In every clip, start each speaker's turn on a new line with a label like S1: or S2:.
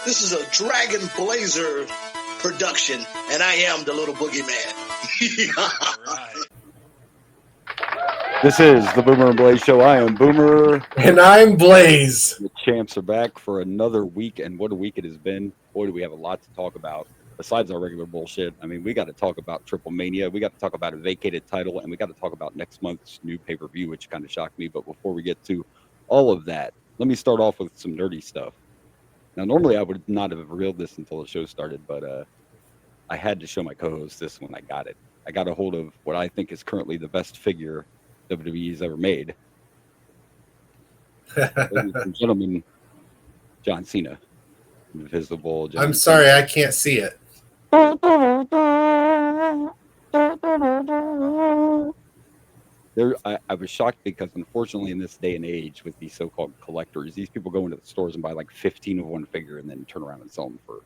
S1: This is a Dragon Blazer production, and I am the little boogeyman.
S2: Right.
S3: This is the Boomer and Blaze Show. I am Boomer.
S4: And I'm Blaze.
S3: The champs are back for another week, and what a week it has been. Boy, do we have a lot to talk about. Besides our regular bullshit, I mean, we got to talk about Triple Mania. We got to talk about a vacated title, and we got to talk about next month's new pay-per-view, which kind of shocked me. But before we get to all of that, let me start off with some nerdy stuff. Now, normally I would not have revealed this until the show started, but I had to show my co-host this when I got it. I got a hold of what I think is currently the best figure WWE's ever made. Ladies and gentlemen, John Cena. Invisible John
S4: I'm sorry, I can't see it.
S3: I was shocked because, unfortunately, in this day and age, with these so-called collectors, these people go into the stores and buy like 15 of one figure and then turn around and sell them for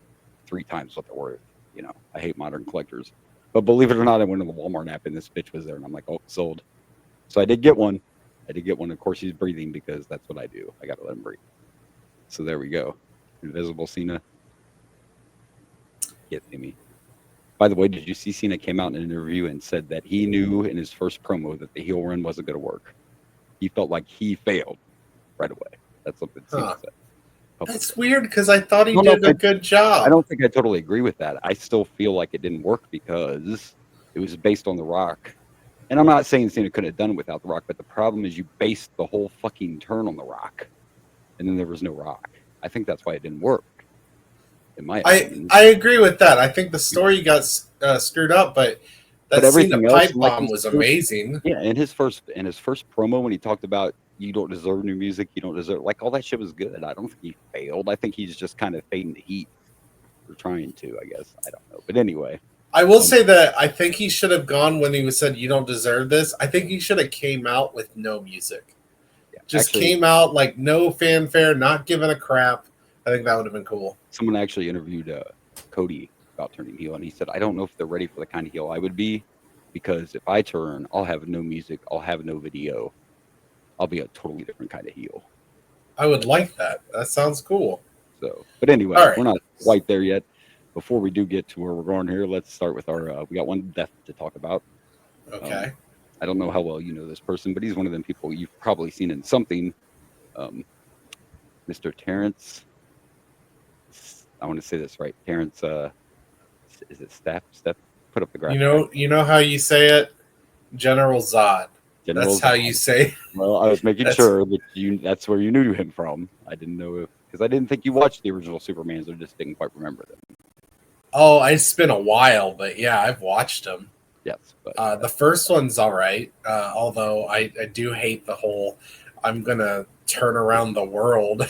S3: 3 times what they're worth. You know, I hate modern collectors. But believe it or not, I went to the Walmart app and this bitch was there, and I'm like, oh, sold. So I did get one. Of course, he's breathing because that's what I do. I got to let him breathe. So there we go. Invisible Cena. Get me. By the way, did you see Cena came out in an interview and said that he knew in his first promo that the heel run wasn't going to work? He felt like he failed right away. That's something Cena said.
S4: That's weird because I thought he did a good job.
S3: I don't think I totally agree with that. I still feel like it didn't work because it was based on The Rock. And I'm not saying Cena couldn't have done it without The Rock, but the problem is you based the whole fucking turn on The Rock. And then there was no Rock. I think that's why it didn't work. In my opinion.
S4: I agree with that. I think the story got screwed up, but that Cena pipe bomb was amazing.
S3: Yeah, in his first promo when he talked about you don't deserve new music, you don't deserve, like, all that shit was good. I don't think he failed. I think he's just kind of fading the heat. Or trying to, I guess. I don't know. But anyway.
S4: I will say that I think he should have gone when he said you don't deserve this. I think he should have came out with no music. Yeah, just came out like no fanfare, not giving a crap. I think that would have been cool.
S3: Someone actually interviewed Cody about turning heel, and he said, I don't know if they're ready for the kind of heel I would be, because if I turn, I'll have no music, I'll have no video. I'll be a totally different kind of heel.
S4: I would like that. That sounds cool.
S3: So, but anyway,
S4: right.
S3: We're not quite there yet. Before we do get to where we're going here, let's start with our, we got one death to talk about.
S4: Okay.
S3: I don't know how well you know this person, but he's one of them people you've probably seen in something. Mr. Terrence, I want to say this right. Terrence, is it Steph? Put up the graphic.
S4: You know how you say it? General Zod. That's how you say it.
S3: Well, I was making sure that that's where you knew him from. I didn't know because I didn't think you watched the original Superman, so I just didn't quite remember them.
S4: Oh, it's been a while, but yeah, I've watched them.
S3: Yes. But,
S4: the first one's all right, although I do hate the whole I'm going to turn around the world.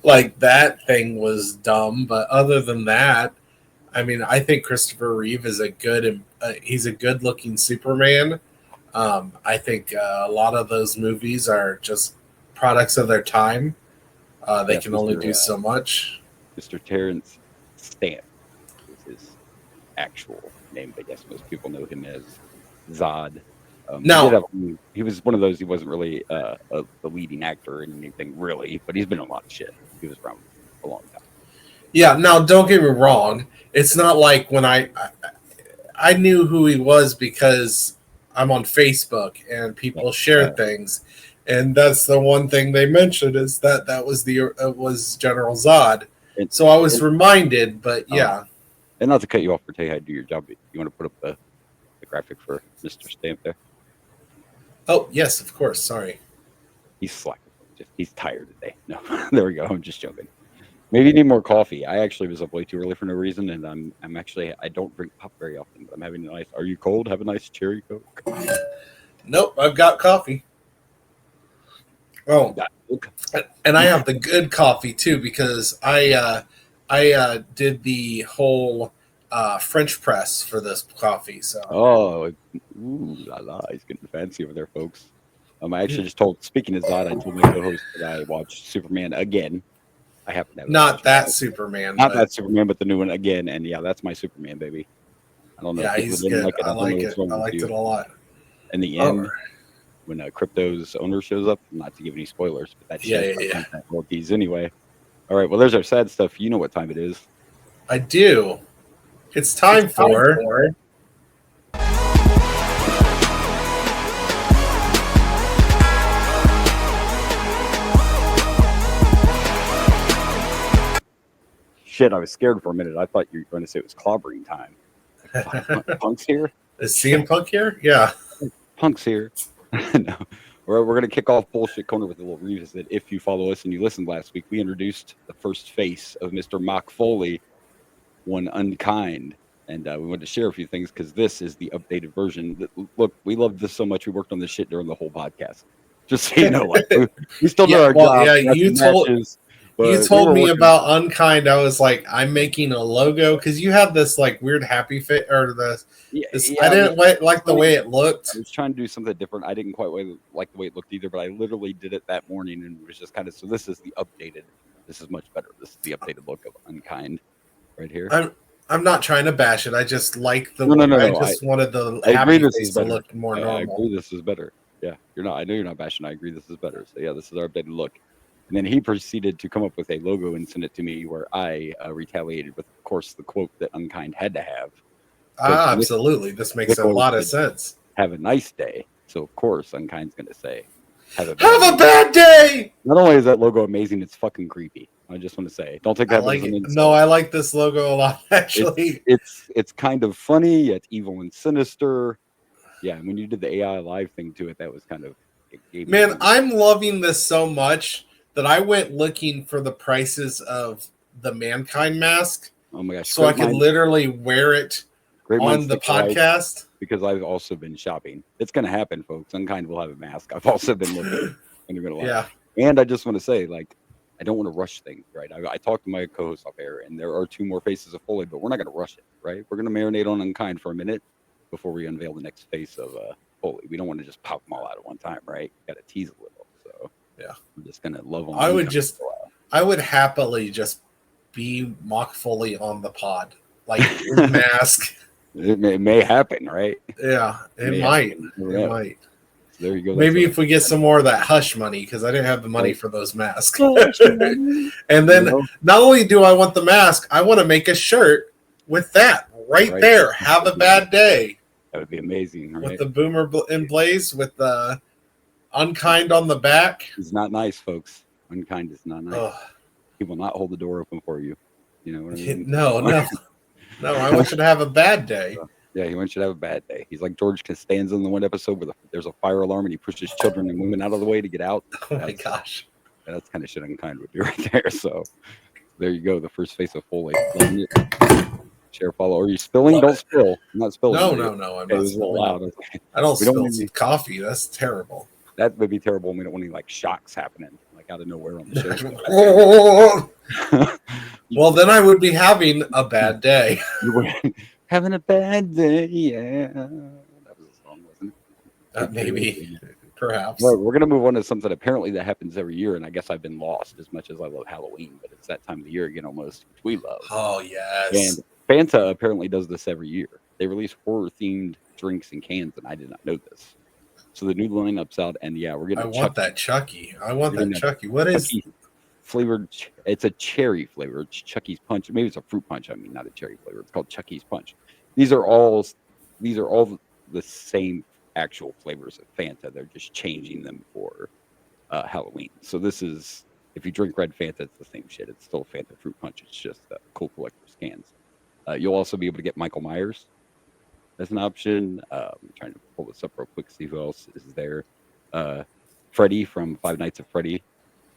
S4: Like, that thing was dumb, but other than that, I mean, I think Christopher Reeve is he's a good-looking Superman. I think a lot of those movies are just products of their time. They can only do so much.
S3: Mr. Terrence Stamp is his actual name, but I guess most people know him as Zod. He was one of those. He wasn't really the leading actor in anything, really, but he's been in a lot of shit. He was around a long time.
S4: Yeah. Now, don't get me wrong. It's not like when I knew who he was because I'm on Facebook and people share things, and that's the one thing they mentioned is that was General Zod. So I was reminded, but yeah.
S3: And not to cut you off or tell you how to do your job, but you want to put up the graphic for Mr. Stamp there?
S4: Oh, yes, of course. Sorry.
S3: He's slacking. He's tired today. No, there we go. I'm just joking. Maybe you need more coffee. I actually was up way too early for no reason, and I'm actually, I don't drink pop very often, but I'm having a nice, are you cold? Have a nice cherry Coke.
S4: Nope, I've got coffee. Oh, and I have the good coffee too, because I did the whole French press for this coffee. So
S3: ooh la la, he's getting fancy over there, folks. I actually just told, speaking of Zod, I told my co-host that I watched Superman again. I happen to have
S4: not that Superman,
S3: that Superman, but the new one again, and yeah, that's my Superman, baby. I don't know.
S4: Yeah, he's good. I like it. I liked it a lot.
S3: In the end, when Crypto's owner shows up, not to give any spoilers, but that's that Loki's anyway. All right. Well, there's our sad stuff. You know what time it is.
S4: I do. It's time for
S3: Shit, I was scared for a minute. I thought you were going to say it was clobbering time. Punk's here?
S4: Is CM Punk here? Yeah.
S3: Punk's here. No. We're going to kick off Bullshit Corner with a little revisit. If you follow us and you listened last week, we introduced the first face of Mr. Mock Foley, one Unkind. And we wanted to share a few things because this is the updated version. Look, we loved this so much. We worked on this shit during the whole podcast. Just so you know, like, we still do our job.
S4: Yeah, you told me about Unkind. I was like, I'm making a logo because you have this like weird happy fit or the. I didn't like the way it looked.
S3: I was trying to do something different. I didn't quite like the way it looked either, but I literally did it that morning and was just kind of. So this is the updated. This is much better. This is the updated look of Unkind, right here.
S2: I'm not trying to bash it. I just like the.
S3: No.
S2: I just wanted the happy face to look more normal.
S3: I agree. This is better. Yeah, you're not. I know you're not bashing. I agree. This is better. So yeah, this is our updated look. And then he proceeded to come up with a logo and send it to me, where I retaliated with, of course, the quote that Unkind had to have.
S2: Absolutely. This makes a lot of sense.
S3: Have a nice day. So, of course, Unkind's going to say, have a
S2: bad day.
S3: Not only is that logo amazing, it's fucking creepy. I just want to say, don't take that as an insult.
S2: No, I like this logo a lot, actually.
S3: It's kind of funny, yet evil and sinister. Yeah, and when you did the AI live thing to it, that was kind of...
S2: Man, I'm loving this so much that I went looking for the prices of the Mankind mask.
S3: Oh my gosh!
S2: So I could literally wear it on the podcast.
S3: Because I've also been shopping. It's going to happen, folks. Unkind will have a mask. I've also been looking.
S2: Yeah.
S3: And I just want to say, like, I don't want to rush things, right? I talked to my co-host off air, and there are 2 more faces of Foley, but we're not going to rush it, right? We're going to marinate on Unkind for a minute before we unveil the next face of Foley. We don't want to just pop them all out at one time, right? Got to tease a little. So
S2: yeah,
S3: I'm just gonna love on.
S2: I would happily just be Mock Foley on the pod, like with mask.
S3: It may happen, right?
S2: Yeah, it might. It might.
S3: So there you go.
S2: Maybe if we get some more of that hush money, because I didn't have the money for those masks. And then not only do I want the mask, I want to make a shirt with that right there. Have a bad day.
S3: That would be amazing, right?
S2: With the Boomer and Blaze, with the Unkind on the back.
S3: It's not nice, folks. Unkind is not nice.
S2: Ugh.
S3: He will not hold the door open for you. You know what I mean?
S2: No. I want you to have a bad day.
S3: Yeah, he wants you to have a bad day. He's like George Costanza in the one episode where there's a fire alarm and he pushes children and women out of the way to get out.
S2: Oh my gosh.
S3: That's kind of shit Unkind would do right there. So there you go. The first face of Foley. Share, follow. Are you spilling? Don't spill. I'm not spilling.
S2: No. I'm not spilling.
S3: Loud.
S2: I don't spill coffee. That's terrible.
S3: That would be terrible. We don't want any like shocks happening like out of nowhere on the
S2: show. Well, then I would be having a bad day.
S3: You were having a bad day, yeah. That was a song, wasn't it?
S2: Maybe, perhaps.
S3: Well, we're gonna move on to something apparently that happens every year, and I guess I've been lost as much as I love Halloween, but it's that time of the year again, almost, which we love.
S2: Oh yes.
S3: And Fanta apparently does this every year. They release horror-themed drinks and cans, and I did not know this. So the new lineup's out, and yeah, we're getting.
S2: I want that Chucky. What is
S3: flavored? It's a cherry flavor. It's Chucky's Punch. Maybe it's a fruit punch. I mean, not a cherry flavor. It's called Chucky's Punch. These are all the same actual flavors of Fanta. They're just changing them for Halloween. So this is, if you drink red Fanta, it's the same shit. It's still Fanta fruit punch. It's just cool collector's cans. You'll also be able to get Michael Myers as an option. I'm trying to pull this up real quick, see who else is there. Freddy from Five Nights at Freddy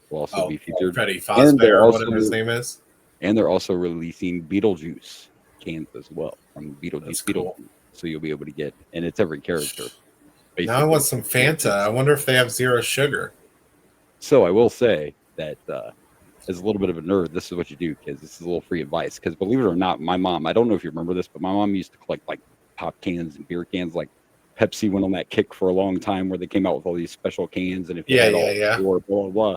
S3: will also be featured.
S2: Freddy Fazbear, or whatever his name is.
S3: And they're also releasing Beetlejuice cans as well from Beetlejuice.
S2: Cool.
S3: So you'll be able to get, and it's every character. Basically.
S2: Now I want some Fanta. I wonder if they have zero sugar.
S3: So I will say that as a little bit of a nerd, this is what you do, kids. This is a little free advice. Because believe it or not, my mom, I don't know if you remember this, but my mom used to collect like pop cans and beer cans. Like Pepsi went on that kick for a long time where they came out with all these special cans. And if you had blah, blah, blah.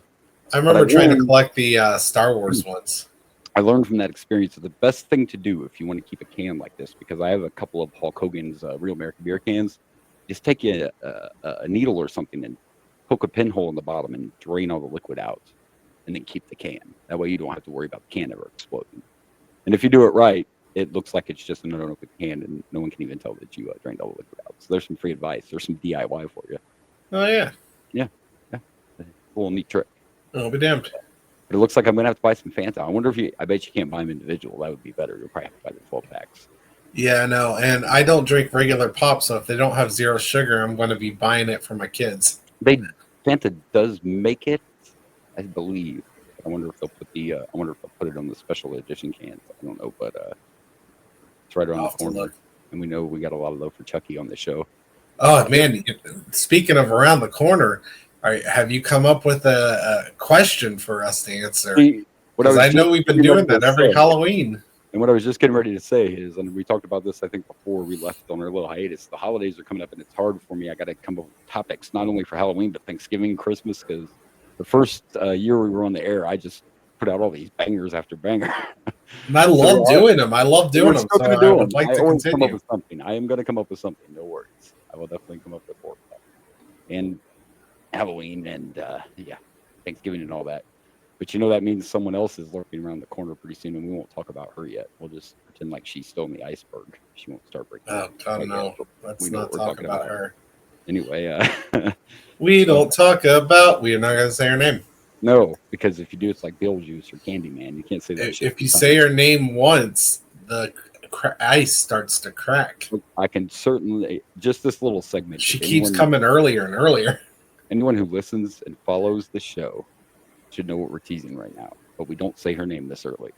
S2: I remember trying to collect the Star Wars ones.
S3: I learned from that experience that the best thing to do if you want to keep a can like this, because I have a couple of Hulk Hogan's Real American Beer cans, is take a needle or something and poke a pinhole in the bottom and drain all the liquid out. and then keep the can. That way you don't have to worry about the can ever exploding. And if you do it right, it looks like it's just an unopened can, and no one can even tell that you drained all the liquid out. So there's some free advice. There's some DIY for you.
S2: Oh, yeah.
S3: Yeah. A little neat trick.
S2: I'll be damned.
S3: But it looks like I'm going to have to buy some Fanta. I wonder if I bet you can't buy them individual. That would be better. You'll probably have to buy the 12 packs.
S2: Yeah, no, and I don't drink regular pop, so if they don't have zero sugar, I'm going to be buying it for my kids.
S3: Fanta does make it, I believe. I wonder if they'll put it on the special edition cans. I don't know, but it's right around the corner. And we know we got a lot of love for Chucky on the show.
S2: Oh man! Speaking of around the corner, have you come up with a question for us to answer? Because I know we've been doing that every Halloween.
S3: And what I was just getting ready to say is, and we talked about this, I think, before we left on our little hiatus, the holidays are coming up, and it's hard for me. I got to come up with topics, not only for Halloween, but Thanksgiving, Christmas, because the first year we were on the air, I just put out all these bangers after banger.
S2: And I love doing them. I love doing them. So I would like to continue.
S3: Come up with something. I am going to come up with something. No worries. I will definitely come up with more. And Halloween and, Thanksgiving and all that. But that means someone else is lurking around the corner pretty soon, and we won't talk about her yet. We'll just pretend like she's still in the iceberg. She won't start breaking.
S2: Oh, God, no. Let's not talk about her.
S3: Anyway.
S2: We don't talk about... We're not going to say her name.
S3: No, because if you do, it's like Beetlejuice or Candyman. You can't say that shit.
S2: If you say her name once, the ice starts to crack.
S3: I can certainly... Just this little segment.
S2: She keeps coming earlier and earlier.
S3: Anyone who listens and follows the show should know what we're teasing right now, but we don't say her name this early.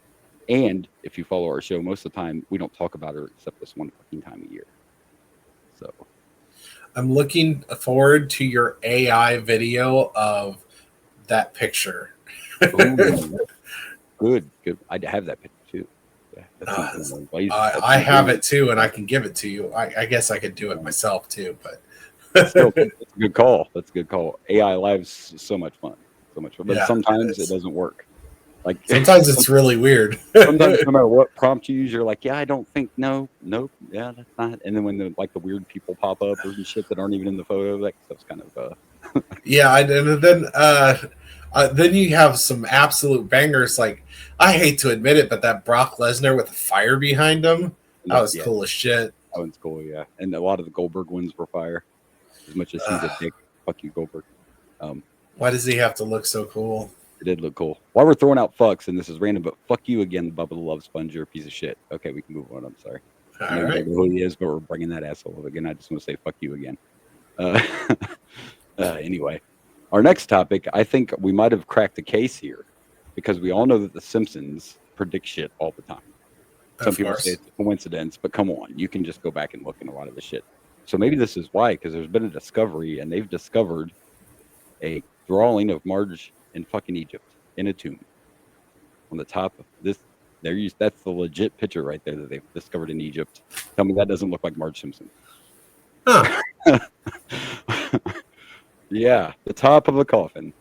S3: And if you follow our show, most of the time we don't talk about her except this one fucking time of year. So
S2: I'm looking forward to your AI video of that picture.
S3: Good. I have that picture too. Yeah,
S2: I have it too, and I can give it to you. I guess I could do it myself too, but
S3: still, that's a good call. That's a good call. AI Live's so much fun. But sometimes it doesn't work. Like
S2: sometimes it's really weird.
S3: Sometimes no matter what prompt you use, you're like, yeah, I don't think nope, yeah, that's not. And then when the weird people pop up or shit that aren't even in the photo, that stuff's kind of
S2: yeah. And then you have some absolute bangers. Like I hate to admit it, but that Brock Lesnar with the fire behind him, that was cool as shit.
S3: That one's cool, yeah. And a lot of the Goldberg ones were fire. As much as he's a dick, fuck you, Goldberg.
S2: Why does he have to look so cool?
S3: It did look cool. While we're throwing out fucks, and this is random, but fuck you again, Bubba the Love Sponge. You're a piece of shit. Okay, we can move on. I'm sorry. I don't know who he is, but we're bringing that asshole up again. I just want to say fuck you again. Anyway, our next topic, I think we might have cracked the case here because we all know that The Simpsons predict shit all the time. Some people say it's a coincidence, but come on. You can just go back and look in a lot of the shit. So maybe this is why, because there's been a discovery, and they've discovered a drawing of Marge in fucking Egypt in a tomb. On the top of this, that's the legit picture right there that they've discovered in Egypt. Tell me that doesn't look like Marge Simpson.
S2: Huh.
S3: Yeah, the top of a coffin.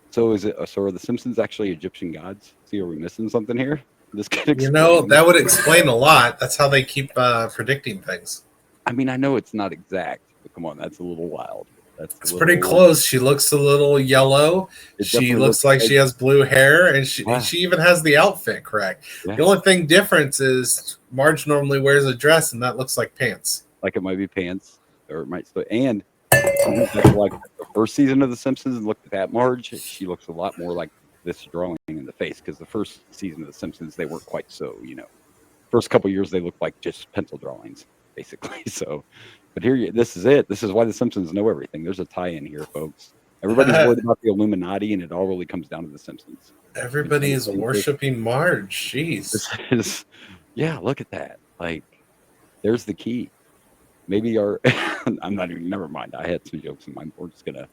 S3: So are the Simpsons actually Egyptian gods? See, are we missing something here? This could explain.
S2: That would explain a lot. That's how they keep predicting things.
S3: I mean, I know it's not exact, but come on, that's a little wild.
S2: It's pretty close. She looks a little yellow. She looks like she has blue hair, and she even has the outfit correct. Yeah. The only thing difference is Marge normally wears a dress, and that looks like pants.
S3: Like it might be pants, or it might still. And like the first season of The Simpsons, look at that Marge. She looks a lot more like this drawing in the face, because the first season of The Simpsons, they weren't quite so. First couple years they looked like just pencil drawings, basically. So. But here, this is it. This is why The Simpsons know everything. There's a tie-in here, folks. Everybody's worried about the Illuminati, and it all really comes down to The Simpsons.
S2: Everybody is worshiping Marge. Jeez.
S3: Yeah, look at that. Like, there's the key. Maybe I'm not even. Never mind. I had some jokes in mind. We're just gonna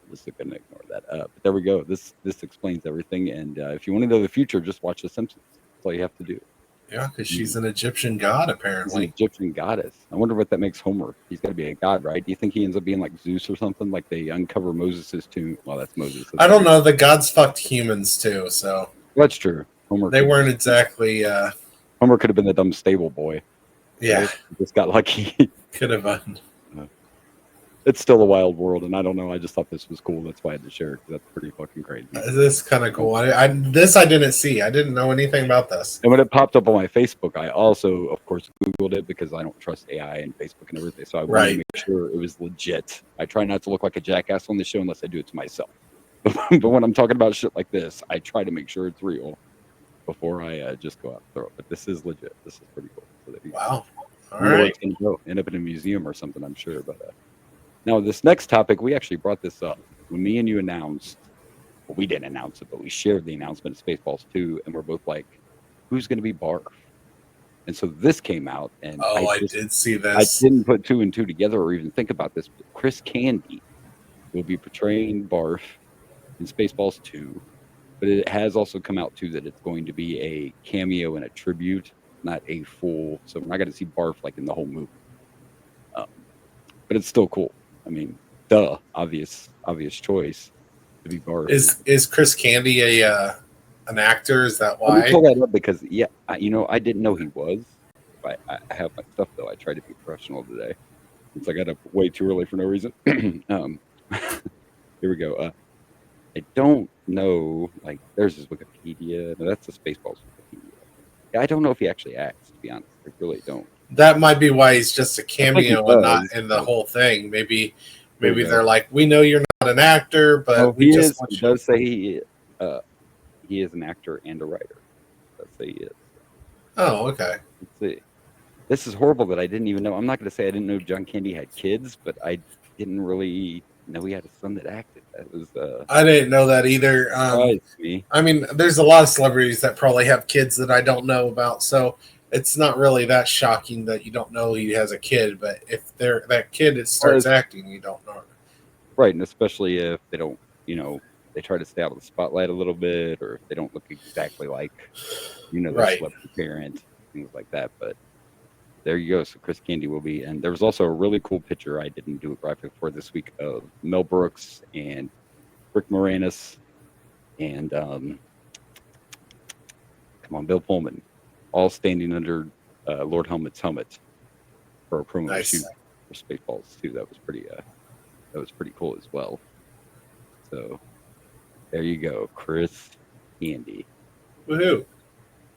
S3: ignore that. But there we go. This explains everything. And if you want to know the future, just watch The Simpsons. That's all you have to do.
S2: Yeah, because she's an Egyptian god, apparently.
S3: She's an Egyptian goddess. I wonder what that makes Homer. He's got to be a god, right? Do you think he ends up being like Zeus or something? Like they uncover Moses' tomb. Well, that's Moses.
S2: I don't know. The gods fucked humans too, so.
S3: That's true.
S2: They weren't exactly.
S3: Homer could have been the dumb stable boy.
S2: Yeah.
S3: He just got lucky.
S2: Could have been.
S3: it's still a wild world, and I don't know. I just thought this was cool. That's why I had to share it. That's pretty fucking crazy.
S2: This is kind of cool. I didn't see. I didn't know anything about this.
S3: And when it popped up on my Facebook, I also, of course, Googled it because I don't trust AI and Facebook and everything. So I wanted to make sure it was legit. I try not to look like a jackass on the show unless I do it to myself. But when I'm talking about shit like this, I try to make sure it's real before I just go out and throw it. But this is legit. This is pretty cool. So
S2: wow. All
S3: right.
S2: right.
S3: It's going to go. End up in a museum or something, I'm sure. But now, this next topic, we actually brought this up when me and you announced. Well, we didn't announce it, but we shared the announcement of Spaceballs 2, and we're both like, who's going to be Barf? And so this came out, and
S2: I did see this.
S3: I didn't put 2 and 2 together or even think about this, but Chris Candy will be portraying Barf in Spaceballs 2, but it has also come out, too, that it's going to be a cameo and a tribute, not a full, so we're not going to see Barf, like, in the whole movie. But it's still cool. I mean, obvious choice to be Barf.
S2: Is Chris Candy an actor? Is that why?
S3: I pull that up because I didn't know he was. I have my stuff though. I tried to be professional today since I got up way too early for no reason. Here we go. I don't know. Like, there's his Wikipedia. No, that's the Spaceballs Wikipedia. I don't know if he actually acts. To be honest, I really don't.
S2: That might be why he's just a cameo and not in the whole thing. Maybe they're like, we know you're not an actor, but
S3: he does say he is an actor and a writer. Let's say he is.
S2: Oh, okay.
S3: Let's see. This is horrible that I didn't even know. I'm not going to say I didn't know John Candy had kids, but I didn't really know he had a son that acted. That was.
S2: I didn't know that either.
S3: Me.
S2: I mean, there's a lot of celebrities that probably have kids that I don't know about, so it's not really that shocking that you don't know he has a kid. But if that kid starts acting, you don't know.
S3: Right, and especially if they don't, they try to stay out of the spotlight a little bit, or if they don't look exactly like, their celebrity parent, things like that. But there you go. So Chris Candy will be, and there was also a really cool picture. I didn't do a graphic for this week of Mel Brooks and Rick Moranis and Bill Pullman, all standing under Lord Helmet's helmet for a promo shoot for Spaceballs too. That was pretty cool as well. So there you go, Chris Candy.
S2: Woohoo!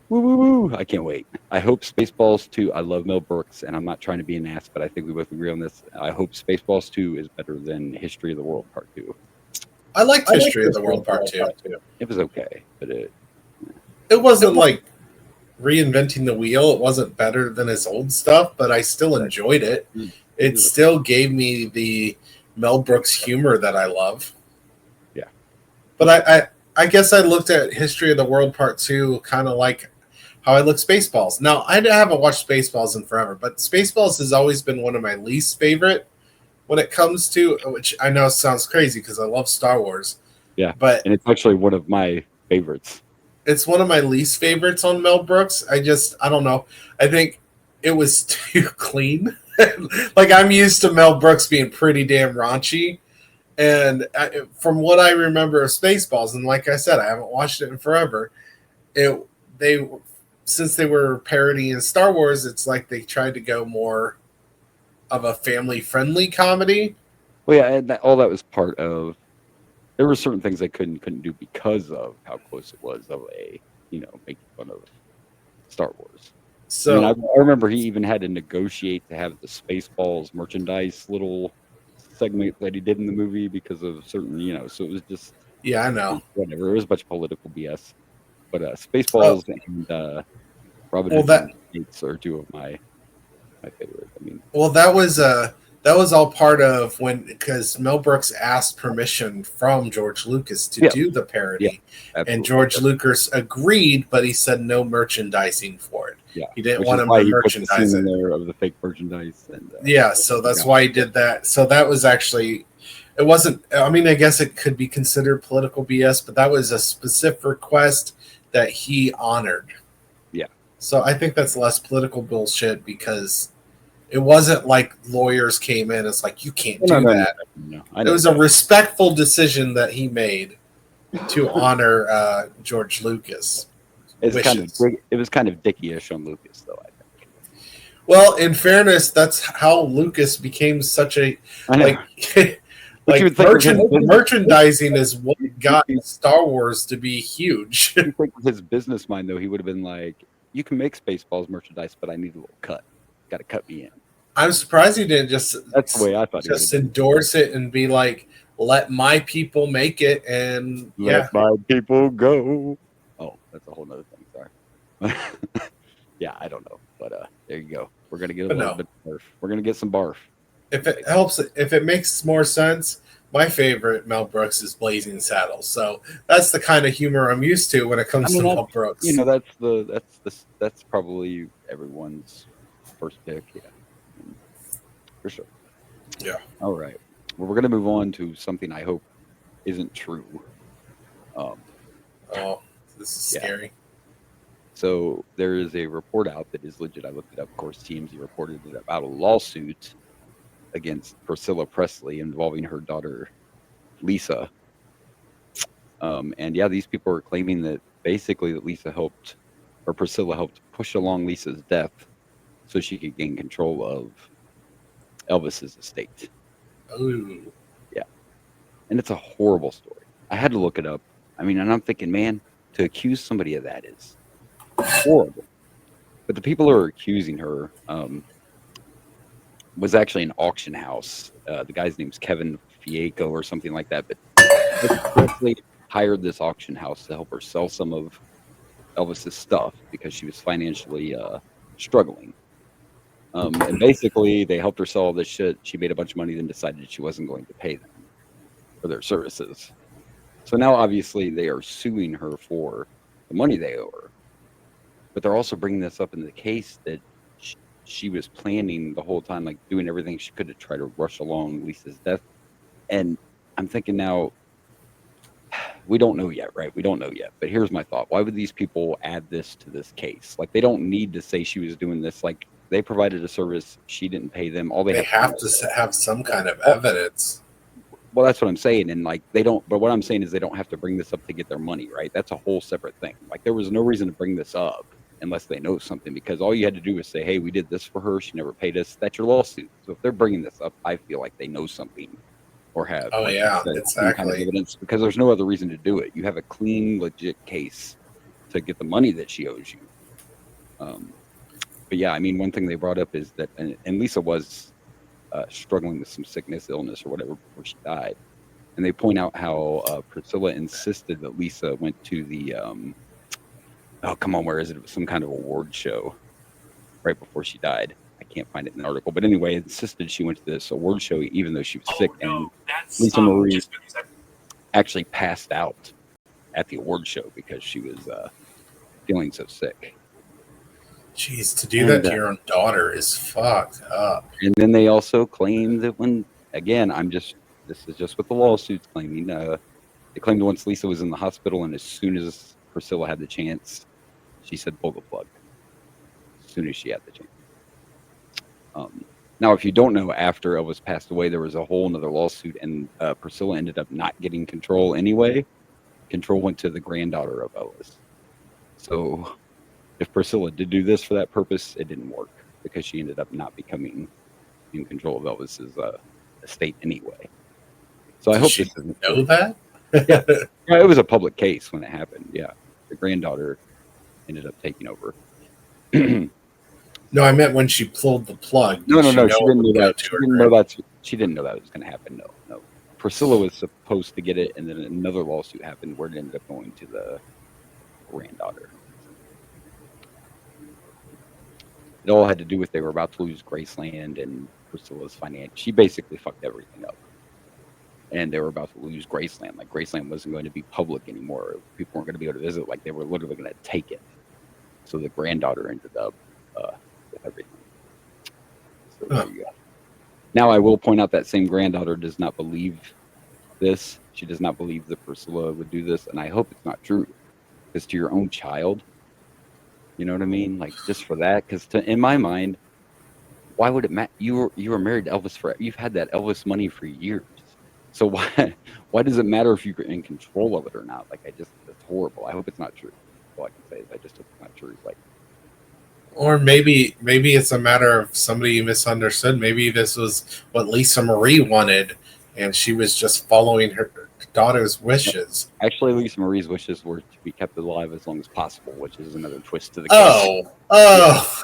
S3: Woo woo woo! I can't wait. I hope Spaceballs 2. I love Mel Brooks, and I'm not trying to be an ass, but I think we both agree on this. I hope Spaceballs 2 is better than History of the World Part 2.
S2: I liked History of the World Part 2.
S3: It was okay, but
S2: it wasn't like reinventing the wheel. It wasn't better than his old stuff, but I still enjoyed it. It still gave me the Mel Brooks humor that I love.
S3: Yeah.
S2: But I guess I looked at History of the World Part 2 kind of like how I look Spaceballs. Now, I haven't watched Spaceballs in forever, but Spaceballs has always been one of my least favorite when it comes to, which I know sounds crazy because I love Star Wars.
S3: Yeah,
S2: but
S3: and it's actually one of my favorites.
S2: It's one of my least favorites on Mel Brooks. I don't know. I think it was too clean. Like, I'm used to Mel Brooks being pretty damn raunchy. And from what I remember of Spaceballs, and like I said, I haven't watched it in forever, since they were parodying Star Wars, it's like they tried to go more of a family-friendly comedy.
S3: Well, yeah, and all that was part of. There were certain things they couldn't do because of how close it was of making fun of Star Wars.
S2: So
S3: I remember he even had to negotiate to have the Spaceballs merchandise little segment that he did in the movie because of certain, so it was just.
S2: Yeah, I know.
S3: Whatever. It was a bunch of political BS. But Spaceballs and Robin Hood are two of my favorites. I mean,
S2: well, that was all part of because Mel Brooks asked permission from George Lucas to do the parody, and George Lucas agreed, but he said no merchandising for it.
S3: Yeah,
S2: he didn't want him to merchandise it.
S3: There of the fake merchandise, and
S2: so that's why he did that. So that was actually. It wasn't. I mean, I guess it could be considered political BS, but that was a specific request that he honored.
S3: Yeah.
S2: So I think that's less political bullshit because it wasn't like lawyers came in. It's like, you can't do that.
S3: No,
S2: it was a respectful decision that he made to honor George Lucas.
S3: It was kind of dicky-ish on Lucas, though, I think.
S2: Well, in fairness, that's how Lucas became such a like
S3: But you
S2: like
S3: would think of his business-
S2: merchandising is what got Star Wars to be huge.
S3: you think of his business mind, though, he would have been like, you can make Spaceballs merchandise, but I need a little cut. Got to cut me in.
S2: I'm surprised he didn't just
S3: That's the way I thought he would have
S2: just
S3: done.
S2: endorse it and be like, let my people make it, and
S3: Let my people go. Oh, that's a whole nother thing. Sorry. Yeah, I don't know. But there you go. We're going to get a little bit of barf. We're going to get some barf.
S2: If it helps, if it makes more sense, my favorite Mel Brooks is Blazing Saddles. So that's the kind of humor I'm used to when it comes to Mel Brooks.
S3: You know, that's probably everyone's first pick. Yeah, for sure.
S2: Yeah.
S3: All right. Well, we're going to move on to something I hope isn't true.
S2: Oh, this is scary.
S3: So there is a report out that is legit. I looked it up. Of course, TMZ reported it about a lawsuit against Priscilla Presley involving her daughter, Lisa. And yeah, these people are claiming that basically that Priscilla helped push along Lisa's death so she could gain control of Elvis's estate.
S2: Ooh.
S3: Yeah. And it's a horrible story. I had to look it up. I mean, and I'm thinking, man, to accuse somebody of that is horrible. But the people who are accusing her was actually an auction house. The guy's name's Kevin Fiaco or something like that. But Presley hired this auction house to help her sell some of Elvis's stuff because she was financially struggling. And basically, they helped her sell all this shit. She made a bunch of money, then decided she wasn't going to pay them for their services. So now, obviously, they are suing her for the money they owe her. But they're also bringing this up in the case that she was planning the whole time, like doing everything she could to try to rush along Lisa's death. And I'm thinking now, we don't know yet, right? We don't know yet. But here's my thought. Why would these people add this to this case? Like, they don't need to say she was doing this. Like, they provided a service. She didn't pay them. All they
S2: have to have some kind of evidence.
S3: Well, that's what I'm saying. And like, they don't, but what I'm saying is they don't have to bring this up to get their money, right? That's a whole separate thing. Like, there was no reason to bring this up unless they know something, because all you had to do was say, hey, we did this for her. She never paid us. That's your lawsuit. So if they're bringing this up, I feel like they know something or have some kind of evidence, because there's no other reason to do it. You have a clean, legit case to get the money that she owes you. But yeah, I mean, one thing they brought up is that, and Lisa was struggling with some sickness, illness, or whatever before she died. And they point out how Priscilla insisted that Lisa went to the, oh, come on, where is it? It was some kind of award show right before she died. I can't find it in the article. But anyway, insisted she went to this award show even though she was sick. And Lisa Marie actually passed out at the award show because she was feeling so sick.
S2: Jeez, to do that to your own daughter is fucked up.
S3: And then they also claim that this is just what the lawsuit's claiming. They claimed once Lisa was in the hospital, and as soon as Priscilla had the chance, she said, pull the plug. As soon as she had the chance. Now, if you don't know, after Elvis passed away, there was a whole another lawsuit, and Priscilla ended up not getting control anyway. Control went to the granddaughter of Elvis. So if Priscilla did do this for that purpose, it didn't work because she ended up not becoming in control of Elvis's estate anyway. So I hope this doesn't
S2: know that.
S3: Yeah, it was a public case when it happened. Yeah, the granddaughter ended up taking over.
S2: No, I meant when she pulled the plug.
S3: No. She didn't know that. She didn't know that was going to happen. No. Priscilla was supposed to get it, and then another lawsuit happened where it ended up going to the granddaughter. It all had to do with they were about to lose Graceland and Priscilla's finance. She basically fucked everything up. And they were about to lose Graceland. Like, Graceland wasn't going to be public anymore. People weren't going to be able to visit. Like, they were literally going to take it. So the granddaughter ended up with everything. So there you go. Now, I will point out that same granddaughter does not believe this. She does not believe that Priscilla would do this. And I hope it's not true. Because to your own child, you know what I mean? Like, just for that. Because in my mind, why would it matter? You were married to Elvis forever. You've had that Elvis money for years. So why does it matter if you're in control of it or not? Like, it's horrible. I hope it's not true. All I can say is I just hope it's not true. Like,
S4: Or maybe it's a matter of somebody misunderstood. Maybe this was what Lisa Marie wanted, and she was just following her daughter's wishes.
S3: Actually, Lisa Marie's wishes were to be kept alive as long as possible, which is another twist to the case.
S4: Oh.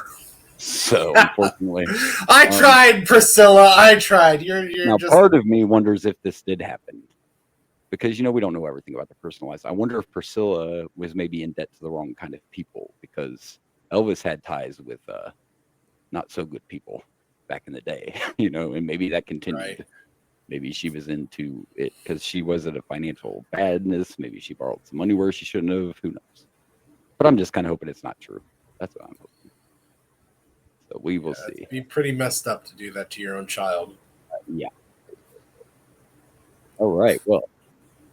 S3: So unfortunately,
S4: I tried, Priscilla. I tried. You're
S3: now
S4: just
S3: part of me wonders if this did happen, because we don't know everything about the personal lives. I wonder if Priscilla was maybe in debt to the wrong kind of people, because Elvis had ties with not so good people back in the day, and maybe that continued.
S4: Right.
S3: Maybe she was into it because she was at a financial badness. Maybe she borrowed some money where she shouldn't have. Who knows? But I'm just kind of hoping it's not true. That's what I'm hoping. So we will see.
S4: It'd be pretty messed up to do that to your own child.
S3: Yeah. All right. Well,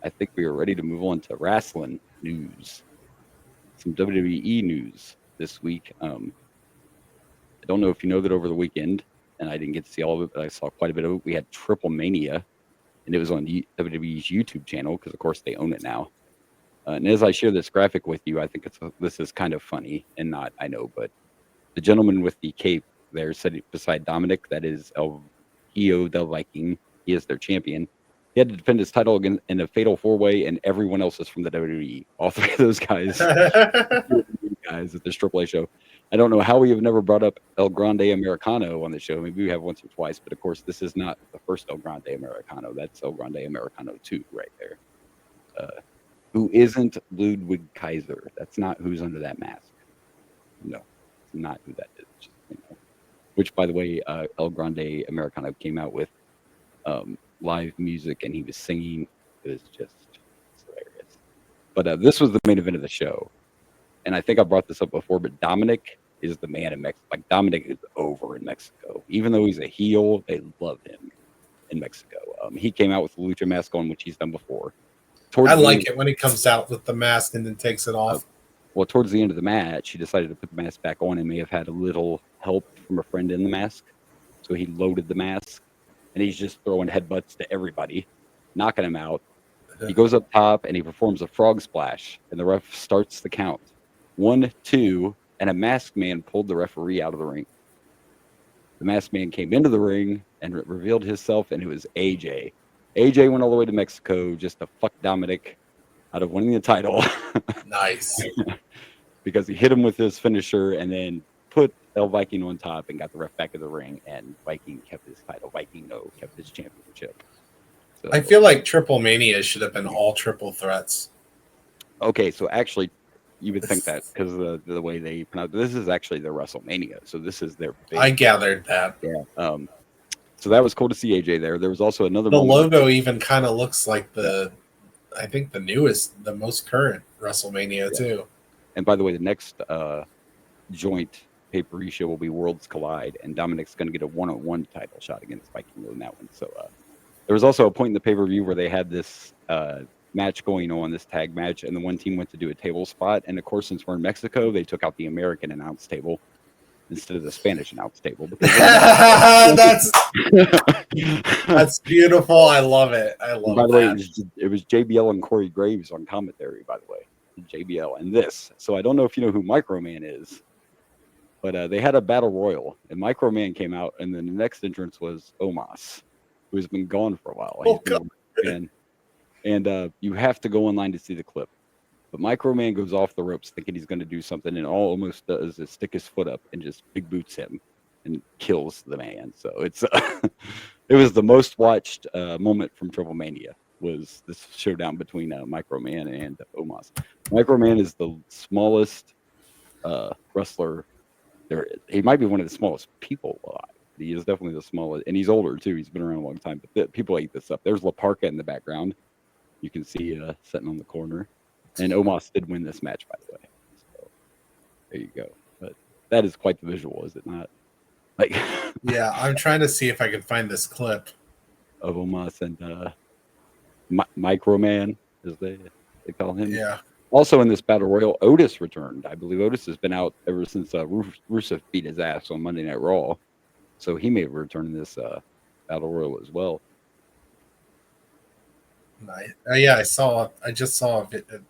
S3: I think we are ready to move on to wrestling news. Some WWE news this week. I don't know if you know that over the weekend, and I didn't get to see all of it, but I saw quite a bit of it. We had Triple Mania, and it was on WWE's YouTube channel because, of course, they own it now. And as I share this graphic with you, I think this is kind of funny and not, I know, but the gentleman with the cape there said beside Dominic, that is El Hijo del Viking. He is their champion. He had to defend his title again in a fatal four-way, and everyone else is from the WWE. All three of those guys, guys at this Triple A show. I don't know how we have never brought up El Grande Americano on the show. Maybe we have once or twice, but of course, this is not the first El Grande Americano. That's El Grande Americano 2 right there. Who isn't Ludwig Kaiser? That's not who's under that mask. No, it's not who that is. Just, which, by the way, El Grande Americano came out with live music, and he was singing. It was just hilarious. But this was the main event of the show. And I think I brought this up before, but Dominic is the man in Mexico. Like, Dominic is over in Mexico. Even though he's a heel, they love him in Mexico. He came out with the lucha mask on, which he's done before.
S4: I like it when he comes out with the mask and then takes it off.
S3: Well, towards the end of the match, he decided to put the mask back on and may have had a little help from a friend in the mask. So he loaded the mask, and he's just throwing headbutts to everybody, knocking him out. He goes up top, and he performs a frog splash, and the ref starts the count. 1, 2, and a masked man pulled the referee out of the ring. The masked man came into the ring and revealed himself, and it was AJ. AJ went all the way to Mexico just to fuck Dominic out of winning the title.
S4: Nice.
S3: Because he hit him with his finisher and then put El Viking on top and got the ref back in the ring, and Viking kept his title. Viking kept his championship. So,
S4: I feel like Triple Mania should have been all triple threats.
S3: Okay, so actually, you would think that because of the way they pronounce this is actually their WrestleMania. So this is their big.
S4: I gathered that.
S3: Yeah. So that was cool to see AJ there. There was also another.
S4: The logo even kind of looks like I think the most current WrestleMania too.
S3: And by the way, the next joint pay-per-view show will be Worlds Collide, and Dominic's going to get a one-on-one title shot against Viking in that one. So there was also a point in the pay-per-view where they had this match going on, this tag match, and the one team went to do a table spot. And of course, since we're in Mexico, they took out the American announce table instead of the Spanish announce table.
S4: That's beautiful. I love it. I love it.
S3: By the way, it was JBL and Corey Graves on commentary, by the way. JBL and this. So I don't know if you know who Microman is, but they had a battle royal, and Microman came out, and then the next entrance was Omos, who's been gone for a while. And you have to go online to see the clip. But Microman goes off the ropes thinking he's going to do something, and all almost does is stick his foot up and just big boots him and kills the man. So it's it was the most watched moment from Triple Mania, was this showdown between Microman and Omos. Microman is the smallest wrestler there is. He might be one of the smallest people alive. He is definitely the smallest, and he's older too. He's been around a long time, but people ate this up. There's La Parca in the background. You can see sitting on the corner. And Omos did win this match, by the way. So there you go. But that is quite the visual, is it not? Like,
S4: yeah, I'm trying to see if I can find this clip
S3: of Omos and Microman, as they call him.
S4: Yeah.
S3: Also in this battle royal, Otis returned. I believe Otis has been out ever since Rusev beat his ass on Monday Night Raw, so he may return in this battle royal as well.
S4: Yeah, I just saw it.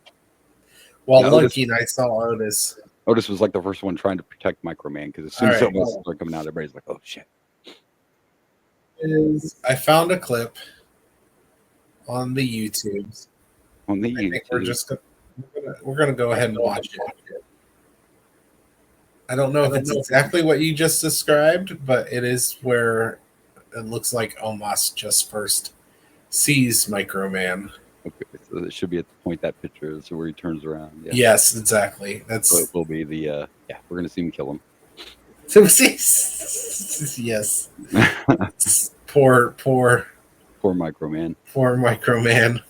S4: While looking, I saw Otis.
S3: Otis was like the first one trying to protect Microman because as soon as Otis started coming out, everybody's like, "Oh shit!"
S2: I found a clip on the YouTubes.
S3: On the
S2: I
S3: YouTube,
S2: think we're gonna go ahead and watch it. I don't know if it's exactly what you just described, but it is where it looks like Omos just first sees Microman.
S3: okay, so it should be at the point that picture is where he turns around. Yeah.
S2: Yes, exactly. That's
S3: So it will be the we're gonna see him kill him.
S2: yes. Poor
S3: Microman.
S2: Poor Microman.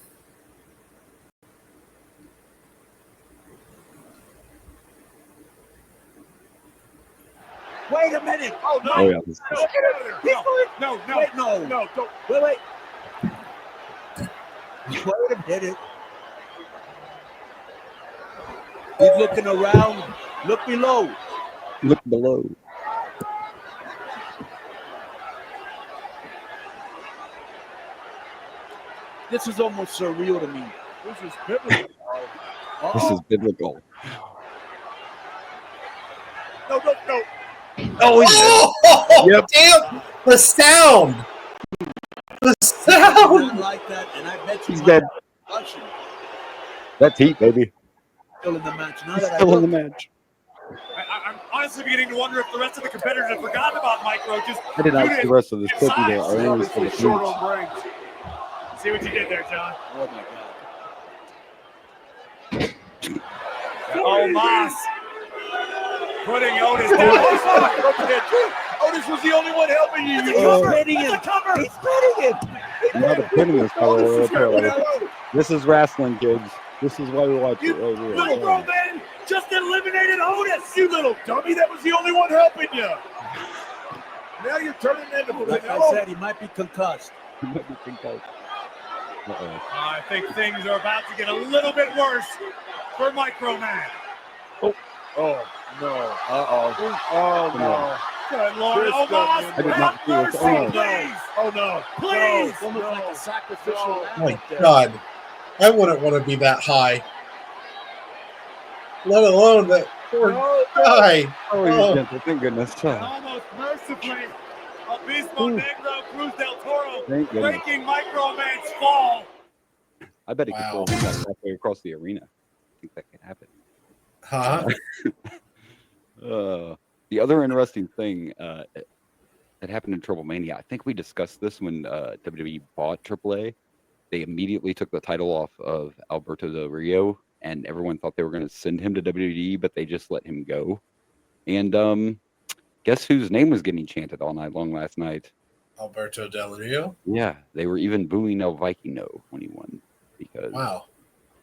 S5: Wait a minute. Oh, no.
S3: Oh, yeah.
S5: No, wait, no, don't. Wait. Wait a minute. He's looking around. Look below.
S3: Look below.
S5: This is almost surreal to me. This is biblical.
S3: This is biblical.
S5: No.
S3: Oh, he's
S2: yep. Damn! The sound! The sound!
S5: Like that, and I bet
S3: he's dead. That's heat, baby.
S5: Still in the match.
S3: Still in the match.
S6: I'm honestly beginning to wonder if the rest of the competitors have forgotten about Micro.
S3: I did not see the rest of this clip either. I only saw the
S6: short
S3: beach.
S6: on brains. See what you did there, John.
S5: Oh my God.
S6: Oh, Moss. Putting Otis down.
S5: Otis was the only one helping you. He's hitting him. He's hitting him.
S3: Now the pinning is this is wrestling, kids. This is why we watch it right here.
S6: Little bro, man, just eliminated Otis. You little dummy. That was the only one helping you. Now you're turning into
S5: Like I said, he might be concussed.
S6: I think things are about to get a little bit worse for Microman.
S5: Oh no. Oh no.
S6: Good Lord. Oh, Moss.
S3: I did not see this.
S6: Please.
S5: Oh no.
S6: Please.
S5: Almost like a sacrificial
S2: Oh
S5: lamb
S2: my
S5: up there.
S2: God. I wouldn't want to be that high. Let alone that poor guy.
S3: Oh, he's gentle. Thank goodness.
S6: And almost mercifully, Abismo Negro Cruz del Toro
S3: Thank goodness.
S6: breaking Microman's fall.
S3: I bet he could
S2: Wow.
S3: throw him halfway across the arena. I think that could happen.
S2: Huh?
S3: The other interesting thing that happened in Triple Mania, I think we discussed this when WWE bought AAA. They immediately took the title off of Alberto Del Rio, and everyone thought they were going to send him to WWE, but they just let him go. And guess whose name was getting chanted all night long last night?
S2: Alberto Del Rio?
S3: Yeah, they were even booing El Vikingo when he won because
S2: Wow.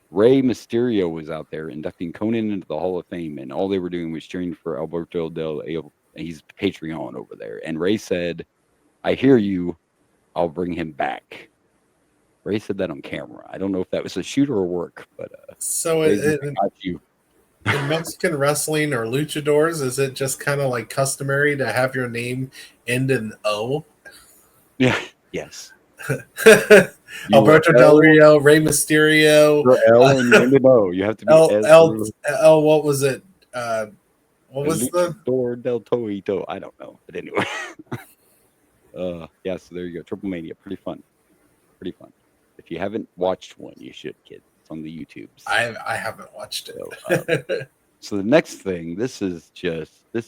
S3: Rey Mysterio was out there inducting Conan into the Hall of Fame, and all they were doing was cheering for Alberto Del Rio. He's Patreon over there. And Rey said, I hear you. I'll bring him back. Rey said that on camera. I don't know if that was a shoot or a work, but
S2: So
S3: Rey got you.
S2: in Mexican wrestling or luchadors, is it just kind of like customary to have your name end in O?
S3: Yeah. Yes.
S2: Alberto Del Rio, Rey Mysterio,
S3: L and you know, you have to be
S2: L. What was it? What was the
S3: Door del Torito? I don't know, but anyway. Yeah. So there you go. Triple Mania, pretty fun. Pretty fun. If you haven't watched one, you should, kid. It's on the YouTubes.
S2: I haven't watched it.
S3: So, so the next thing, this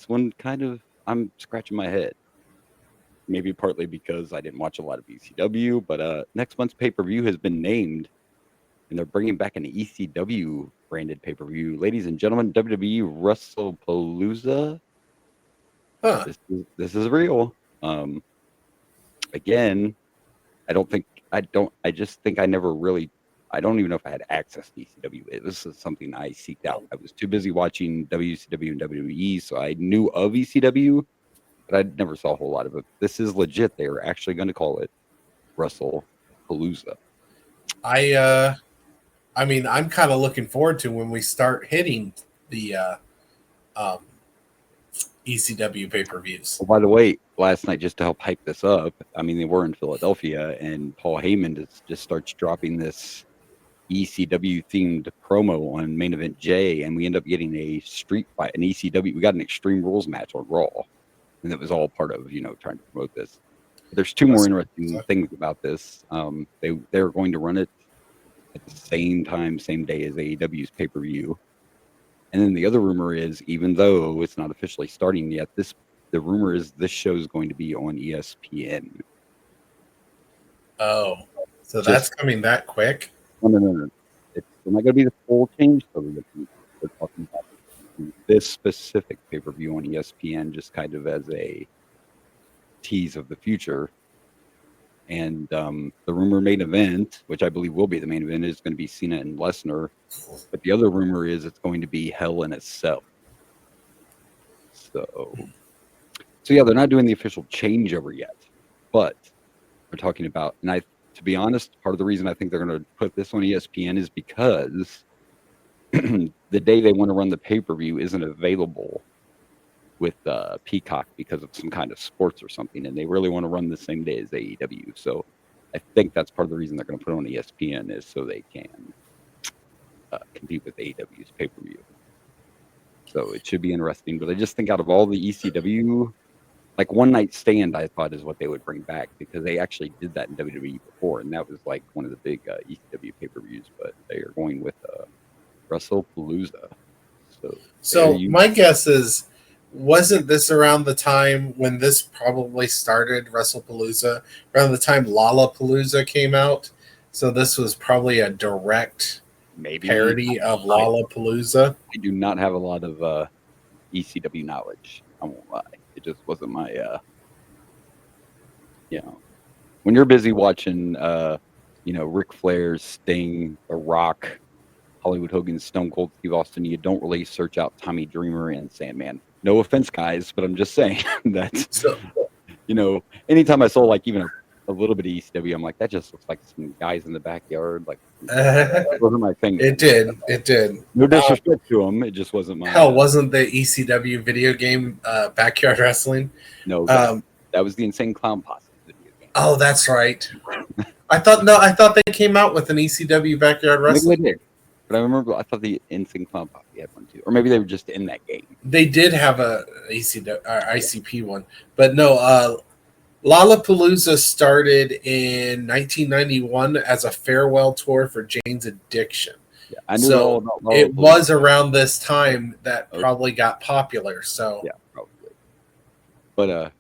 S3: one kind of, I'm scratching my head. Maybe partly because I didn't watch a lot of ECW, but next month's pay-per-view has been named, and they're bringing back an ECW branded pay-per-view. Ladies and gentlemen, WWE WrestlePalooza.
S2: Huh.
S3: This is real. Again, I just think I never really, I don't even know if I had access to ECW. This is something I seeked out. I was too busy watching WCW and WWE, so I knew of ECW, but I never saw a whole lot of it. This is legit. They are actually going to call it WrestlePalooza.
S2: I mean, I'm kind of looking forward to when we start hitting the ECW pay-per-views.
S3: Well, by the way, last night, just to help hype this up, I mean, they were in Philadelphia, and Paul Heyman just starts dropping this ECW themed promo on Main Event J, and we end up getting a street fight, an ECW. We got an Extreme Rules match on Raw, and it was all part of trying to promote this. But there's two more interesting things about this. They're going to run it at the same time, same day as AEW's pay-per-view. And then the other rumor is, even though it's not officially starting yet, the rumor is this show is going to be on ESPN.
S4: Oh, so that's coming that quick?
S3: No. It's not going to be the full change. So we're talking about this specific pay-per-view on ESPN, just kind of as a tease of the future. And the rumor main event, which I believe will be the main event, is going to be Cena and Lesnar. But the other rumor is it's going to be Hell in a Cell. So yeah, they're not doing the official changeover yet, but they're talking about. And to be honest, part of the reason I think they're going to put this on ESPN is because the day they want to run the pay-per-view isn't available with Peacock because of some kind of sports or something, and they really want to run the same day as AEW. So I think that's part of the reason they're going to put it on ESPN, is so they can compete with AEW's pay-per-view. So it should be interesting. But I just think out of all the ECW, like One Night Stand, I thought is what they would bring back, because they actually did that in WWE before, and that was like one of the big ECW pay-per-views. But they are going with WrestlePalooza. So
S4: my guess is, wasn't this around the time when this probably started, WrestlePalooza, around the time Lollapalooza came out? So this was probably a direct parody of Lollapalooza.
S3: I do not have a lot of ECW knowledge. I won't lie. It just wasn't my, when you're busy watching, Ric Flair, Sting, The Rock, Hollywood Hogan, Stone Cold Steve Austin, you don't really search out Tommy Dreamer and Sandman. No offense, guys, but I'm just saying that, anytime I saw like even a little bit of ECW, I'm like, that just looks like some guys in the backyard. Like, those are my things.
S4: It did.
S3: No disrespect to them. It just wasn't my.
S4: Hell, wasn't the ECW video game Backyard Wrestling?
S3: No, that was the Insane Clown Posse video game.
S4: Oh, that's right. I thought they came out with an ECW Backyard Wrestling.
S3: Maybe they did. But I remember, I thought the Insane Clown Posse had one too, or maybe they were just in that game.
S4: They did have a ICP one, but no. Lollapalooza started in 1991 as a farewell tour for Jane's Addiction.
S3: Yeah, I knew all about Lollapalooza.
S4: It was around this time that probably got popular. So
S3: yeah, probably. But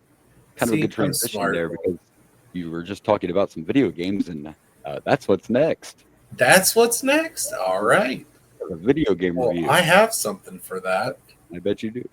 S3: kind of a good transition there, because you were just talking about some video games, and that's what's next.
S4: That's what's next. All right.
S3: A video game review.
S4: I have something for that.
S3: I bet you do.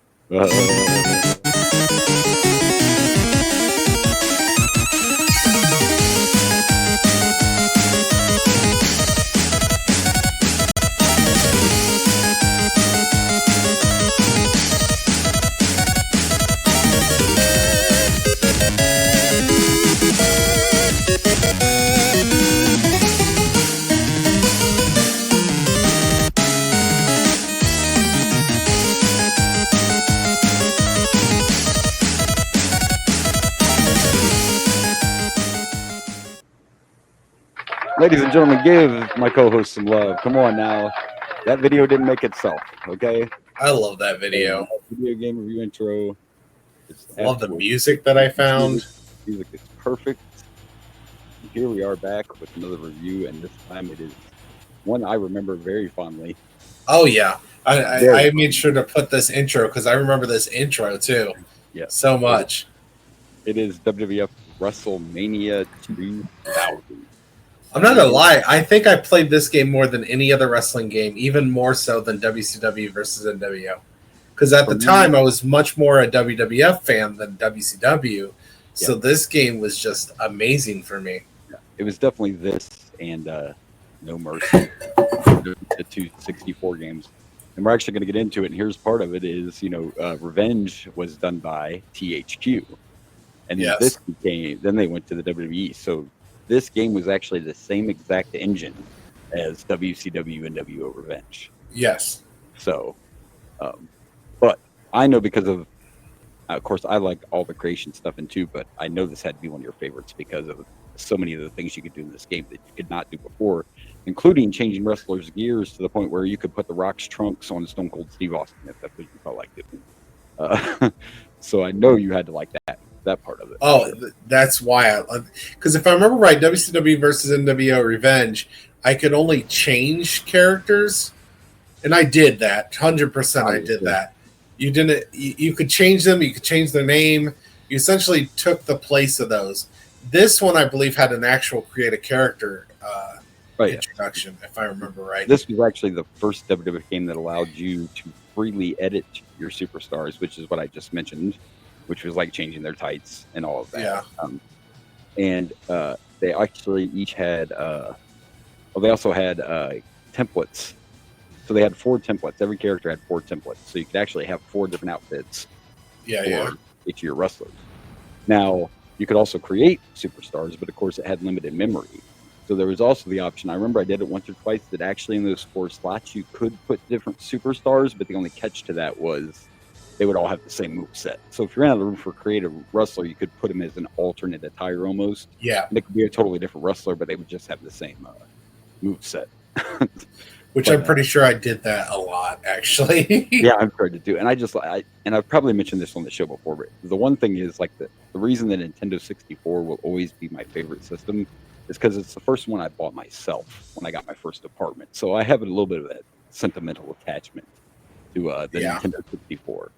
S3: Ladies and gentlemen, give my co-host some love. Come on now. That video didn't make itself, okay?
S4: I love that video.
S3: Video game review intro.
S4: Love the music that I found.
S3: Music is perfect. And here we are back with another review, and this time it is one I remember very fondly.
S4: Oh, yeah. I made sure to put this intro because I remember this intro, too.
S3: Yeah.
S4: So much.
S3: It is WWF WrestleMania 2000.
S4: I'm not gonna lie. I think I played this game more than any other wrestling game, even more so than WCW versus NWO. Because at the time, I was much more a WWF fan than WCW. So this game was just amazing for me.
S3: Yeah. It was definitely this and No Mercy, the 264 games. And we're actually going to get into it. And here's part of it is, Revenge was done by THQ. And this became, then they went to the WWE. So this game was actually the same exact engine as WCW NWO Revenge.
S4: Yes.
S3: So, but I know because of course, I like all the creation stuff in too, but I know this had to be one of your favorites because of so many of the things you could do in this game that you could not do before, including changing wrestlers' gears to the point where you could put the Rock's trunks on Stone Cold Steve Austin if that's what you felt like doing. So I know you had to like that part of it.
S2: Oh, that's why because if I remember right, WCW versus NWO Revenge, I could only change characters, and I did that 100%. I did that. You didn't. You could change them. You could change their name. You essentially took the place of those. This one, I believe, had an actual create a character introduction, if I remember right.
S3: This was actually the first WWE game that allowed you to freely edit your superstars, which is what I just mentioned, which was like changing their tights and all of that.
S2: Yeah.
S3: And they actually each had, they also had templates. So they had 4 templates. Every character had 4 templates. So you could actually have 4 different outfits for each of your wrestlers. Now, you could also create superstars, but of course it had limited memory. So there was also the option, I remember I did it once or twice, that actually in those 4 slots you could put different superstars, but the only catch to that was they would all have the same move set. So if you ran out of room for a creative wrestler, you could put him as an alternate attire almost.
S2: Yeah.
S3: And it could be a totally different wrestler, but they would just have the same move set.
S2: Which I'm pretty sure I did that a lot, actually.
S3: Yeah, I'm sure to do. And I've probably mentioned this on the show before, but the one thing is like the reason that Nintendo 64 will always be my favorite system is because it's the first one I bought myself when I got my first apartment. So I have a little bit of that sentimental attachment to the Nintendo 64.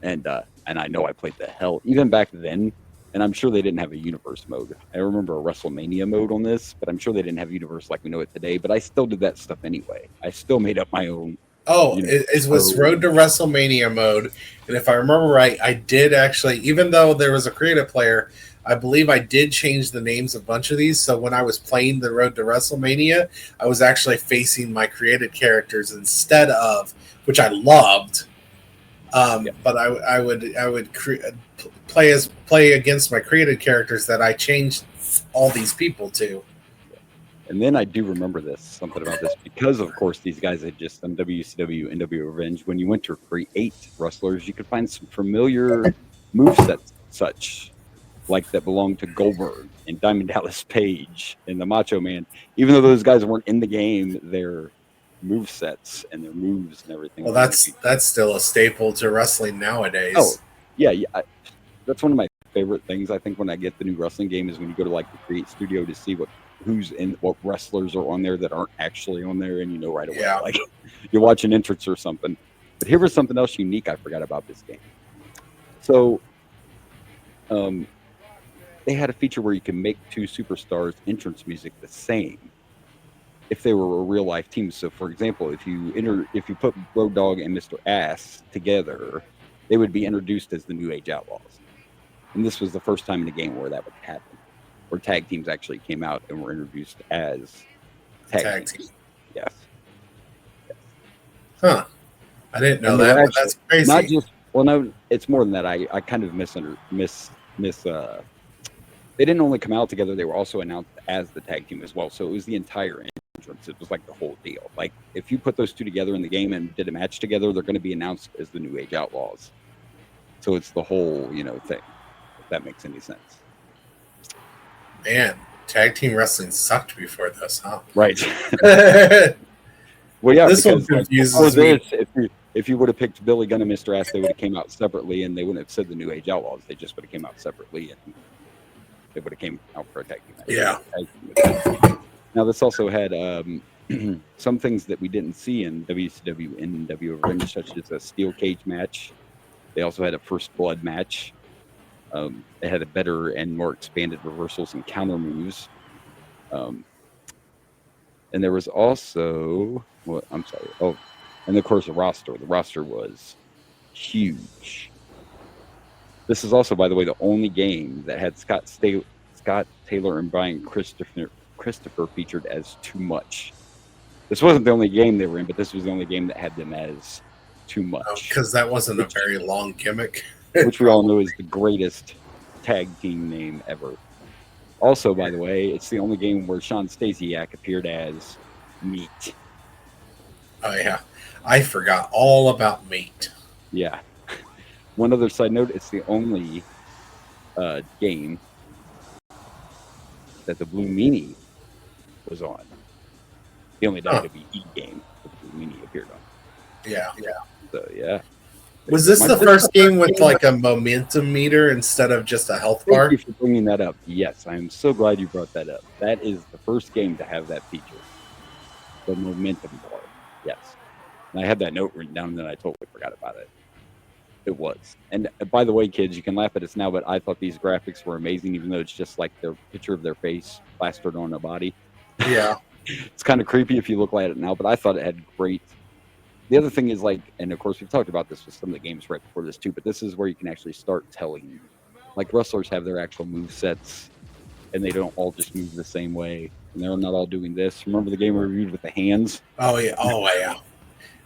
S3: And I know I played the hell even back then. And I'm sure they didn't have a universe mode. I remember a WrestleMania mode on this, but I'm sure they didn't have universe like we know it today. But I still did that stuff anyway. I still made up my own.
S2: Oh, it was Road to WrestleMania mode. And if I remember right, I did actually, even though there was a creative player, I believe I did change the names of a bunch of these. So when I was playing the Road to WrestleMania, I was actually facing my created characters instead of, which I loved. But I would play against my created characters that I changed all these people to.
S3: And then I do remember something about this, because of course these guys had just done WCW and NWO Revenge. When you went to create wrestlers, you could find some familiar movesets, such like that belonged to Goldberg and Diamond Dallas Page and the Macho Man. Even though those guys weren't in the game, their move sets and their moves and everything.
S2: Well, that's still a staple to wrestling nowadays.
S3: Oh, yeah. That's one of my favorite things. I think when I get the new wrestling game is when you go to like the Create Studio to see who's in, what wrestlers are on there that aren't actually on there, and you know right away. Yeah. Like you watch an entrance or something. But here was something else unique I forgot about this game. So, they had a feature where you can make 2 superstars' entrance music the same if they were a real life team. So, for example, if you put Road Dogg and Mr. Ass together, they would be introduced as the New Age Outlaws. And this was the first time in the game where that would happen, where tag teams actually came out and were introduced as tag teams. Yes.
S2: Huh. I didn't know that. Actually, that's crazy.
S3: Not just, well, no, it's more than that. I kind of they didn't only come out together, they were also announced as the tag team as well. So it was the entire entrance. It was like the whole deal. Like if you put those 2 together in the game and did a match together, they're going to be announced as the New Age Outlaws. So it's the whole, thing, if that makes any sense.
S2: Man, tag team wrestling sucked before this, huh?
S3: Right. Well, yeah,
S2: this one confuses me.
S3: If you would have picked Billy Gunn and Mr. Ass, they would have came out separately, and they wouldn't have said the New Age Outlaws. They just would have came out separately, and they would have came out for a tag team match.
S2: Yeah.
S3: Now, this also had some things that we didn't see in WCW and NWO Revenge, such as a steel cage match. They also had a first blood match. They had a better and more expanded reversals and counter moves. And there was also, and of course the roster. The roster was huge. This is also, by the way, the only game that had Scott Taylor and Brian Christopher featured as Too Much. This wasn't the only game they were in, but this was the only game that had them as Too Much.
S2: Because that wasn't a very long gimmick.
S3: Which we all know is the greatest tag team name ever. Also, by the way, it's the only game where Sean Stasiak appeared as Meat.
S2: Oh, yeah. I forgot all about Meat.
S3: Yeah. One other side note, it's the only game that the Blue Meanie was on. The only WWE game that the Blue Meanie appeared on.
S2: Yeah.
S3: So yeah.
S2: Was this the first game with like a momentum meter instead of just a health bar?
S3: Thank you for bringing that up. Yes, I am so glad you brought that up. That is the first game to have that feature. The momentum bar. Yes. And I had that note written down and then I totally forgot about it. It was. And by the way, kids, you can laugh at us now, but I thought these graphics were amazing, even though it's just like their picture of their face plastered on a body.
S2: Yeah.
S3: It's kind of creepy if you look at it now, but I thought it had great. The other thing is like, and of course we've talked about this with some of the games right before this too, but this is where you can actually start telling. Like wrestlers have their actual move sets, and they don't all just move the same way, and they're not all doing this. Remember the game we reviewed with the hands?
S2: Oh yeah.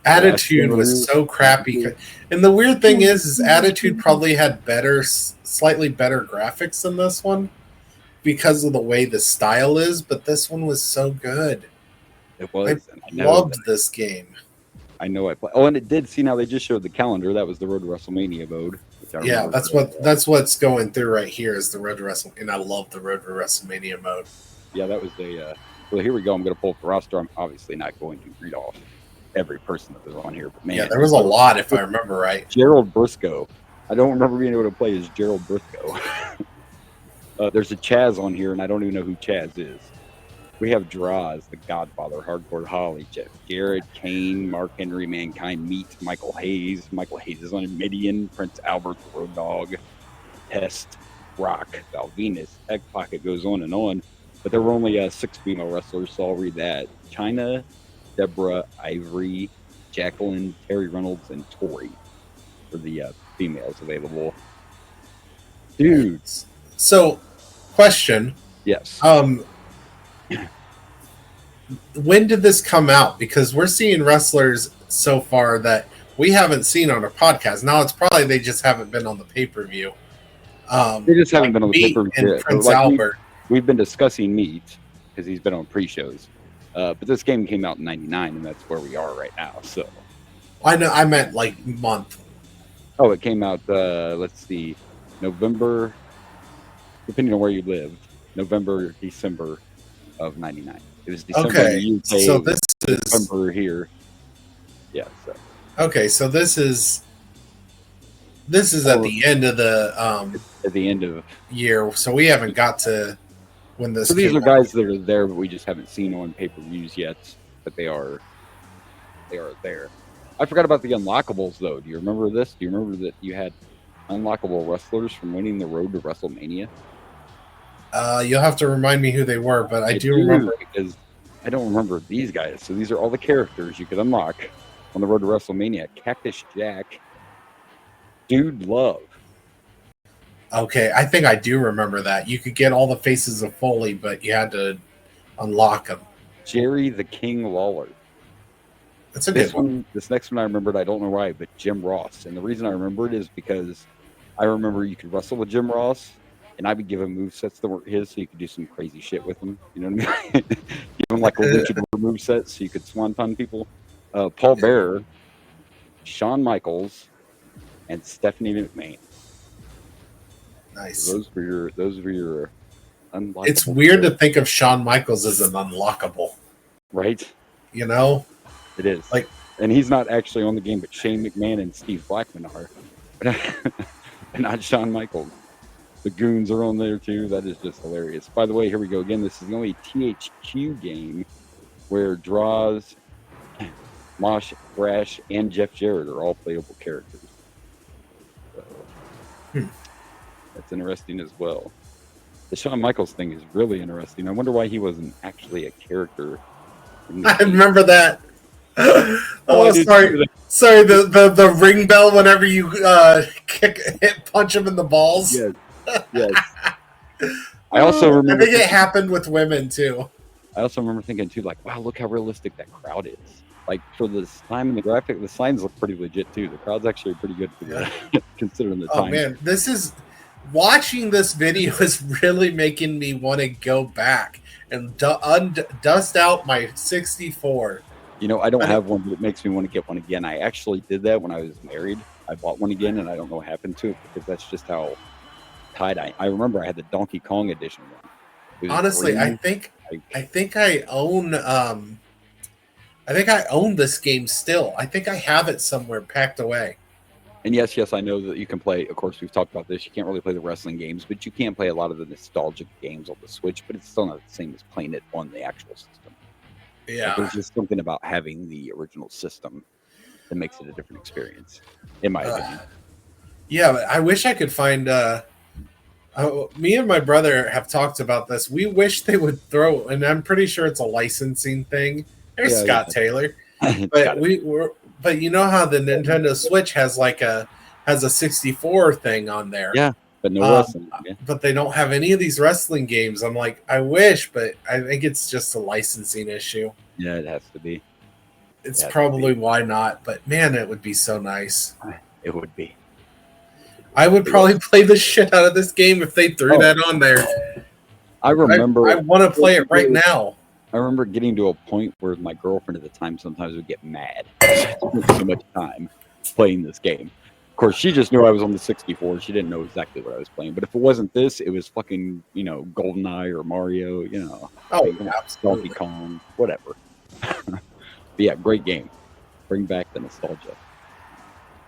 S2: Attitude was so crappy, and the weird thing is Attitude probably had slightly better graphics than this one because of the way the style is. But this one was so good.
S3: It was.
S2: I loved this game.
S3: I know I play. Oh, and it did. See, now they just showed the calendar. That was the Road to WrestleMania mode.
S2: Yeah, that's what's going through right here is the Road to WrestleMania, and I love the Road to WrestleMania mode.
S3: Yeah, that was the. Well, here we go. I'm going to pull up the roster. I'm obviously not going to read off every person that was on here, but man,
S2: yeah, there was a lot if I remember right.
S3: Gerald Briscoe. I don't remember being able to play as Gerald Briscoe. There's a Chaz on here, and I don't even know who Chaz is. We have Draws, the Godfather, Hardcore Holly, Jeff Jarrett, Kane, Mark Henry, Mankind, Meat, Michael Hayes. Michael Hayes is on Midian, Prince Albert, Road Dogg, Test, Rock, Val Venus, Egg Pocket goes on and on. But there were only 6 female wrestlers, so I'll read that. China, Deborah, Ivory, Jacqueline, Terry Reynolds, and Tori for the females available. Dudes.
S2: So, question.
S3: Yes.
S2: When did this come out? Because we're seeing wrestlers so far that we haven't seen on our podcast. Now it's probably they just haven't been on the pay-per-view.
S3: They just haven't been on the pay-per-view.
S2: And Prince Albert.
S3: We've been discussing Meat because he's been on pre-shows. But this game came out in 99, and that's where we are right now. So
S2: I know. I meant like month.
S3: Oh, it came out, let's see, November, depending on where you lived, November, December of 99. It was December in the UK.
S2: So this is
S3: December here. Yeah. So.
S2: Okay, so this is at the end of the
S3: at the end of
S2: year. So we haven't got to when this.
S3: So these are guys that are there, but we just haven't seen on pay-per-views yet. But they are there. I forgot about the unlockables though. Do you remember this? Do you remember that you had unlockable wrestlers from winning the Road to WrestleMania?
S2: You'll have to remind me who they were, but I do remember
S3: because I don't remember these guys. So these are all the characters you could unlock on the Road to WrestleMania. Cactus Jack, Dude Love.
S2: Okay, I think I do remember that. You could get all the faces of Foley, but you had to unlock them.
S3: Jerry the King Lawler.
S2: That's a good one.
S3: This next one I remembered, I don't know why, but Jim Ross. And the reason I remember it is because I remember you could wrestle with Jim Ross, and I would give him movesets that weren't his, so you could do some crazy shit with him. You know what I mean? Give him like a luchador moveset so you could swanton people. Paul Bearer, Shawn Michaels, and Stephanie McMahon.
S2: Nice.
S3: So those were your unlockable.
S2: It's weird to think of Shawn Michaels as an unlockable.
S3: Right?
S2: You know?
S3: It is.
S2: Like,
S3: and he's not actually on the game, but Shane McMahon and Steve Blackman are. And not Shawn Michaels. The Goons are on there too. That is just hilarious. By the way, here we go again. This is the only THQ game where Draws, Mosh, Brash, and Jeff Jarrett are all playable characters. So, that's interesting as well. The Shawn Michaels thing is really interesting. I wonder why he wasn't actually a character.
S2: I remember that. Oh, sorry. The ring bell whenever you punch him in the balls.
S3: Yes. Yes. I also remember.
S2: I think it happened with women too.
S3: I also remember thinking too, like, wow, look how realistic that crowd is. Like for this time in the graphic, the signs look pretty legit too. The crowd's actually pretty good for the, considering the time.
S2: Oh man, watching this video is really making me want to go back and dust out my 64.
S3: You know, I don't have one, but it makes me want to get one again. I actually did that when I was married. I bought one again, and I don't know what happened to it because that's just how tied I remember I had the Donkey Kong edition one.
S4: Honestly, I think I own this game still. I think I have it somewhere packed away.
S3: And yes, I know that you can play. Of course, we've talked about this. You can't really play the wrestling games, but you can play a lot of the nostalgic games on the Switch. But it's still not the same as playing it on the actual system.
S4: Yeah,
S3: like, there's just something about having the original system that makes it a different experience, in my opinion.
S4: Yeah, but I wish I could find. Me and my brother have talked about this. We wish they would throw, and I'm pretty sure it's a licensing thing. There's Scott Taylor, but but you know how the Nintendo Switch has a 64 thing on there.
S3: Yeah, but no wrestling.
S4: But they don't have any of these wrestling games. I'm like, I wish, but I think it's just a licensing issue.
S3: Yeah, it has to be.
S4: It's probably why not. But man, it would be so nice.
S3: It would be.
S4: I would probably play the shit out of this game if they threw that on there.
S3: I remember.
S4: I want to play it right now.
S3: I remember getting to a point where my girlfriend at the time sometimes would get mad. I spent so much time playing this game. Of course, she just knew I was on the 64. She didn't know exactly what I was playing. But if it wasn't this, it was fucking, GoldenEye or Mario, Donkey Kong, whatever. But yeah, great game. Bring back the nostalgia.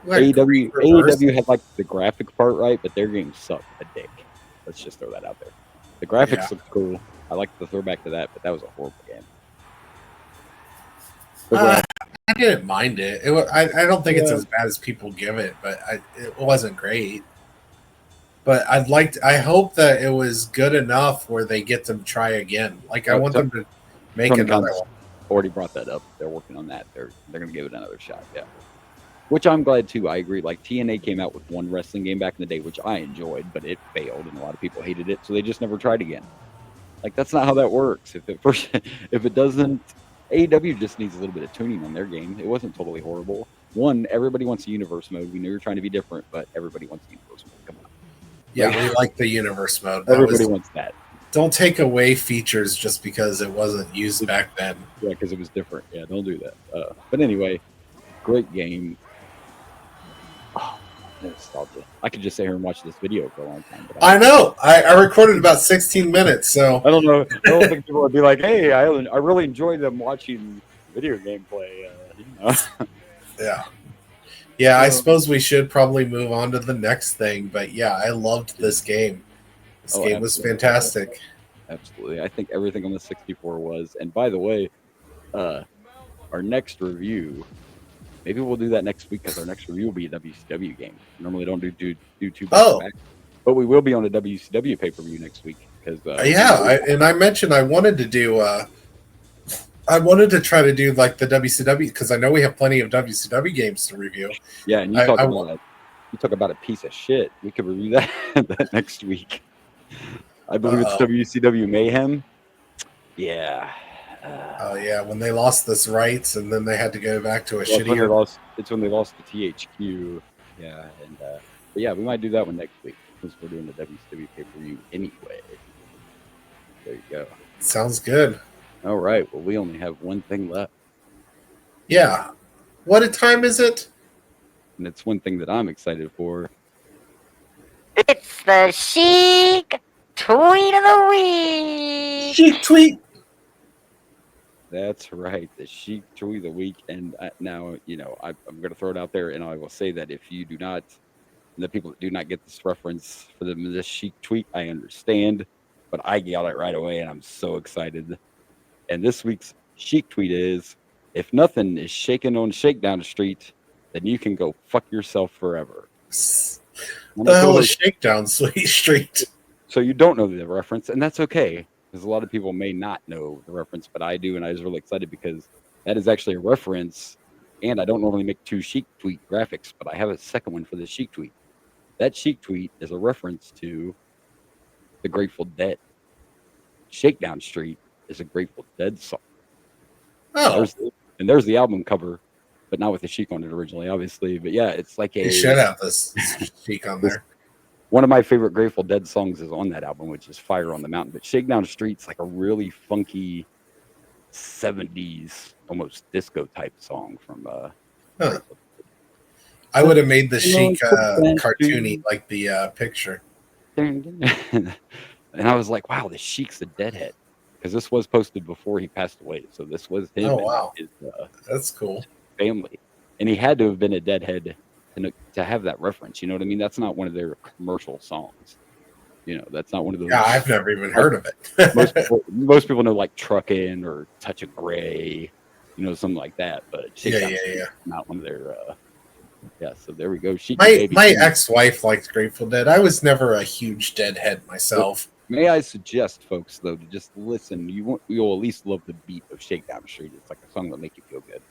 S3: AEW had the graphic part right, but their game sucked a dick. Let's just throw that out there. The graphics looked cool. I like the throwback to that, but that was a horrible game.
S4: I didn't mind it. I don't think it's as bad as people give it, but it wasn't great. But I hope that it was good enough where they get to try again. I want them to make another one.
S3: Already brought that up. They're working on that. They're going to give it another shot. Yeah. Which I'm glad too. I agree. TNA came out with one wrestling game back in the day, which I enjoyed, but it failed, and a lot of people hated it, so they just never tried again. That's not how that works. If it doesn't, AEW just needs a little bit of tuning on their game. It wasn't totally horrible. One, everybody wants a universe mode. We know you're trying to be different, but everybody wants the universe mode. Come on.
S4: Yeah, we like the universe mode.
S3: Everybody wants that.
S4: Don't take away features just because it wasn't used back then.
S3: Yeah, because it was different. Yeah, don't do that. But anyway, great game. Oh, nostalgia. I could just sit here and watch this video for a long time. But
S4: I know. I recorded about 16 minutes, so
S3: I don't know. I don't think people would be like, "Hey, I really enjoy them watching video gameplay."
S4: Yeah. I suppose we should probably move on to the next thing. But yeah, I loved this game. This game was fantastic.
S3: Absolutely. I think everything on the 64 was. And by the way, our next review. Maybe we'll do that next week because our next review will be a WCW game. Normally don't do two back-to-back, but we will be on a WCW pay-per-view next week.
S4: I mentioned I wanted to do. I wanted to try to do the WCW because I know we have plenty of WCW games to review.
S3: Yeah, and you talk about a piece of shit. We could review that next week. I believe it's WCW Mayhem. Yeah.
S4: When they lost this rights and then they had to go back to a shittier.
S3: It's when they lost the THQ. Yeah, and but yeah, we might do that one next week since we're doing the WCW pay-per-view anyway. There you go.
S4: Sounds good.
S3: All right. Well, we only have one thing left.
S4: Yeah. What time is it?
S3: And it's one thing that I'm excited for.
S7: It's the Chic Tweet of the Week.
S4: Chic Tweet.
S3: That's right, the Chic Tweet of the Week. And now, I'm going to throw it out there, and I will say that if you do not, the people that do not get this reference for this Chic Tweet, I understand, but I got it right away, and I'm so excited. And this week's Chic Tweet is, if nothing is shaking on Shakedown Street, then you can go fuck yourself forever.
S4: What the hell is Shakedown Street?
S3: So you don't know the reference, and that's okay. Because a lot of people may not know the reference, but I do, and I was really excited because that is actually a reference. And I don't normally make two Chic Tweet graphics, but I have a second one for the Chic Tweet. That Chic Tweet is a reference to the Grateful Dead. Shakedown Street is a Grateful Dead song.
S4: Oh.
S3: There's the album cover, but not with the Chic on it originally, obviously. But yeah, it's like a...
S4: You should have this Chic on there.
S3: One of my favorite Grateful Dead songs is on that album, which is Fire on the Mountain. But Shakedown Street's like a really funky 70s, almost disco type song from
S4: I would have made the Chic cartoony like the picture.
S3: And I was like, wow, the Sheik's a deadhead. Because this was posted before he passed away. So this was him and his
S4: that's cool.
S3: family. And he had to have been a deadhead to have that reference. You know what I mean? That's not one of their commercial songs. You know, that's not one of those.
S4: Yeah, I've never even heard of it.
S3: most people know like Truckin' or Touch of Grey, you know, something like that. But not one of their. So there we go.
S4: My ex-wife liked Grateful Dead. I was never a huge Deadhead myself.
S3: May I suggest, folks, though, to just listen. You'll at least love the beat of Shakedown Street. It's like a song that'll make you feel good.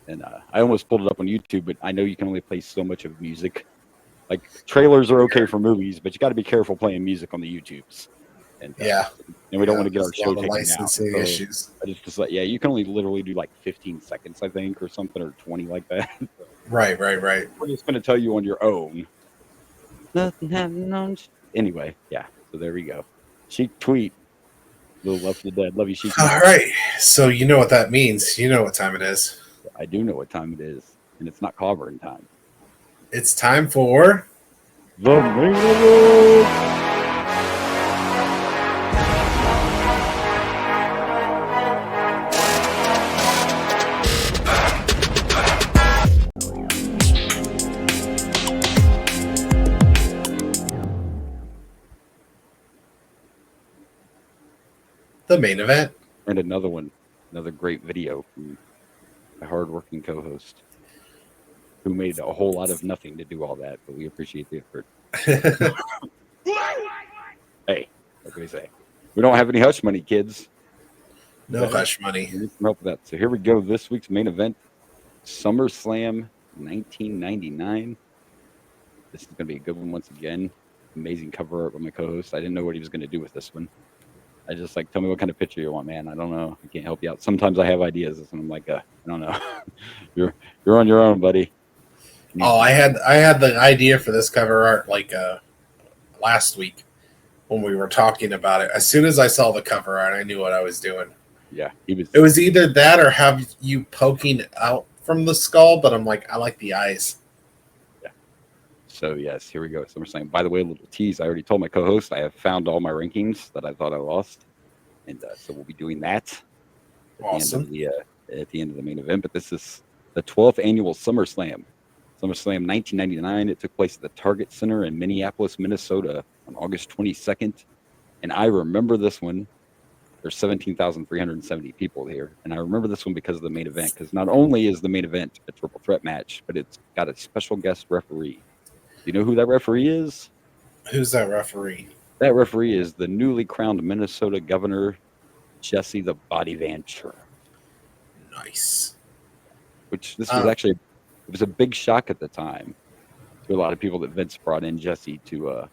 S3: And I almost pulled it up on YouTube, but I know you can only play so much of music. Like trailers are okay for movies, but you got to be careful playing music on the YouTubes. And and we don't want to get our show taken down. So
S4: issues.
S3: I just like, you can only literally do like 15 seconds, I think, or something, or 20 like that.
S4: Right.
S3: We're just going to tell you on your own. Nothing happened on. Anyway, so there we go. Sheik tweet. Little love for the dead. Love you, Sheik.
S4: All right. So you know what that means. You know what time it is.
S3: I do know what time it is, and it's not covering time.
S4: It's time for
S3: the main event.
S4: the main event.
S3: And another great video from my hardworking co-host who made a whole lot of nothing to do all that, but we appreciate the effort. Hey, what can we say? We don't have any hush money, kids.
S4: No hush money.
S3: We need some help with that. So here we go. This week's main event, SummerSlam 1999. This is going to be a good one once again. Amazing cover art by my co-host. I didn't know what he was going to do with this one. I just like, tell me what kind of picture you want, man. I don't know. I can't help you out. Sometimes I have ideas, and I'm like, I don't know. You're on your own, buddy.
S4: I had the idea for this cover art like last week when we were talking about it. As soon as I saw the cover art, I knew what I was doing.
S3: Yeah,
S4: it was either that or have you poking out from the skull, but I'm like, I like the eyes.
S3: Yeah. So yes, here we go. SummerSlam. By the way, a little tease. I already told my co-host I have found all my rankings that I thought I lost, and so we'll be doing that.
S4: Awesome.
S3: At the end of the main event, but this is the 12th annual SummerSlam. SummerSlam 1999. It took place at the Target Center in Minneapolis, Minnesota on August 22nd. And I remember this one. There's 17,370 people here. And I remember this one because of the main event. Because not only is the main event a triple threat match, but it's got a special guest referee. Do you know who that referee is?
S4: Who's that referee?
S3: That referee is the newly crowned Minnesota Governor, Jesse the Body Ventura.
S4: Nice.
S3: Which this was actually... It was a big shock at the time to a lot of people that Vince brought in Jesse to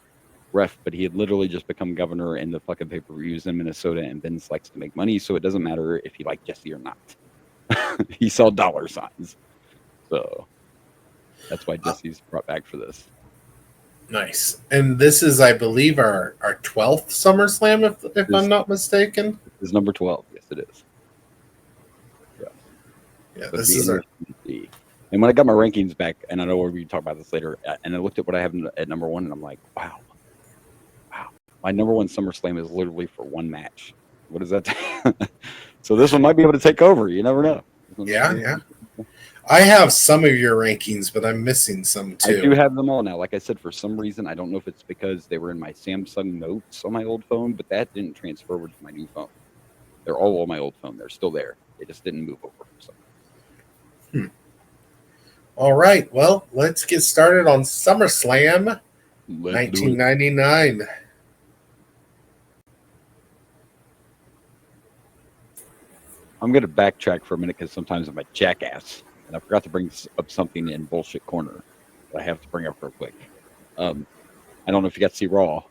S3: ref, but he had literally just become governor in the fucking pay-per-views in Minnesota, and Vince likes to make money, so it doesn't matter if you like Jesse or not. He saw dollar signs. So that's why Jesse's brought back for this.
S4: Nice. And this is, I believe, our 12th SummerSlam, if I'm not mistaken.
S3: This is number 12. Yes, it is.
S4: Yeah, this is our...
S3: And when I got my rankings back, and I know we'll talk about this later, and I looked at what I have at number one, and I'm like, wow. My number one SummerSlam is literally for one match. What is that? So this one might be able to take over. You never know.
S4: Yeah. I have some of your rankings, but I'm missing some too.
S3: I do have them all now. Like I said, for some reason, I don't know if it's because they were in my Samsung Notes on my old phone, but that didn't transfer over to my new phone. They're all on my old phone. They're still there. They just didn't move over for some reason.
S4: All right, well, let's get started on SummerSlam 1999.
S3: I'm going to backtrack for a minute because sometimes I'm a jackass, and I forgot to bring up something in Bullshit Corner that I have to bring up real quick. I don't know if you got to see Raw,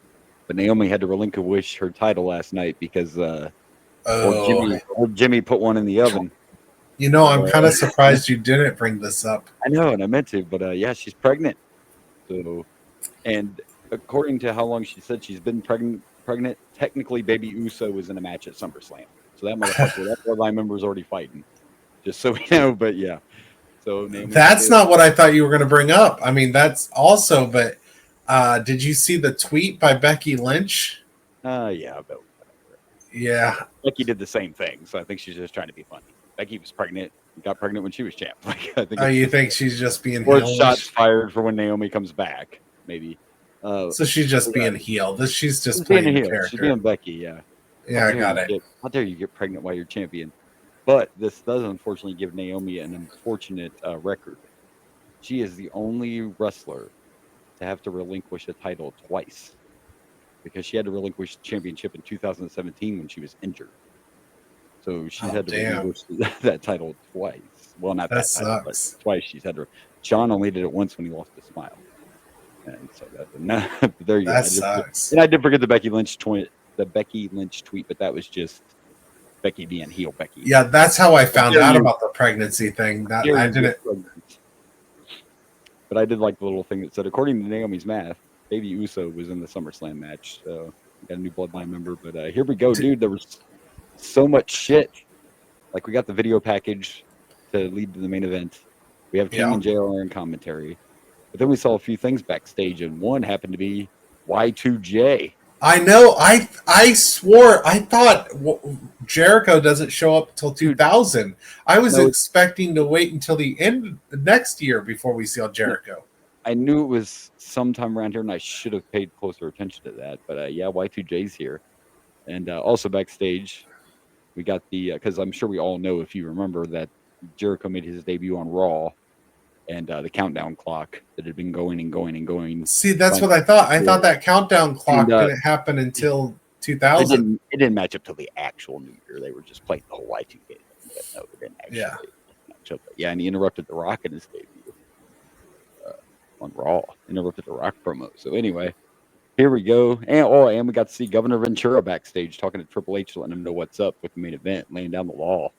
S3: but Naomi had to relinquish her title last night because old Jimmy put one in the oven.
S4: You know, I'm kind of surprised you didn't bring this up.
S3: I know, and I meant to, but yeah, she's pregnant. So, and according to how long she said she's been pregnant, technically Baby Uso was in a match at SummerSlam. So that motherfucker, that Bloodline member is already fighting. Just so we know, but yeah. So
S4: that's not what I thought you were going to bring up. I mean, that's also, but did you see the tweet by Becky Lynch?
S3: Yeah, but
S2: Yeah.
S3: Becky did the same thing, so I think she's just trying to be funny. Becky was pregnant, got pregnant when she was champ. Like, I think.
S2: Oh, you think she's just being
S3: or
S2: heel?
S3: shots fired for when Naomi comes back, maybe.
S2: So she's just being heel. She's just
S3: She's being
S2: playing
S3: a
S2: the
S3: heel.
S2: character.
S3: She's being Becky, yeah.
S2: Yeah, I got it.
S3: How dare you get pregnant while you're champion? But this does unfortunately give Naomi an unfortunate record. She is the only wrestler to have to relinquish a title twice, because she had to relinquish the championship in 2017 when she was injured. So she's had to relinquish that title twice. Well, not that title, but twice she's had to. John only did it once when he lost his smile. And so there you go.
S2: That sucks.
S3: And I did forget the Becky Lynch tweet, but that was just Becky being heel Becky.
S2: Yeah, that's how I found out about the pregnancy thing. That I didn't.
S3: But I did like the little thing that said, according to Naomi's math, Baby Uso was in the SummerSlam match. So we got a new Bloodline member. But here we go, dude. There was so much shit. Like, we got the video package to lead to the main event. We have King and JR in commentary. But then we saw a few things backstage, and one happened to be Y2J.
S2: I know. I swore. I thought Jericho doesn't show up till 2000. I was expecting to wait until the end next year before we saw Jericho.
S3: I knew it was sometime around here, and I should have paid closer attention to that. But yeah, Y2J's here. And also backstage, we got the, because I'm sure we all know, if you remember, that Jericho made his debut on Raw, and the countdown clock that had been going and going and going.
S2: See, that's what I thought. I thought that countdown clock didn't happen until 2000.
S3: It didn't match up to the actual New Year. They were just playing the whole Y2 game. But no, it didn't actually match up. Yeah, and he interrupted The Rock in his debut on Raw. Interrupted The Rock promo. So anyway, here we go. And we got to see Governor Ventura backstage talking to Triple H, letting him know what's up with the main event, laying down the law.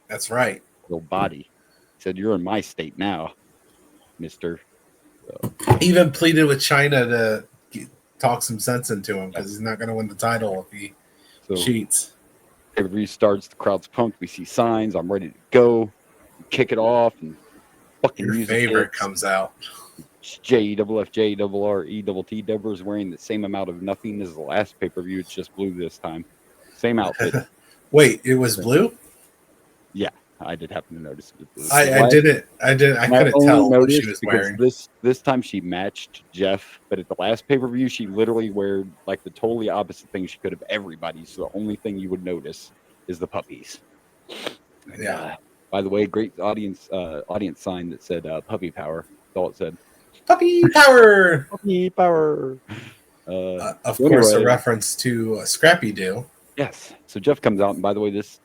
S2: That's right.
S3: Little body. He said, "You're in my state now, mister." So.
S2: Even pleaded with China to talk some sense into him, because he's not going to win the title if he cheats.
S3: Everybody starts, the crowd's pumped. We see signs. I'm ready to go. We kick it off, and fucking
S2: your favorite comes out.
S3: JFFJRRETT. Deborah's wearing the same amount of nothing as the last pay-per-view. It's just blue this time. Same outfit.
S2: Wait, it was blue?
S3: Yeah. I did happen to notice it.
S2: I couldn't tell what she was wearing.
S3: This time she matched Jeff, but at the last pay-per-view she literally wore like the totally opposite thing she could have everybody. So the only thing you would notice is the puppies.
S2: Yeah.
S3: By the way, great audience sign that said puppy power. That's all it said.
S2: Puppy power.
S3: Puppy power.
S2: Of course, a reference to Scrappy Doo.
S3: Yes. So Jeff comes out, and by the way, this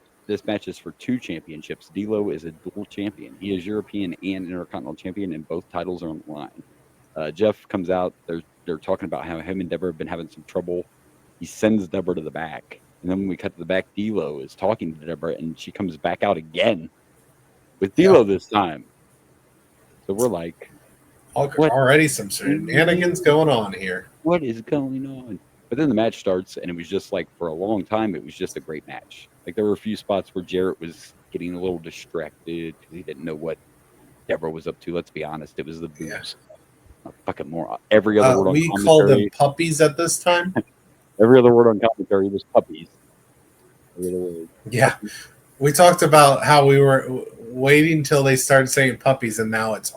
S3: match is for 2 championships. D'Lo is a dual champion. He is European and Intercontinental champion, and both titles are on the line. Jeff comes out. They're talking about how him and Deborah have been having some trouble. He sends Deborah to the back. And then when we cut to the back, D'Lo is talking to Deborah, and she comes back out again with D'Lo this time. So we're like,
S2: already some shenanigans going on here.
S3: What is going on? But then the match starts, and it was just like, for a long time, it was just a great match. Like, there were a few spots where Jarrett was getting a little distracted because he didn't know what Deborah was up to. Let's be honest, it was the boobs. Fucking more. Every other word on commentary.
S2: We call them puppies at this time.
S3: Every other word on commentary was puppies.
S2: Yeah, we talked about how we were waiting till they started saying puppies, and now it's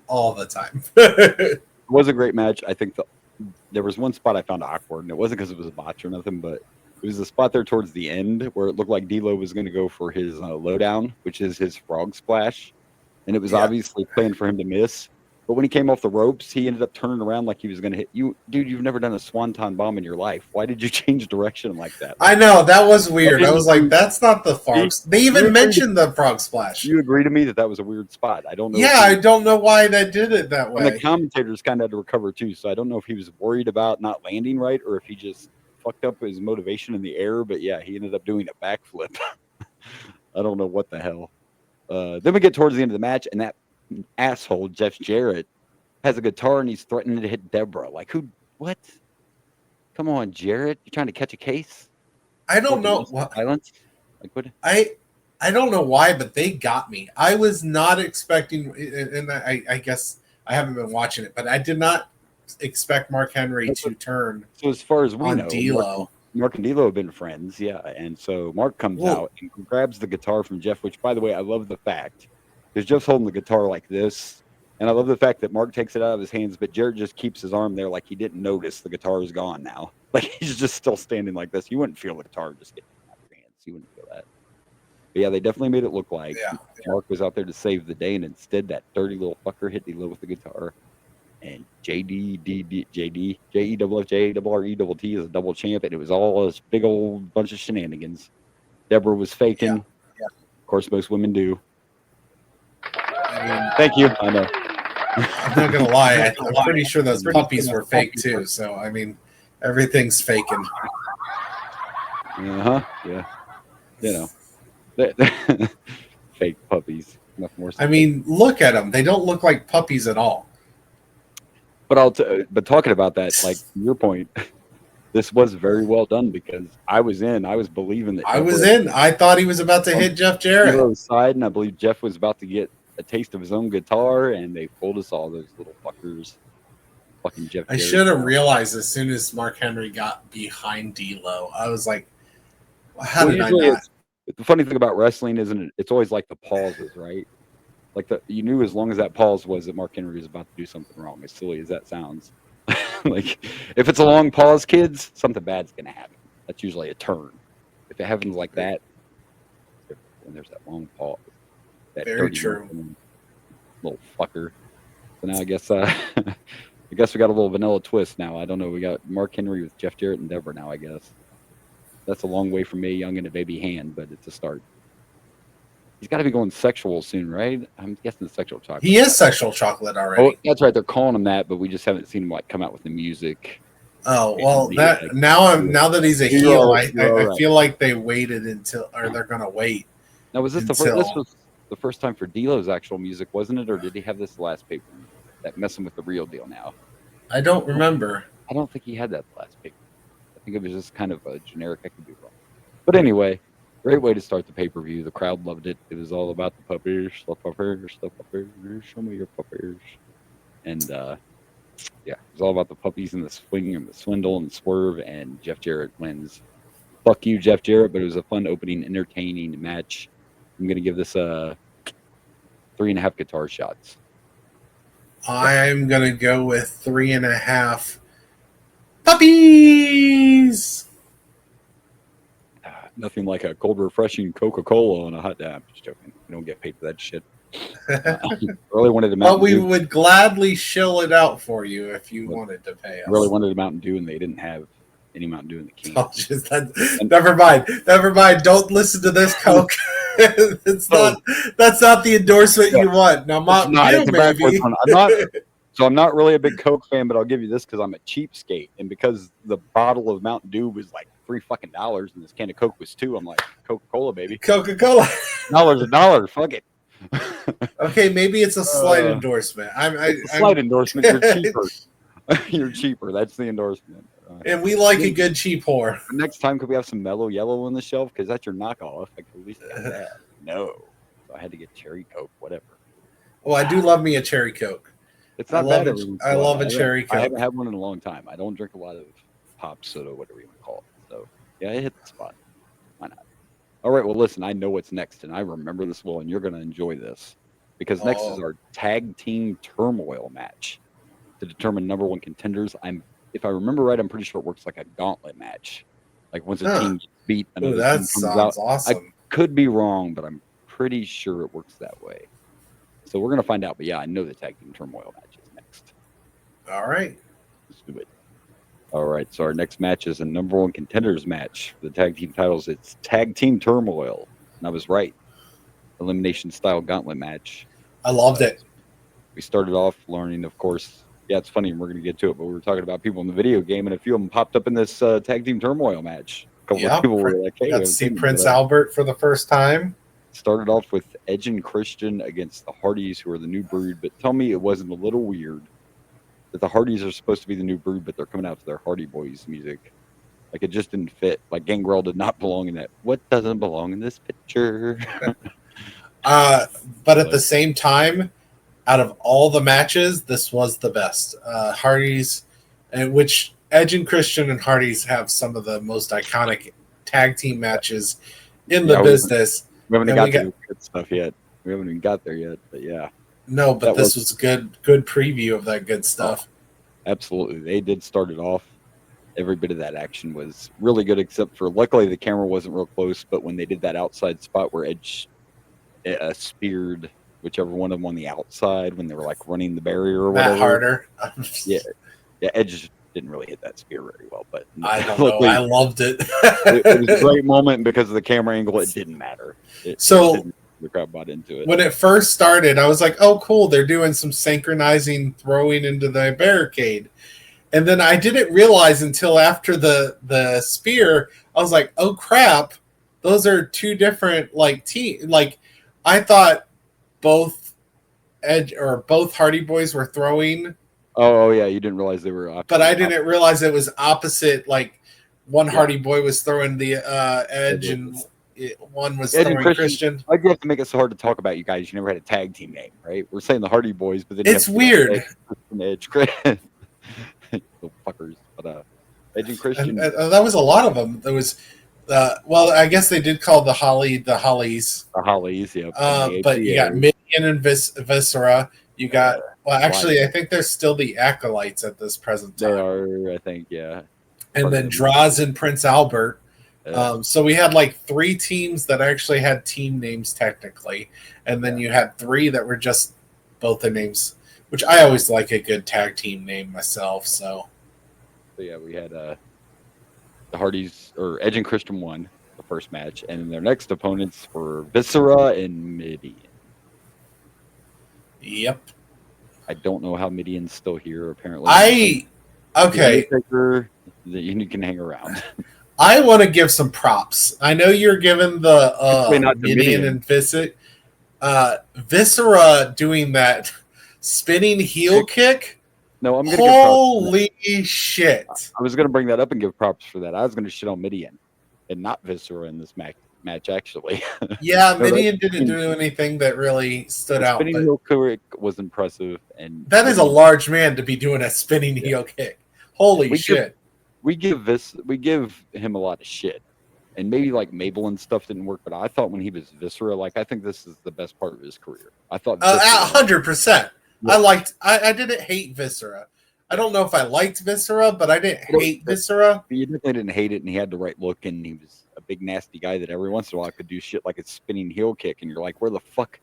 S2: all the time.
S3: It was a great match. I think there was one spot I found awkward, and it wasn't because it was a botch or nothing, but it was a spot there towards the end where it looked like D'Lo was going to go for his lowdown, which is his frog splash, and it was obviously planned for him to miss. But when he came off the ropes, he ended up turning around like he was going to hit you. Dude, you've never done a swanton bomb in your life. Why did you change direction like that?
S2: I know, that was weird. I was like, that's not the frog. They even mentioned the frog splash.
S3: You agree to me that was a weird spot. I don't know.
S2: Yeah, I don't know why they did it that way.
S3: And the commentators kind of had to recover too, so I don't know if he was worried about not landing right or if he just fucked up his motivation in the air. But yeah, he ended up doing a backflip. I don't know what the hell. Then we get towards the end of the match, and that asshole Jeff Jarrett has a guitar and he's threatening to hit Deborah. Like, who? What? Come on, Jarrett, you trying to catch a case?
S2: I don't know.
S3: Violence? Like, what?
S2: I don't know why, but they got me. I was not expecting, and I guess I haven't been watching it, but I did not
S4: expect Mark Henry to turn.
S3: So as far as we
S4: on
S3: know,
S4: D'Lo.
S3: Mark and D'Lo have been friends, yeah. And so Mark comes out and grabs the guitar from Jeff, which, by the way, I love the fact because Jeff's holding the guitar like this, and I love the fact that Mark takes it out of his hands, but Jarrett just keeps his arm there like he didn't notice the guitar is gone now. Like he's just still standing like this. You wouldn't feel the guitar just getting out of your hands. You wouldn't feel that. But yeah, they definitely made it look like Mark was out there to save the day, and instead that dirty little fucker hit D'Lo with the guitar. And JEWFJARRETT is a double champ, and it was all this big old bunch of shenanigans. Deborah was faking. Of course, most women do.
S4: I mean,
S3: Thank you. I know.
S4: I'm not gonna lie. I'm pretty sure those puppies were fake too. So I mean, everything's faking.
S3: Yeah. You know, fake puppies. Nothing more.
S4: I mean, look at them. They don't look like puppies at all.
S3: But but talking about that, like your point, this was very well done because I was believing that
S4: I thought he was about to hit Jeff Jarrett.
S3: Side, and I believe Jeff was about to get a taste of his own guitar, and they fooled us all, those little fuckers. Fucking Jeff
S4: I
S3: Jarrett.
S4: should have realized as soon as Mark Henry got behind D'Lo. I was like, how did I not?
S3: The funny thing about wrestling isn't it's always like the pauses, right? Like you knew as long as that pause was that Mark Henry was about to do something wrong. As silly as that sounds, like if it's a long pause, kids, something bad's gonna happen. That's usually a turn. If it happens like that, when there's that long pause, that
S4: very true,
S3: little fucker. So now I guess we got a little vanilla twist now. I don't know. We got Mark Henry with Jeff Jarrett and Deborah now. I guess that's a long way from Mae Young and a baby hand, but it's a start. He's got to be going sexual soon, right? I'm guessing the sexual chocolate.
S4: He is sexual chocolate already.
S3: Oh, that's right. They're calling him that, but we just haven't seen him like come out with the music.
S4: Oh well, now that he's a heel, I feel like they waited until, or they're gonna wait.
S3: Now, was this this was the first time for D'Lo's actual music, wasn't it, or did he have this last paper that messing with the real deal now?
S4: I don't remember.
S3: I don't think he had that last paper. I think it was just kind of a generic. I could be wrong, but anyway. Great way to start the pay-per-view. The crowd loved it. It was all about the puppies, show me your puppies. And, it was all about the puppies and the swing and the swindle and the swerve, and Jeff Jarrett wins. Fuck you, Jeff Jarrett, but it was a fun opening, entertaining match. I'm going to give this 3.5 guitar shots.
S4: I'm going to go with 3.5 puppies.
S3: Nothing like a cold, refreshing Coca-Cola on a hot day. I'm just joking. We don't get paid for that shit. Really wanted a Mountain
S4: But we
S3: Dew.
S4: would gladly shill it out for you if you wanted to pay us.
S3: Really wanted a Mountain Dew, and they didn't have any Mountain Dew in the can.
S4: Never mind. Don't listen to this, Coke. That's not the endorsement you want. Now, Mountain Dew, maybe.
S3: I'm not really a big Coke fan, but I'll give you this because I'm a cheapskate, and because the bottle of Mountain Dew was like $3 and this can of Coke was $2, I'm like, Coca-Cola, baby.
S4: Coca-Cola.
S3: $1, fuck it.
S4: Okay, maybe it's a slight endorsement.
S3: It's a slight endorsement. You're cheaper. You're cheaper. That's the endorsement.
S4: And we like a good cheap whore.
S3: Next time, could we have some Mellow Yellow on the shelf? Because that's your knockoff. I could at least have that. No. So I had to get Cherry Coke, whatever.
S4: Well, I do love me a Cherry Coke.
S3: It's not bad.
S4: I love a Cherry Coke.
S3: I haven't had one in a long time. I don't drink a lot of pop soda, whatever you want to call it. So, yeah, it hit the spot. Why not? All right, well, listen, I know what's next, and I remember this well, and you're going to enjoy this. Because next is our tag team turmoil match to determine number one contenders. If I remember right, I'm pretty sure it works like a gauntlet match. Like once a team gets beat, another team comes out.
S4: Awesome.
S3: I could be wrong, but I'm pretty sure it works that way. So we're going to find out. But yeah, I know the tag team turmoil match is next.
S4: All right.
S3: Let's do it. All right. So our next match is a number one contenders match for the tag team titles. It's tag team turmoil. And I was right. Elimination style gauntlet match.
S4: I loved it.
S3: We started off learning, of course. Yeah, it's funny, and we're going to get to it, but we were talking about people in the video game, and a few of them popped up in this tag team turmoil match. A couple of people were like, hey,
S4: got to see Prince Albert for the first time.
S3: Started off with Edge and Christian against the Hardys, who are the new Brood, but tell me it wasn't a little weird that the Hardys are supposed to be the new Brood, but they're coming out to their Hardy Boys music. Like, it just didn't fit. Like, Gangrel did not belong in that. What doesn't belong in this picture?
S4: But at the same time, out of all the matches, this was the best. Hardy's, and which Edge and Christian and Hardy's have some of the most iconic tag team matches in the business.
S3: We haven't got to the good stuff yet. We haven't even got there yet, but yeah.
S4: No, but this was a good preview of that good stuff.
S3: Oh, absolutely. They did start it off. Every bit of that action was really good, except for luckily the camera wasn't real close, but when they did that outside spot where Edge speared whichever one of them on the outside when they were like running the barrier or whatever.
S4: Matt Harder.
S3: Yeah, Edge didn't really hit that spear very well, but
S4: I don't know. I loved it.
S3: It was a great moment because of the camera angle. It didn't matter. The crowd bought into it.
S4: When it first started, I was like, "Oh, cool! They're doing some synchronizing throwing into the barricade," and then I didn't realize until after the spear, I was like, "Oh crap! Those are two different teams." Like I thought both Edge or both Hardy Boys were throwing.
S3: Oh yeah, you didn't realize they were.
S4: But I didn't realize it was opposite. Like one Hardy Boy was throwing the Edge, and one was throwing Christian.
S3: Why'd you have to make it so hard to talk about you guys? You never had a tag team name, right? We're saying the Hardy Boys, but then
S4: it's weird.
S3: Edge, the fuckers, but Edge and Christian.
S4: And that was a lot of them. There was. Well, I guess they did call the Hollies.
S3: The Hollies, yeah.
S4: But you got Midian and Viscera. You got. Well, actually, I think they're still the Acolytes at this present time.
S3: They are, I think, yeah.
S4: And then Draws and Prince Albert. So we had like 3 teams that actually had team names technically, and then you had 3 that were just both the names, which I always like a good tag team name myself. So
S3: yeah, we had the Hardys or Edge and Christian won the first match, and then their next opponents were Viscera and Midian.
S4: Yep.
S3: I don't know how Midian's still here. Apparently,
S4: okay.
S3: You can hang around.
S4: I want to give some props. I know you're giving the Midian and Viscera doing that spinning heel kick.
S3: No, I'm going
S4: to holy shit!
S3: I was going to bring that up and give props for that. I was going to shit on Midian and not Viscera in this match, actually.
S4: Yeah, Midian didn't do anything that really stood out.
S3: Spinning heel kick was impressive, and
S4: that is a large man to be doing a spinning heel kick. Holy shit!
S3: We give him a lot of shit, and maybe like Mabel and stuff didn't work, but I thought when he was Viscera, like I think this is the best part of his career. I thought
S4: 100%. Yeah. I didn't hate Viscera. I don't know if I liked Viscera, but I didn't hate Viscera.
S3: You definitely didn't hate it, and he had the right look, and he was a big nasty guy that every once in a while could do shit like a spinning heel kick, and you're like, where the fuck?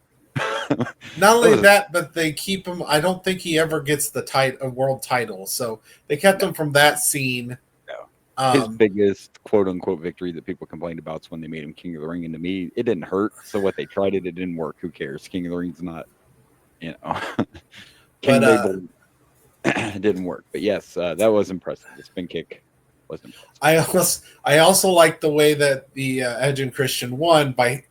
S4: Not only that, but they keep him. I don't think he ever gets a world title, so they kept him from that scene.
S3: No. His biggest quote unquote victory that people complained about is when they made him King of the Ring, and to me, it didn't hurt. So what they tried it didn't work. Who cares? King of the Ring's not, King Mabel didn't work. But yes, that was impressive. The spin kick was impressive.
S4: I also like the way that the Edge and Christian won by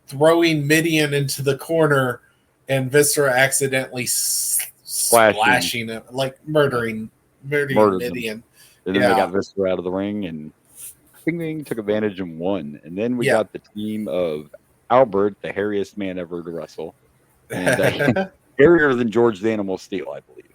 S4: throwing Midian into the corner and Viscera accidentally splashing it, like murdering Midian.
S3: And then they got Viscera out of the ring, and Bing took advantage and won. And then we got the team of Albert, the hairiest man ever to wrestle, and hairier than George the Animal Steele, I believe.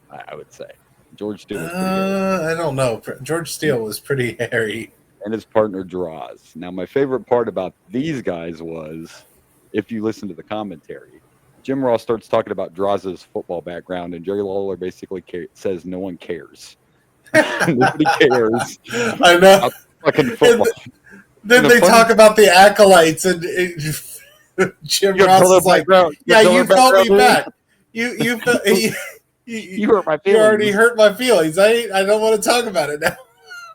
S3: I would say George Steele was pretty hairy.
S4: I don't know. George Steele was pretty hairy.
S3: And his partner Draws. Now, my favorite part about these guys was, if you listen to the commentary, Jim Ross starts talking about Draws' football background, and Jerry Lawler basically says no one cares. Nobody cares.
S4: I know.
S3: Fucking football.
S4: Then they talk about the acolytes, and Jim Ross is like, "Yeah, you called me back. You
S3: hurt my feelings.
S4: You already hurt my feelings. I don't want to talk about it now."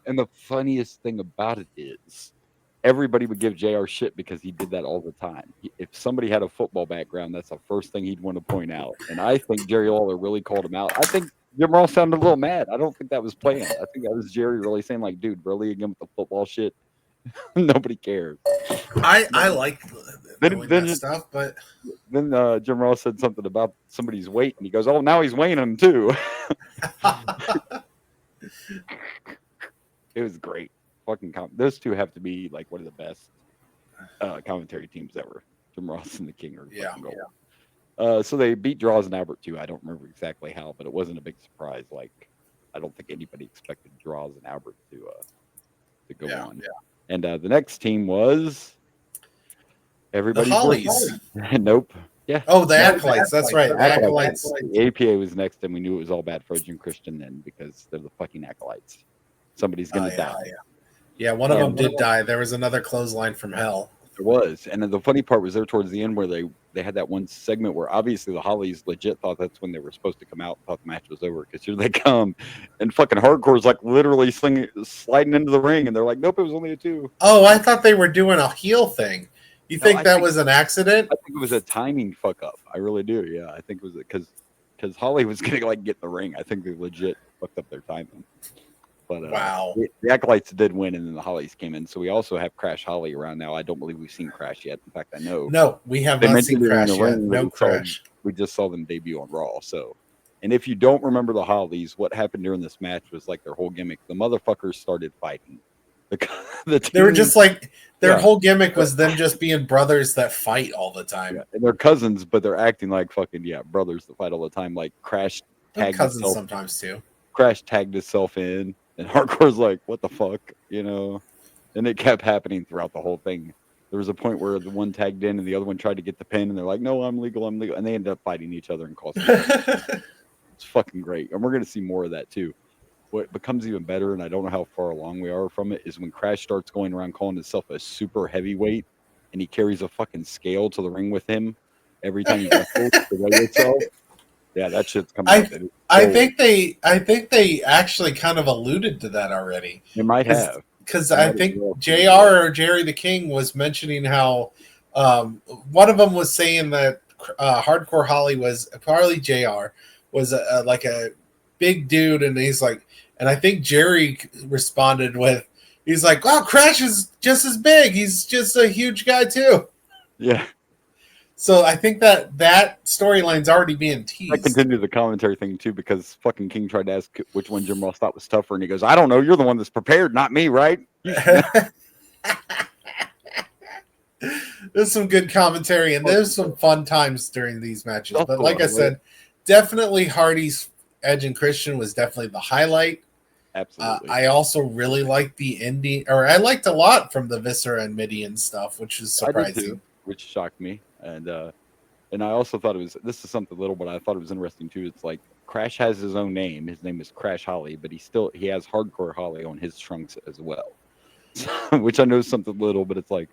S3: And the funniest thing about it is, everybody would give JR shit because he did that all the time. If somebody had a football background, that's the first thing he'd want to point out. And I think Jerry Lawler really called him out. I think Jim Ross sounded a little mad. I don't think that was planned. I think that was Jerry really saying, like, dude, really again with the football shit? Nobody cares.
S4: I like that stuff, but
S3: then Jim Ross said something about somebody's weight, and he goes, "Oh, now he's weighing him too." It was great. Fucking those two have to be like one of the best commentary teams ever. Jim Ross and the King are gold. So they beat Draws and Albert too. I don't remember exactly how, but it wasn't a big surprise. Like, I don't think anybody expected Draws and Albert to go on.
S4: Yeah.
S3: And the next team was everybody.
S4: The Hollies.
S3: Nope. Yeah.
S4: Oh, the Acolytes. That's right. The Acolytes.
S3: The APA was next, and we knew it was all bad for Edge and Christian then because they're the fucking Acolytes. Somebody's gonna die.
S4: Yeah, one of them did die. There was another clothesline from hell.
S3: There was, and then the funny part was there towards the end where they had that one segment where obviously the Hollies legit thought that's when they were supposed to come out, thought the match was over because here they come, and fucking Hardcore's like literally sliding into the ring, and they're like, nope, it was only a 2.
S4: Oh, I thought they were doing a heel thing. You think that was an accident?
S3: I think it was a timing fuck up. I really do. Yeah, I think it was because Holly was gonna like get in the ring. I think they legit fucked up their timing. But
S4: wow,
S3: the Acolytes did win, and then the Hollies came in. So we also have Crash Holly around now. I don't believe we've seen Crash yet. In fact, I know.
S4: No, we have not seen Crash yet. No Crash.
S3: We just saw them debut on Raw. So, and if you don't remember the Hollies, what happened during this match was like their whole gimmick. The motherfuckers started fighting. The team,
S4: they were just like their whole gimmick was them just being brothers that fight all the time.
S3: Yeah, and they're cousins, but they're acting like fucking brothers that fight all the time. Like Crash tagged
S4: cousins sometimes too.
S3: Crash tagged himself in. And Hardcore's like, what the fuck, you know? And it kept happening throughout the whole thing. There was a point where the one tagged in and the other one tried to get the pin, and they're like, no, I'm legal. And they ended up fighting each other and causing It's fucking great. And we're going to see more of that, too. What becomes even better, and I don't know how far along we are from it, is when Crash starts going around calling himself a super heavyweight, and he carries a fucking scale to the ring with him every time he wrestles to weigh himself. Yeah, that shit's coming out.
S4: I think they actually kind of alluded to that already.
S3: They might have.
S4: Because I think JR or Jerry the King was mentioning how one of them was saying that Hardcore Harley JR was like a big dude, and he's like, and I think Jerry responded with, he's like, "Wow, Crash is just as big. He's just a huge guy too."
S3: Yeah.
S4: So I think that storyline's already being teased.
S3: I continue the commentary thing too because fucking King tried to ask which one Jim Ross thought was tougher, and he goes, "I don't know. You're the one that's prepared, not me, right?"
S4: There's some good commentary, and there's some fun times during these matches. But like I said, definitely Hardy's Edge and Christian was definitely the highlight.
S3: Absolutely.
S4: I also really liked the ending, or I liked a lot from the Viscera and Midian stuff, which is surprising.
S3: Which shocked me. And I also thought this is something little, but I thought it was interesting too. It's like Crash has his own name. His name is Crash Holly, but he has Hardcore Holly on his trunks as well. Which I know is something little, but it's like,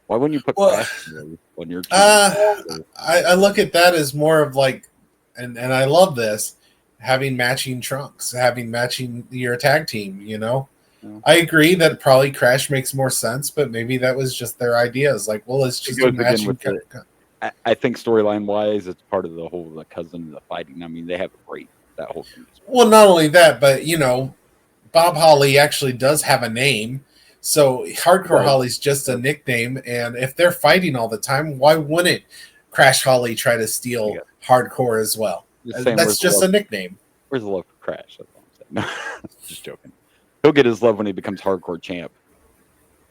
S3: why wouldn't you put Crash on your trunks?
S4: I look at that as more of like, and I love this, having matching trunks, having matching your tag team, you know? Yeah. I agree that probably Crash makes more sense, but maybe that was just their ideas. Like, well, let's just do matching.
S3: I think storyline wise, it's part of the whole cousin and the fighting. I mean, they have a great that whole thing.
S4: Well, not only that, but you know, Bob Holly actually does have a name, so Hardcore Holly's just a nickname. And if they're fighting all the time, why wouldn't Crash Holly try to steal Hardcore as well? That's just a nickname.
S3: Where's the love for Crash? That's all I'm saying. No, just joking. He'll get his love when he becomes Hardcore champ.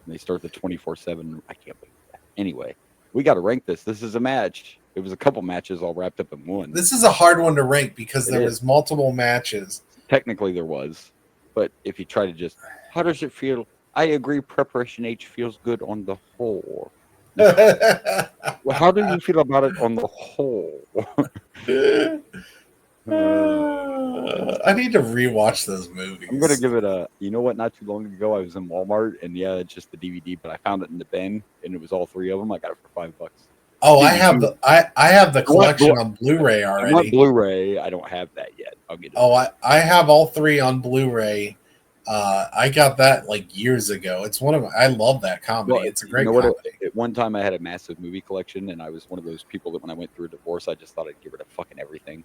S3: And they start the 24/7. I can't believe that. Anyway, we got to rank this. This is a match. It was a couple matches all wrapped up in one.
S4: This is a hard one to rank because there was multiple matches.
S3: Technically, there was. But if you try to just, how does it feel? I agree. Preparation H feels good on the whole. Well, how do you feel about it on the whole?
S4: I need to rewatch those movies.
S3: I'm gonna give it a. You know what? Not too long ago, I was in Walmart, and it's just the DVD, but I found it in the bin, and it was all three of them. I got it for $5.
S4: Oh, I have the collection on Blu-ray already.
S3: I want Blu-ray. I don't have that yet. I'll get it.
S4: Oh, I have all three on Blu-ray. I got that like years ago. It's I love that comedy. Well, it's a great comedy.
S3: At one time, I had a massive movie collection, and I was one of those people that when I went through a divorce, I just thought I'd get rid of fucking everything.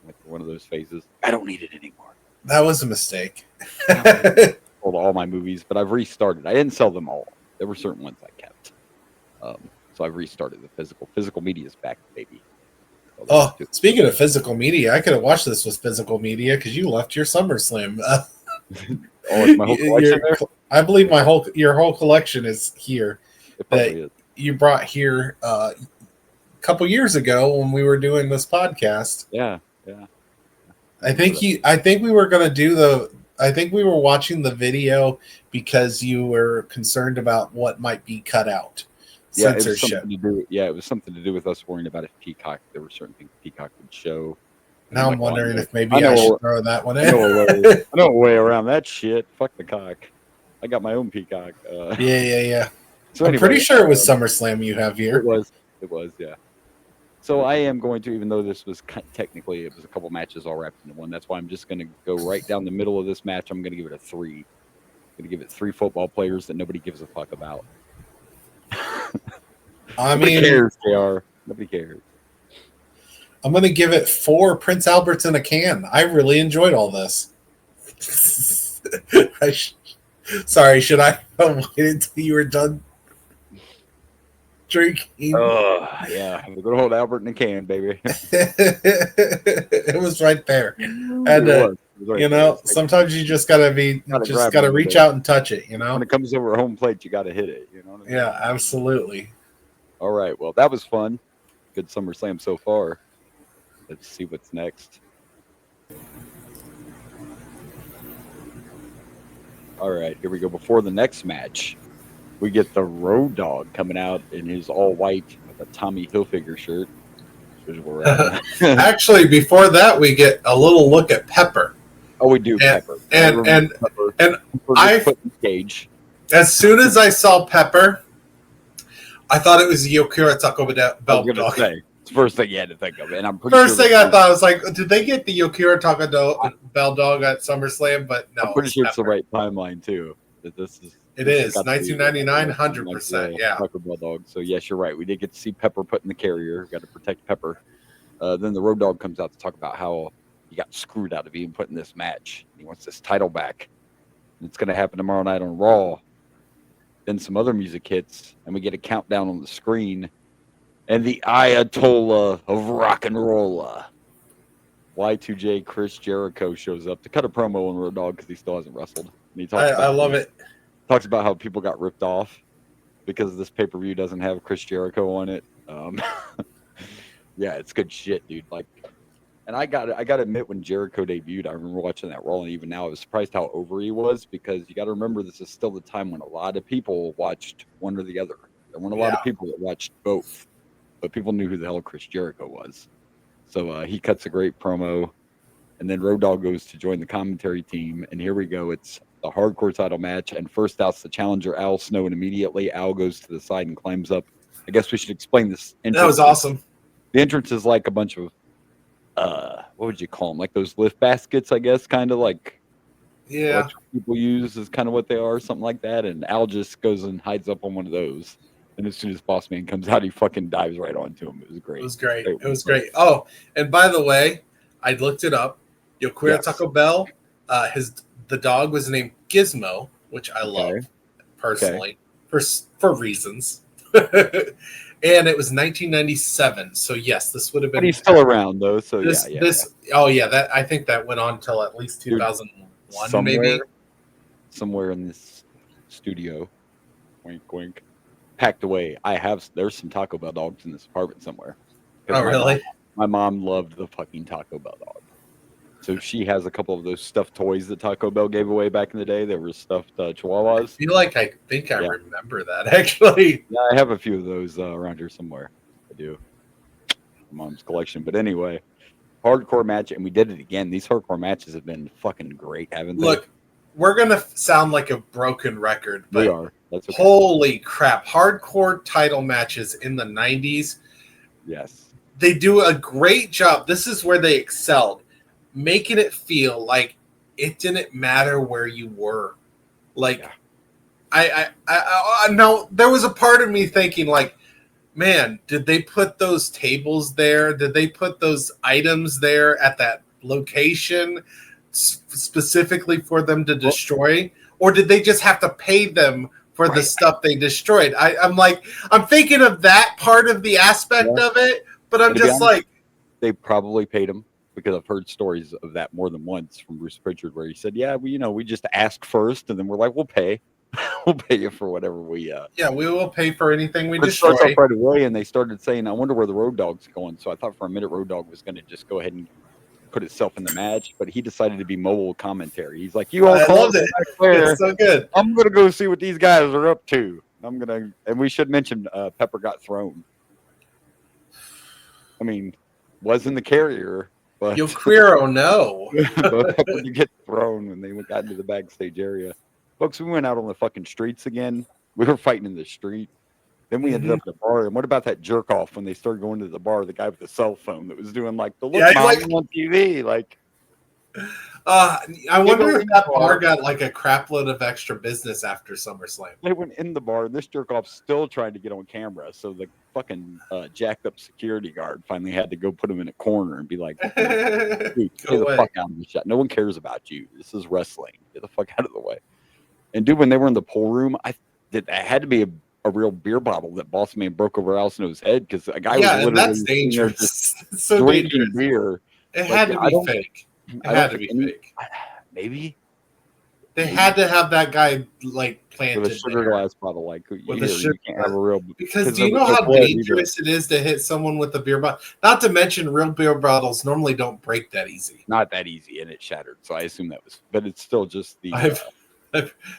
S3: Went through one of those phases. I don't need it anymore.
S4: That was a mistake.
S3: Sold all my movies, but I've restarted. I didn't sell them all. There were certain ones I kept. So I've restarted the physical. Physical media is back, baby.
S4: Oh, speaking of physical media, I could have watched this with physical media because you left your SummerSlam.
S3: It's my whole collection there?
S4: I believe your whole collection is here.
S3: It probably is.
S4: You brought here a
S2: couple years ago when we were doing this podcast.
S3: Yeah.
S2: I think we were going to do I think we were watching the video because you were concerned about what might be cut out.
S3: Yeah,
S2: Censorship.
S3: It was something to do with us worrying about if Peacock. There were certain things Peacock would show.
S2: Now I'm wondering if maybe I should throw that one in.
S3: I know a way around that shit. Fuck the cock. I got my own Peacock.
S2: Yeah.
S3: So
S2: I'm pretty sure it was SummerSlam you have here.
S3: It was, yeah. So I am going to, even though this was technically, it was a couple matches all wrapped into one. That's why I'm just going to go right down the middle of this match. I'm going to give it a 3. I'm going to give it 3 football players that nobody gives a fuck about. Nobody cares, JR. Nobody cares.
S2: I'm going to give it 4 Prince Alberts in a can. I really enjoyed all this. Sorry, should I wait until you were done drinking?
S3: Oh, yeah. We're going to hold Albert in a can, baby.
S2: It was right there. And, sometimes you just got to reach out and touch it,
S3: When it comes over a home plate, you got to hit it, you know what I mean?
S2: Yeah, absolutely.
S3: All right. Well, that was fun. Good SummerSlam so far. Let's see what's next. All right, here we go. Before the next match, we get the Road Dogg coming out in his all-white with a Tommy Hilfiger shirt.
S2: Actually, before that, we get a little look at Pepper.
S3: Oh, we do, Pepper.
S2: And I
S3: put in cage.
S2: As soon as I saw Pepper, I thought it was the Yokira Taco Bell dog.
S3: It's the first thing you had to think of, and I'm
S2: pretty first thing I thought, I was like, did they get the Yokira Taco Bell dog at SummerSlam? But no,
S3: I'm pretty sure it's the right timeline too. That this is
S2: 1999, 100%. Yeah,
S3: Taco Bell dog. So yes, you're right. We did get to see Pepper put in the carrier. Got to protect Pepper. Then the Road Dogg comes out to talk about how he got screwed out of being put in this match. He wants this title back. And it's going to happen tomorrow night on Raw. Then some other music hits, and we get a countdown on the screen. And the Ayatollah of rock and roll, Y2J Chris Jericho shows up to cut a promo on Road Dogg because he still hasn't wrestled. And he talks
S2: I love it.
S3: Talks about how people got ripped off because this pay-per-view doesn't have Chris Jericho on it. Yeah, it's good shit, dude. And I got to admit, when Jericho debuted, I remember watching that Raw, and even now I was surprised how over he was, because you got to remember this is still the time when a lot of people watched one or the other. There weren't a lot of people that watched both. But people knew who the hell Chris Jericho was. So he cuts a great promo. And then Road Dogg goes to join the commentary team. And here we go. It's the hardcore title match. And first out's the challenger, Al Snow. And immediately Al goes to the side and climbs up. I guess we should explain this entrance.
S2: That was awesome.
S3: The entrance is like a bunch of, what would you call them? Like those lift baskets, I guess. Kind of like people use is kind of what they are. Something like that. And Al just goes and hides up on one of those. And as soon as Boss Man comes out, he fucking dives right onto him. It was great.
S2: It was great. Oh, and by the way, I looked it up. Yokira Taco Bell, the dog was named Gizmo, which I love personally for reasons. And it was 1997. So yes, this would have been.
S3: But he's still around though. So
S2: that I think that went on till at least 2001, maybe. Somewhere
S3: in this studio. Wink, wink. Packed away. There's some Taco Bell dogs in this apartment somewhere.
S2: Oh, really?
S3: My mom loved the fucking Taco Bell dog. So she has a couple of those stuffed toys that Taco Bell gave away back in the day. There were stuffed chihuahuas.
S2: I think I remember that, actually.
S3: Yeah, I have a few of those around here somewhere. I do. Mom's collection. But anyway, hardcore match, and we did it again. These hardcore matches have been fucking great, haven't they?
S2: Look, we're going to sound like a broken record, but
S3: we are. That's okay.
S2: Holy crap. Hardcore title matches in the 90s.
S3: Yes.
S2: They do a great job. This is where they excelled, making it feel like it didn't matter where you were. I know there was a part of me thinking, like, man, did they put those tables there? Did they put those items there at that location specifically for them to destroy? Or did they just have to pay them for the stuff they destroyed? I'm thinking of that part of the aspect of it, but I'm just honest,
S3: they probably paid him, because I've heard stories of that more than once from Bruce Pritchard, where he said, "Yeah, we just ask first, and then we're like, we'll pay." we'll pay you for whatever we.
S2: Yeah, we will pay for anything we
S3: It starts
S2: destroy.
S3: off right away, and they started saying, "I wonder where the Road Dogg's going." So I thought for a minute Road Dogg was going to just go ahead and put himself in the match, but he decided to be mobile commentary. He's like, "You all
S2: I
S3: call
S2: loved it.
S3: back there.
S2: It's so good.
S3: I'm going to go see what these guys are up to. And we should mention Pepper got thrown. I mean, wasn't the carrier, but
S2: Yo Queero, no.
S3: but Pepper did get thrown when they got into the backstage area. Folks, we went out on the fucking streets again. We were fighting in the street. Then we ended up at the bar. And what about that jerk off when they started going to the bar? The guy with the cell phone that was doing like the look on TV. Like,
S2: I wonder if that bar got like a crap load of extra business after SummerSlam.
S3: they went in the bar, and this jerk off still trying to get on camera. So the fucking jacked up security guard finally had to go put him in a corner and be like, "Dude, stay the fuck out of the shot. No one cares about you. This is wrestling. Get the fuck out of the way." And dude, when they were in the pool room, that had to be a real beer bottle that Boss Man broke over Al Snow's head because a guy was literally
S2: that's dangerous. It's so
S3: drinking
S2: dangerous.
S3: beer.
S2: It had to be fake. It had to be fake.
S3: Maybe
S2: they had to have that guy like planted
S3: with a sugar glass bottle, like
S2: with
S3: you can't have a real.
S2: Because do you know how dangerous it is to hit someone with a beer bottle? Not to mention, real beer bottles normally don't break that easy.
S3: Not that easy, and it shattered. So I assume that was, but it's still just the.
S2: I've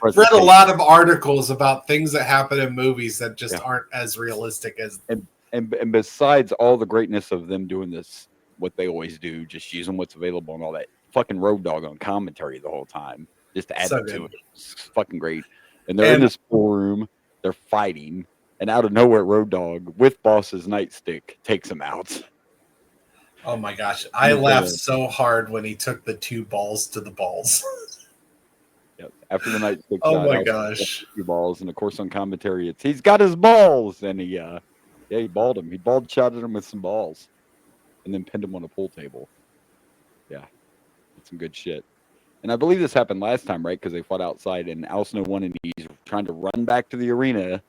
S2: read a lot of articles about things that happen in movies that just aren't as realistic as.
S3: And besides all the greatness of them doing this, what they always do, just using what's available and all that, fucking Road Dogg on commentary the whole time, just to add to it. It's fucking great. And they're in this pool room, they're fighting, and out of nowhere, Road Dogg with Boss's nightstick takes him out.
S2: Oh my gosh, I laughed so hard when he took the 2 balls to the balls.
S3: Yep. After the nightstick,
S2: oh my gosh,
S3: 2 balls, and of course on commentary, he's got his balls, and he balled him. He bald shotted him with some balls, and then pinned him on a pool table. Yeah, that's some good shit. And I believe this happened last time, right? Because they fought outside, and Al Snow won, and he's trying to run back to the arena.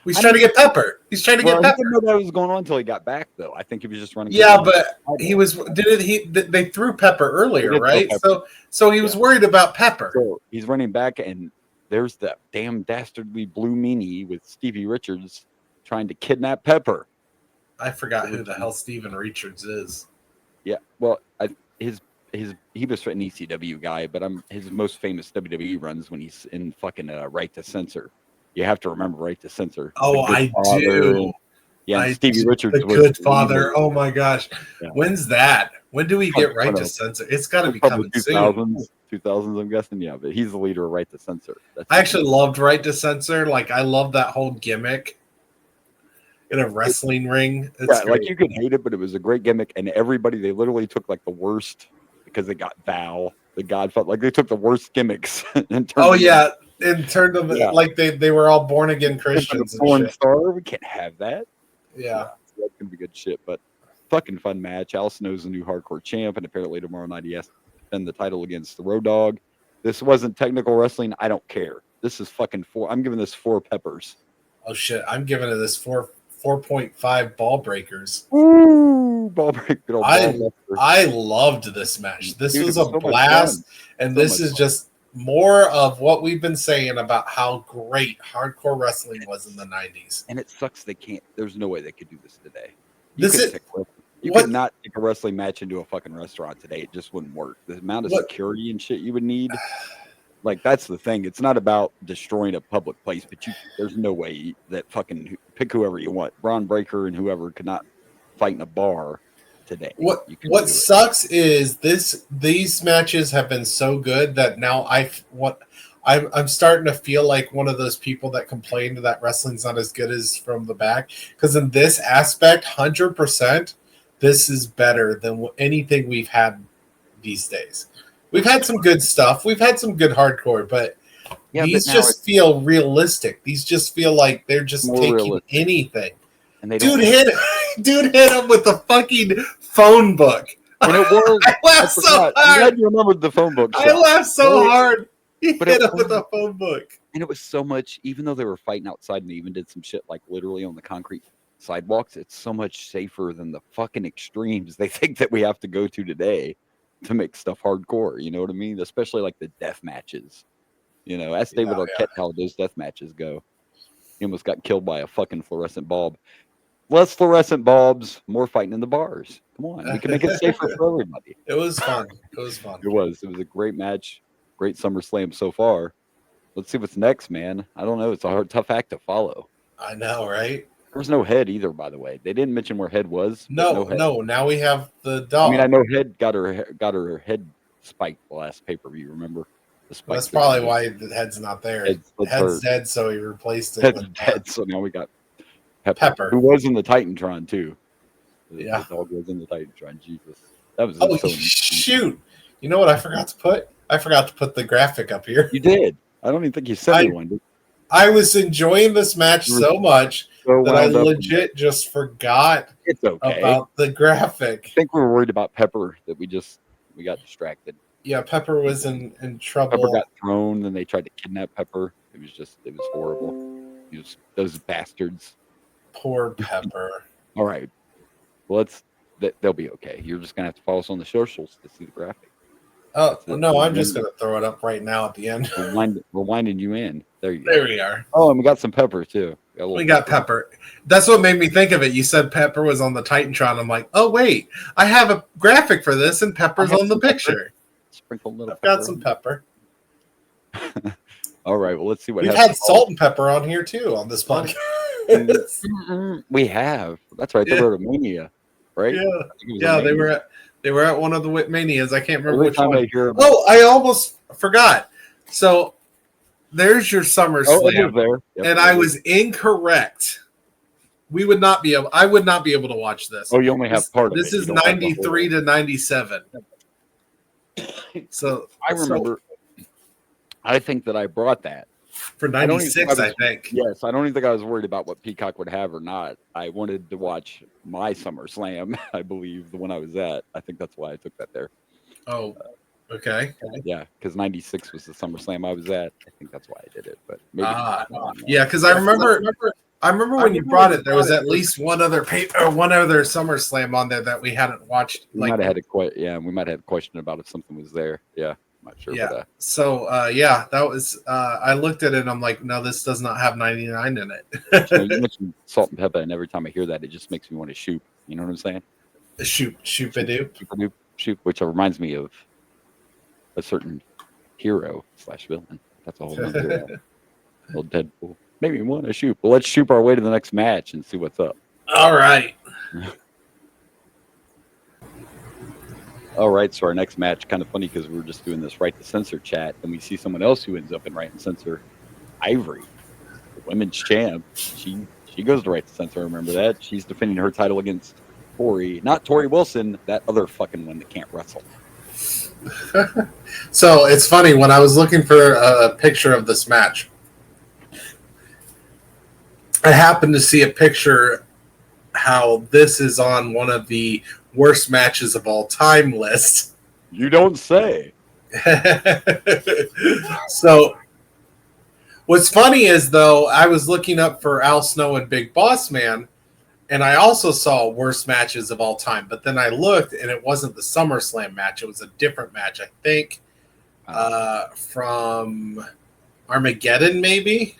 S2: He's trying to get Pepper. He's trying to get Pepper.
S3: He didn't know that was going on until he got back, though. I think he was just running.
S2: Yeah, but he was. They threw Pepper earlier, right? Pepper. So he was worried about Pepper.
S3: So he's running back, and there's that damn dastardly blue meanie with Stevie Richards trying to kidnap Pepper.
S2: I forgot who the hell Steven Richards is.
S3: Yeah, well, he was an ECW guy, but his most famous WWE runs when he's in fucking Right to Censor. You have to remember Right to Censor.
S2: Oh, I do.
S3: Yeah, Stevie Richards.
S2: The Good Father. Oh my gosh. Yeah. When's that? When do we get Right to Censor? It's got to be coming soon.
S3: 2000s, I'm guessing. Yeah, but he's the leader of Right to Censor.
S2: I actually loved Right to Censor. Like, I love that whole gimmick in a wrestling ring.
S3: It's like you could hate it, but it was a great gimmick. And they literally took like the worst because they got Val, the Godfather. Like they took the worst gimmicks and turned
S2: and turned them like they were all born again Christians.
S3: Porn star, we can't have that.
S2: Yeah,
S3: so that's gonna be good shit. But fucking fun match. Al Snow's the new hardcore champ, and apparently tomorrow night he has to defend the title against the Road Dogg. This wasn't technical wrestling. I don't care. This is fucking 4. I'm giving this 4 peppers.
S2: Oh shit! I'm giving it this 4.5 ball breakers.
S3: Ooh, ball breaker.
S2: I loved this match. This was a blast, and this is just more of what we've been saying about how great hardcore wrestling was in the 90s.
S3: And it sucks they can't. There's no way they could do this today. You could not take a wrestling match into a fucking restaurant today. It just wouldn't work. The amount of security and shit you would need. Like, that's the thing. It's not about destroying a public place, but there's no way that fucking pick whoever you want. Braun Breaker and whoever could not fight in a bar today.
S2: What sucks is these matches have been so good that now I'm starting to feel like one of those people that complained that wrestling's not as good as from the back. Because in this aspect, 100%, this is better than anything we've had these days. We've had some good stuff. We've had some good hardcore, but these just feel realistic. These just feel like they're just taking realistic. Anything. And dude hit him with the fucking phone book.
S3: And it was.
S2: I laughed so hard.
S3: I'm glad you remembered the phone book.
S2: I laughed so hard. He hit him with the phone book.
S3: And it was so much, even though they were fighting outside and they even did some shit like literally on the concrete sidewalks, it's so much safer than the fucking extremes they think that we have to go to today to make stuff hardcore. You know what I mean? Especially like the death matches. You know, ask David
S4: Yeah,
S3: Arquette how those death matches go. He almost got killed by a fucking fluorescent bulb. Less fluorescent bulbs, more fighting in the bars. Come on, we can make it safer for everybody.
S4: It was fun. It was fun.
S3: It was a great match, great SummerSlam so far. Let's see what's next, man. I don't know. It's a tough act to follow.
S4: I know, right?
S3: There's no head either, by the way. They didn't mention where head was.
S4: No,
S3: head.
S4: no. Now we have the dog.
S3: I mean, I know head got her head spiked the last pay-per-view. Remember? The spike.
S4: That's probably why the head's not there. Head's dead, so he replaced it.
S3: Head's dead, so now we got
S4: Pepper,
S3: who was in the Titantron too.
S4: Yeah,
S3: the dog was in the Titantron. Jesus, that was.
S4: Oh shoot! You know what I forgot to put? I forgot to put the graphic up here.
S3: You did. I don't even think you said one.
S4: I was enjoying this match so much that I legit just forgot about the graphic.
S3: I think we were worried about Pepper that we got distracted.
S4: Yeah, Pepper was in trouble.
S3: Pepper got thrown, and they tried to kidnap Pepper. It was horrible. Those bastards.
S4: Poor Pepper.
S3: All right. Well, they'll be okay. You're just gonna have to follow us on the socials to see the graphic.
S4: Oh no, I'm just gonna throw it up right now at the end.
S3: We're winding you in. There you go.
S4: There we are.
S3: Oh, and we got some pepper too.
S4: We got pepper. That's what made me think of it. You said Pepper was on the Titantron. I'm like, oh wait, I have a graphic for this, and Pepper's on the picture.
S3: Sprinkle a little.
S4: I've got some pepper.
S3: All right. Well, let's see what
S4: we've had salt and pepper on here too on this podcast.
S3: We have. That's right. The WrestleMania, right?
S4: Yeah. They were at one of the Whitmanias. I can't remember which one.
S3: I
S4: almost forgot. So there's your SummerSlam.
S3: There. Yep,
S4: and I was incorrect. I would not be able to watch this.
S3: Oh, you only have part of it.
S4: This is 93 to 97. So
S3: I remember. I think that I brought that
S4: for 96. I think.
S3: Yes, I don't even think I was worried about what Peacock would have or not. I wanted to watch my SummerSlam. I believe the one I was at. I think that's why I took that there.
S4: Oh, okay.
S3: Yeah, because 96 was the SummerSlam I was at. I think that's why I did it. But maybe
S4: yeah, because I remember when you brought it, there was at least one other SummerSlam on there that we hadn't watched.
S3: We might have had we might have had a question about if something was there. Yeah. I'm not sure.
S4: Yeah.
S3: But,
S4: so that was. I looked at it and I'm like, no, this does not have 99 in it.
S3: You mentioned salt and pepper, and every time I hear that, it just makes me want to shoot. You know what I'm saying? Shoot, which reminds me of a certain hero / villain. That's a whole other little Deadpool. Maybe we want to shoot. But let's shoot our way to the next match and see what's up.
S4: All right.
S3: All right, so our next match, kind of funny because we were just doing this Right to Censor chat, and we see someone else who ends up in Right to Censor, Ivory, the women's champ. She goes to Right to Censor. Remember that? She's defending her title against not Tori Wilson, that other fucking one that can't wrestle.
S4: So it's funny when I was looking for a picture of this match, I happened to see a picture how this is on one of the worst matches of all time list.
S3: You don't say.
S4: So what's funny is, though, I was looking up for Al Snow and Big Boss Man, and I also saw worst matches of all time. But then I looked, and it wasn't the SummerSlam match. It was a different match, I think, from Armageddon, maybe.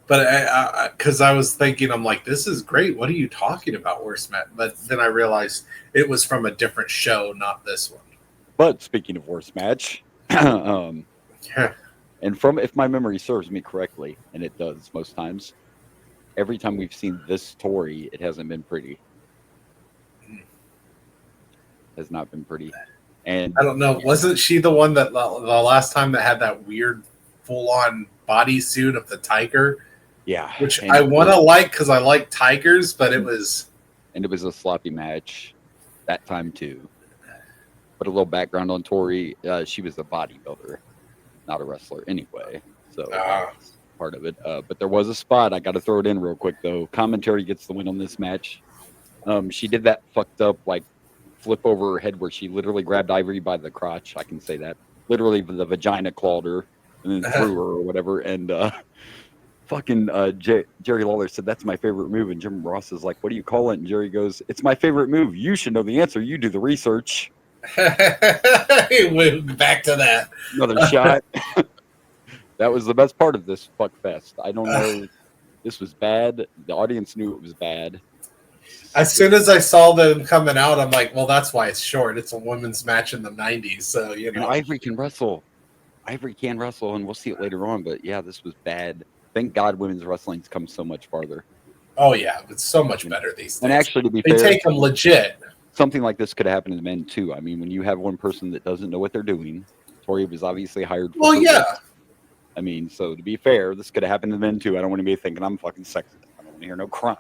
S4: But because I was thinking, I'm like, this is great. What are you talking about, worst match? But then I realized it was from a different show, not this one.
S3: But speaking of worst match, and if my memory serves me correctly, and it does most times, every time we've seen this Tori, it hasn't been pretty. Has not been pretty. And
S4: I don't know. Wasn't she the one that the last time that had that weird full-on bodysuit of the tiger?
S3: Yeah,
S4: which I want to like because I like tigers, but it was
S3: a sloppy match that time too. But a little background on Tori: she was a bodybuilder, not a wrestler anyway. So that's part of it. But there was a spot I got to throw it in real quick though. Commentary gets the win on this match. She did that fucked up like flip over her head where she literally grabbed Ivory by the crotch. I can say that literally the vagina clawed her and then threw her or whatever. And Jerry Lawler said, that's my favorite move. And Jim Ross is like, what do you call it? And Jerry goes, it's my favorite move. You should know the answer. You do the research.
S2: Back to that.
S3: Another shot. That was the best part of this fuck fest. I don't know. This was bad. The audience knew it was bad.
S2: As soon as I saw them coming out, I'm like, well, that's why it's short. It's a women's match in the 90s. So, you know.
S3: And Ivory can wrestle. Ivory can wrestle, and we'll see it later on. But yeah, this was bad. Thank God women's wrestling's come so much farther.
S2: Oh, yeah. It's so much better these days.
S3: And actually, to be
S2: fair,
S3: they
S2: take them legit.
S3: Something like this could happen to men, too. I mean, when you have one person that doesn't know what they're doing, Tori was obviously hired for.
S2: Well, yeah.
S3: I mean, so to be fair, this could have happened to men, too. I don't want to be thinking I'm fucking sexist. I don't want to hear no crime.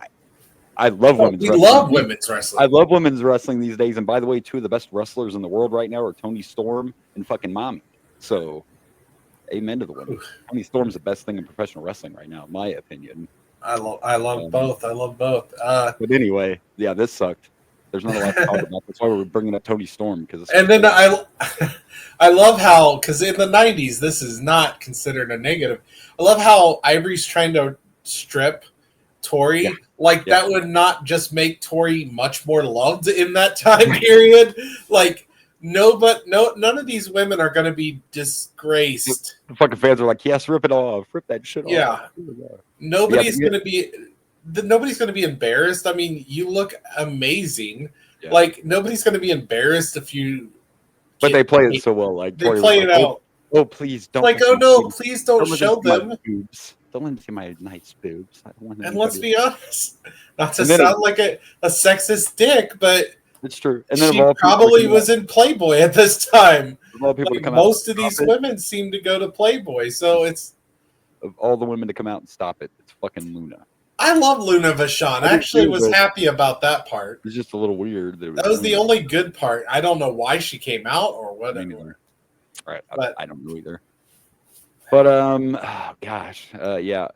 S3: I love women's wrestling.
S2: We love women's wrestling.
S3: I love women's wrestling these days. And by the way, two of the best wrestlers in the world right now are Toni Storm and fucking Mommy. So, amen to the women. Toni Storm's the best thing in professional wrestling right now, in my opinion.
S2: I love both. I love both.
S3: But anyway, yeah, this sucked. There's not a lot to talk about. That's why we're bringing up Toni Storm.
S2: And then I love how, because in the 90s, this is not considered a negative. I love how Ivory's trying to strip Tori. Yeah. Like, that would not just make Tori much more loved in that time period. Like, none of these women are going to be disgraced.
S3: The fucking fans are like, yes, rip it off. Rip that shit off.
S2: Yeah. Nobody's going to be embarrassed. I mean, you look amazing. Yeah. Like, nobody's going to be embarrassed if you...
S3: But they play it so well. Like,
S2: they play it out.
S3: Oh, please don't.
S2: Like, oh, no, please don't show them.
S3: Don't let me see my nice boobs. I don't want
S2: and let's be honest, not to sound like a sexist dick, but
S3: it's true. And then
S2: she probably was in Playboy at this time.
S3: Like,
S2: most of these women seem to go to Playboy, so it's
S3: of all the women to come out and stop it. It's fucking Luna.
S2: I love Luna Vachon. I actually was happy about that part.
S3: It's just a little weird.
S2: That was the only good part. I don't know why she came out or whatever.
S3: Right, I don't know either. But oh gosh, yeah,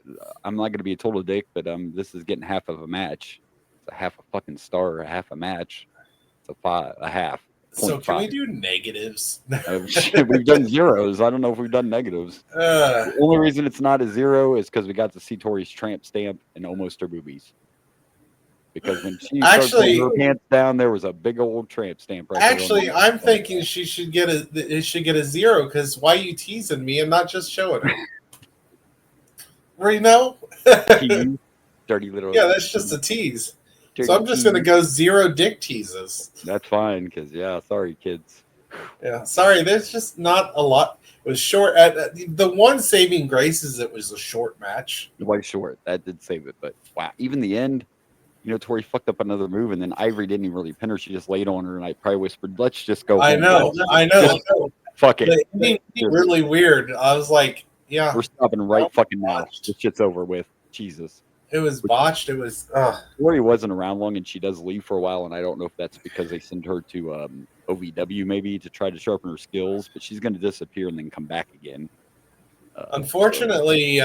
S3: I'm not gonna be a total dick, but this is getting half of a match. It's a half a fucking star, or a half a match. It's a half.
S2: So can we do negatives?
S3: We've done zeros. I don't know if we've done negatives. The only reason it's not a zero is because we got to see Tori's tramp stamp and almost her boobies. Because when she started her pants down, there was a big old tramp stamp right there.
S2: Actually, I'm thinking she should get a zero, because why are you teasing me and not just showing her? Where you know?
S3: Dirty little.
S2: Yeah, that's just a tease. So I'm just gonna go 0 dick teases.
S3: That's fine, because sorry kids.
S2: Yeah, sorry. There's just not a lot. It was short. The one saving grace is it was a short match.
S3: It was short. That did save it, but wow, even the end. You know, Tori fucked up another move, and then Ivory didn't even really pin her. She just laid on her, and I probably whispered, "Let's just go."
S2: I know.
S3: Fuck it.
S2: Really weird. I was like, "Yeah,
S3: we're stopping right fucking now. This shit's over with." Jesus.
S2: It was botched. It was.
S3: Tori wasn't around long, and she does leave for a while, and I don't know if that's because they send her to OVW maybe to try to sharpen her skills, but she's going to disappear and then come back again.
S2: Unfortunately,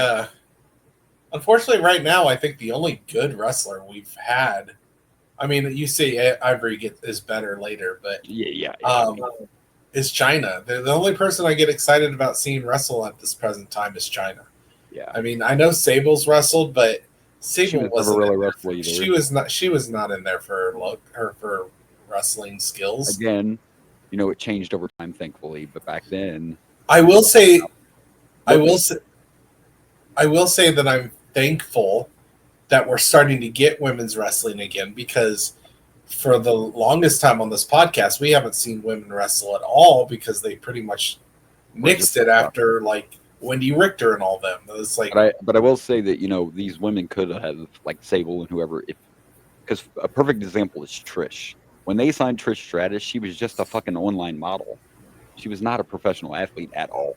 S2: right now, I think the only good wrestler we've had, I mean, you say Ivory is better later, but
S3: yeah.
S2: is China. The only person I get excited about seeing wrestle at this present time is China.
S3: Yeah.
S2: I mean, I know Sable's wrestled, but Sable wasn't
S3: really wrestle either.
S2: She was not in there for her wrestling skills.
S3: Again, you know, it changed over time, thankfully, but back then,
S2: I will say that I'm thankful that we're starting to get women's wrestling again, because for the longest time on this podcast, we haven't seen women wrestle at all, because they pretty much nixed it after like Wendy Richter and all them. It was like,
S3: but I will say that, you know, these women could have, like Sable and whoever, because a perfect example is Trish. When they signed Trish Stratus, she was just a fucking online model. She was not a professional athlete at all.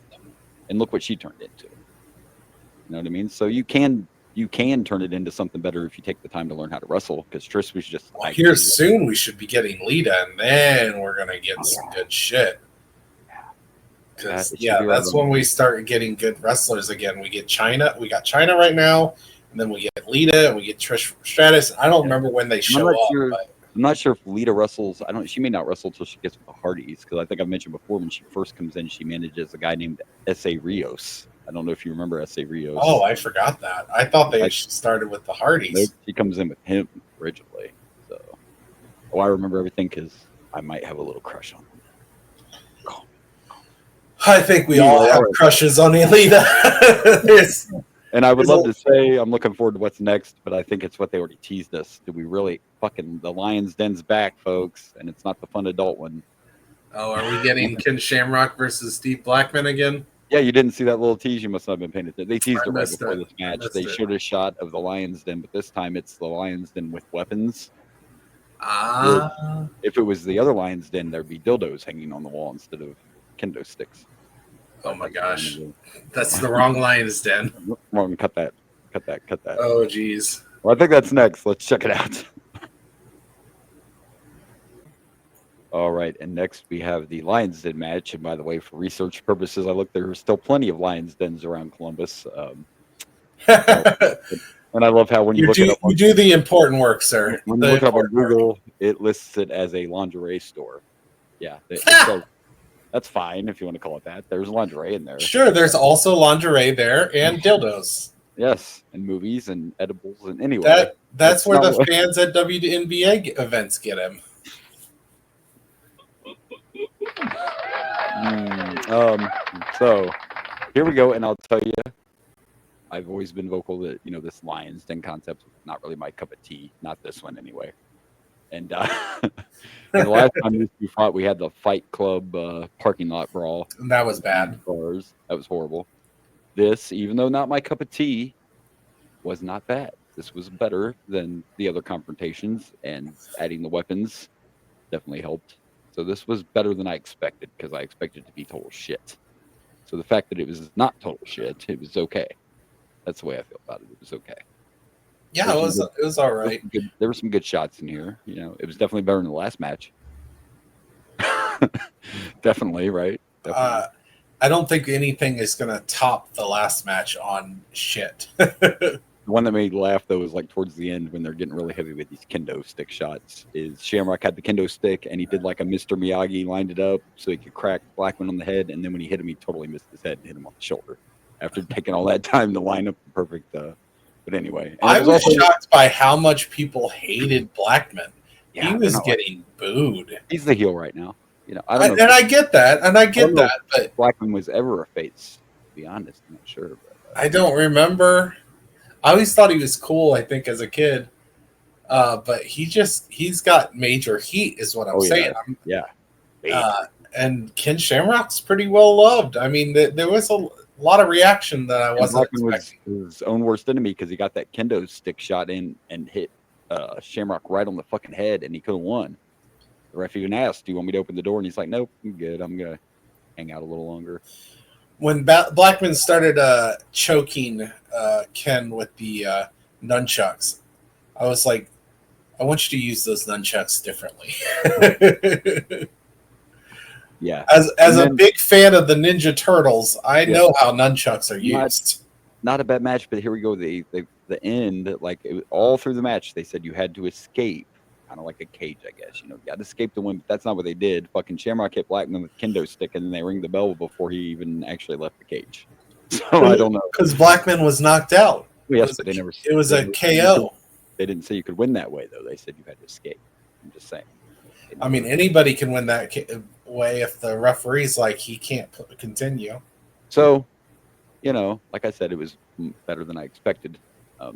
S3: And look what she turned into. You know what I mean? So you can turn it into something better if you take the time to learn how to wrestle. Because Trish was just
S2: here soon. We should be getting Lita, and then we're gonna get some good shit. Because that's when we start getting good wrestlers again. We get China. We got China right now, and then we get Lita, and we get Trish Stratus. I don't remember when they show up.
S3: I'm not sure if Lita wrestles. She may not wrestle until she gets with the Hardys, because I think I've mentioned before when she first comes in, she manages a guy named S.A. Rios. I don't know if you remember S.A. Rios.
S2: Oh, I forgot that. I thought they started with the Hardys.
S3: She comes in with him originally. So, I remember everything because I might have a little crush on him.
S4: I think we all have crushes on Alita.
S3: And I would love to say I'm looking forward to what's next, but I think it's what they already teased us. Do we really fucking the Lion's Den's back, folks? And it's not the fun adult one.
S4: Oh, are we getting Ken Shamrock versus Steve Blackman again?
S3: Yeah, you didn't see that little tease. You must not have been paying attention. They teased it right before this match. They showed a shot of the Lion's Den, but this time it's the Lion's Den with weapons. If it was the other Lion's Den, there'd be dildos hanging on the wall instead of kendo sticks.
S4: Oh my gosh, that's the wrong Lion's Den.
S3: Wrong. Cut that.
S4: Oh geez.
S3: Well, I think that's next. Let's check it out. All right, and next we have the Lion's Den match. And by the way, for research purposes, I looked. There are still plenty of Lion's Dens around Columbus. And I love how when you look it up,
S4: you do the important work, sir.
S3: When you look it up on Google, it lists it as a lingerie store. Yeah, so that's fine if you want to call it that. There's lingerie in there.
S4: Sure, there's also lingerie there and dildos.
S3: Yes, and movies and edibles and anyway.
S4: That's where the fans at WNBA events get him.
S3: So here we go, and I'll tell you, I've always been vocal that this Lion's Den concept is not really my cup of tea. Not this one anyway. And the last time we fought, we had the Fight Club parking lot brawl.
S4: And that was bad.
S3: That was horrible. This, even though not my cup of tea, was not bad. This was better than the other confrontations, and adding the weapons definitely helped. So this was better than I expected, because I expected it to be total shit. So the fact that it was not total shit, it was okay. That's the way I feel about it. It was okay.
S4: Yeah, it was all right.
S3: There were some good shots in here. It was definitely better than the last match. Definitely, right? Definitely.
S4: I don't think anything is going to top the last match on shit.
S3: The one that made me laugh, though, was like towards the end when they're getting really heavy with these kendo stick shots. Is Shamrock had the kendo stick and he did like a Mr. Miyagi, lined it up so he could crack Blackman on the head, and then when he hit him, he totally missed his head and hit him on the shoulder after taking all that time to line up the perfect. But anyway,
S4: I was shocked by how much people hated Blackman. Yeah, he was getting booed.
S3: He's the heel right now.
S4: I don't know. And I get that. But
S3: Blackman was ever a face. To be honest, I'm not sure. But,
S4: I don't remember. I always thought he was cool. I think as a kid, but he's got major heat, is what I'm saying.
S3: Yeah.
S4: And Ken Shamrock's pretty well loved. I mean, there was a lot of reaction that I wasn't expecting.
S3: Was his own worst enemy because he got that kendo stick shot in and hit Shamrock right on the fucking head, and he could have won. The ref even asked, "Do you want me to open the door?" And he's like, "Nope, I'm good. I'm gonna hang out a little longer."
S4: When Blackman started choking Ken with the nunchucks, I was like, "I want you to use those nunchucks differently."
S3: Yeah.
S4: As a big fan of the Ninja Turtles, I know how nunchucks are used.
S3: Not a bad match, but here we go. The end, like all through the match, they said you had to escape, kind of like a cage, I guess. You got to escape the win, but that's not what they did. Fucking Shamrock hit Blackman with a kendo stick, and then they ring the bell before he even actually left the cage. So I don't know.
S4: Because Blackman was knocked out.
S3: Yes, but they never.
S4: It was a KO.
S3: They didn't say you could win that way, though. They said you had to escape. I'm just saying.
S4: I mean, anybody can win that way if the referee's like, he can't continue.
S3: So, like I said, it was better than I expected.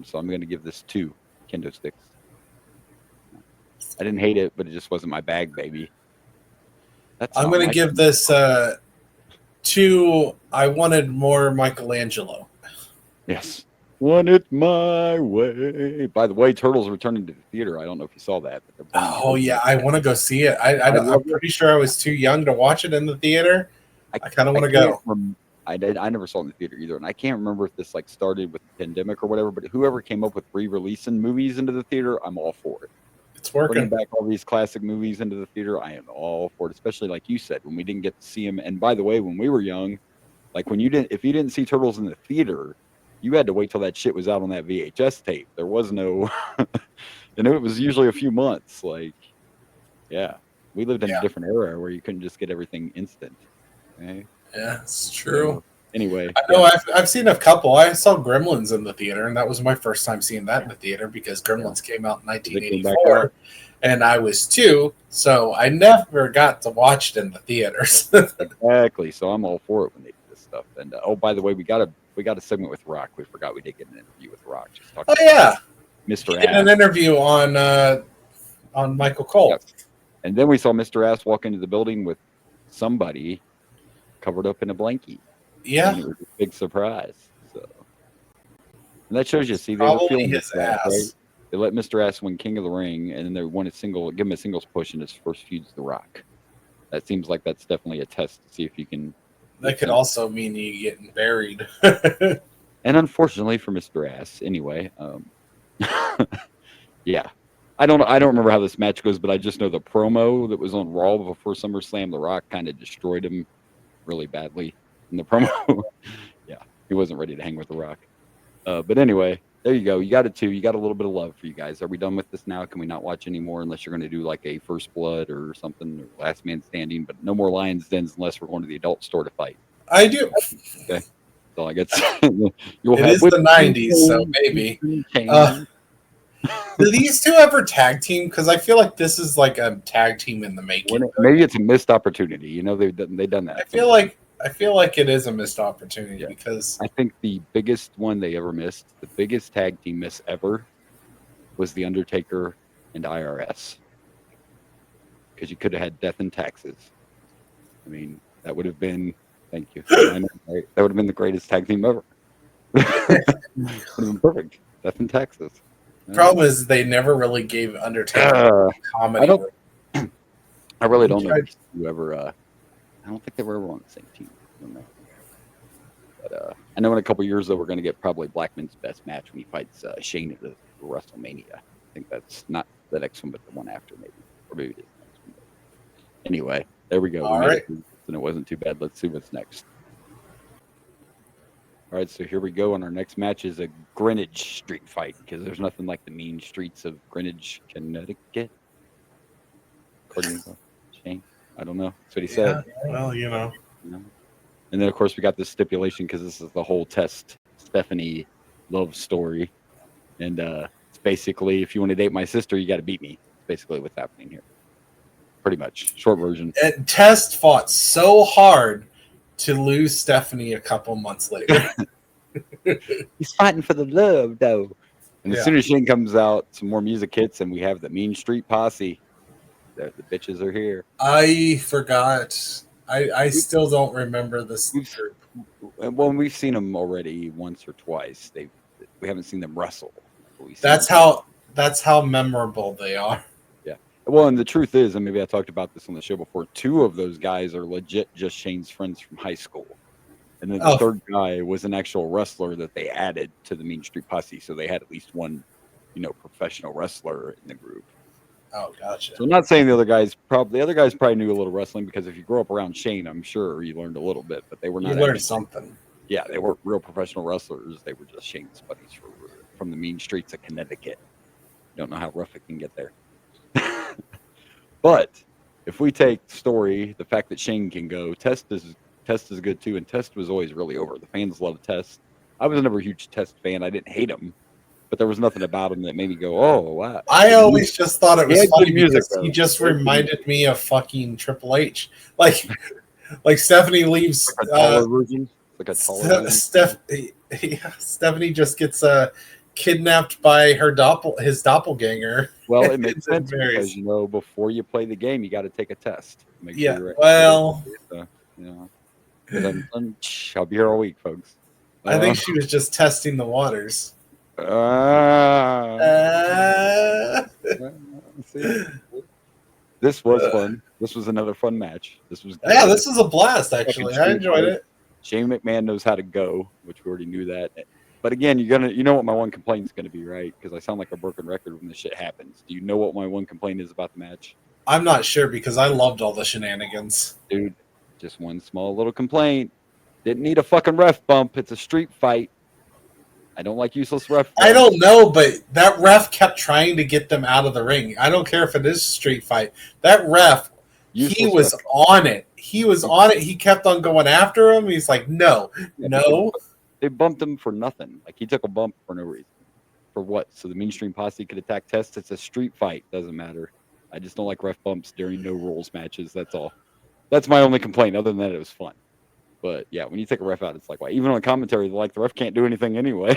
S3: So I'm going to give this 2 kendo sticks. I didn't hate it, but it just wasn't my bag, baby.
S4: I'm going to give this 2. I wanted more Michelangelo.
S3: Yes. Want it my way. By the way, Turtles returning to the theater. I don't know if you saw that.
S4: Oh, yeah. I want to go see it. I'm pretty sure I was too young to watch it in the theater. I kind of want to go.
S3: I never saw it in the theater either. And I can't remember if this started with the pandemic or whatever, but whoever came up with re-releasing movies into the theater, I'm all for it.
S4: It's working.
S3: Bringing back all these classic movies into the theater, I am all for it, especially like you said, when we didn't get to see them. And by the way, when we were young, like if you didn't see Turtles in the theater, you had to wait till that shit was out on that VHS tape. There was no, and it was usually a few months. Like, yeah, we lived in a different era where you couldn't just get everything instant. Okay?
S4: Yeah, it's true.
S3: So, anyway,
S4: I know I've seen a couple. I saw Gremlins in the theater, and that was my first time seeing that in the theater because Gremlins came out in 1984, and I was 2, so I never got to watch it in the theaters.
S3: Exactly. So I'm all for it when they do this stuff. And oh, by the way, we got a segment with Rock. We forgot we did get an interview with Rock. Just talking
S4: Yeah,
S3: Mr.
S4: he did an
S3: Ass.
S4: interview on Michael Cole.
S3: Yes. And then we saw Mr. Ass walk into the building with somebody covered up in a blankie.
S4: Yeah,
S3: And it was a big surprise. So, and that shows you. See, they
S4: probably
S3: were feeling
S4: his
S3: Mr. Ass,
S4: ass.
S3: right? They let Mr. Ass win King of the Ring, and then they give him a singles push in his first feud to The Rock. That seems like that's definitely a test to see if you can.
S4: That could also mean you getting buried.
S3: And unfortunately for Mr. Ass, anyway, yeah. I don't remember how this match goes, but I just know the promo that was on Raw before SummerSlam, The Rock kind of destroyed him really badly in the promo. Yeah, he wasn't ready to hang with The Rock. But anyway, there you go. You got it too. You got a little bit of love for you guys. Are we done with this now? Can we not watch anymore unless you're going to do like a First Blood or something, or Last Man Standing? But no more Lions Dens unless we're going to the adult store to fight.
S4: I do.
S3: Okay, that's all I get.
S4: It is the 90s, so maybe. Do these two ever tag team? Because I feel like this is like a tag team in the making.
S3: Maybe it's a missed opportunity. You know, they've done that.
S4: I feel like it is a missed opportunity because
S3: I think the biggest one they ever missed, the biggest tag team miss ever, was The Undertaker and IRS. Because you could have had Death and Taxes. I mean, that would have been. Thank you. I know, right? That would have been the greatest tag team ever. Would have been perfect. Death and Taxes.
S4: Problem is they never really gave Undertaker comedy.
S3: I really don't know if you ever. I don't think they were ever on the same team. I don't know. But I know in a couple of years though we're going to get probably Blackman's best match when he fights Shane at the WrestleMania. I think that's not the next one, but the one after maybe, or maybe it is the next one. Anyway, there we go.
S4: All right.
S3: And it wasn't too bad. Let's see what's next. All right, so here we go. And our next match is a Greenwich street fight because there's nothing like the mean streets of Greenwich, Connecticut. According to Shane, I don't know. That's what he said.
S4: Well, you know.
S3: And then of course we got this stipulation because this is the whole Test Stephanie love story, and it's basically if you want to date my sister, you got to beat me. It's basically what's happening here. Pretty much, short version.
S4: And Test fought so hard to lose Stephanie a couple months later.
S3: He's fighting for the love, though. And as soon as Shane comes out, some more music hits, and we have the Mean Street Posse. The bitches are here.
S4: I forgot. I still don't remember this group.
S3: Well, we've seen them already once or twice. We haven't seen them wrestle.
S4: That's how memorable they are.
S3: Well, and the truth is, and maybe I talked about this on the show before, 2 of those guys are legit just Shane's friends from high school. And then the third guy was an actual wrestler that they added to the Mean Street Posse. So they had at least one, professional wrestler in the group.
S4: Oh, gotcha.
S3: So I'm not saying the other guys probably knew a little wrestling because if you grew up around Shane, I'm sure you learned a little bit, but they were not.
S4: You learned something.
S3: Yeah, they weren't real professional wrestlers. They were just Shane's buddies from the mean streets of Connecticut. Don't know how rough it can get there. But if we take story, the fact that Shane can go, Test is good too, and Test was always really over. The fans love Test. I was never a huge Test fan. I didn't hate him, but there was nothing about him that made me go, "Oh, wow."
S4: I always just thought it was funny because
S3: though.
S4: He just reminded me of fucking Triple H. Like Stephanie leaves.
S3: Like a taller version. Like a taller
S4: Stephanie just gets kidnapped by his doppelganger.
S3: Well, it makes sense because before you play the game, you got to take a test. Make
S4: yeah.
S3: Sure
S4: Well,
S3: I'll be here all week, folks.
S4: I think she was just testing the waters.
S3: This was fun. This was another fun match. This was
S4: a blast. Actually, I enjoyed it.
S3: Shane McMahon knows how to go, which we already knew that. But again, you know what my one complaint is going to be, right? Because I sound like a broken record when this shit happens. Do you know what my one complaint is about the match?
S4: I'm not sure because I loved all the shenanigans.
S3: Dude, just one small little complaint. Didn't need a fucking ref bump. It's a street fight. I don't like useless ref bumps.
S4: I don't know, but that ref kept trying to get them out of the ring. I don't care if it is a street fight. That ref, he was on it. He was on it. He kept on going after him. He's like, no.
S3: They bumped him for nothing. Like, he took a bump for no reason. For what? So the mainstream posse could attack Test? It's a street fight. Doesn't matter. I just don't like ref bumps during no rules matches. That's all. That's my only complaint. Other than that, it was fun. But yeah, when you take a ref out, it's like, why? Even on commentary, they're like, the ref can't do anything anyway.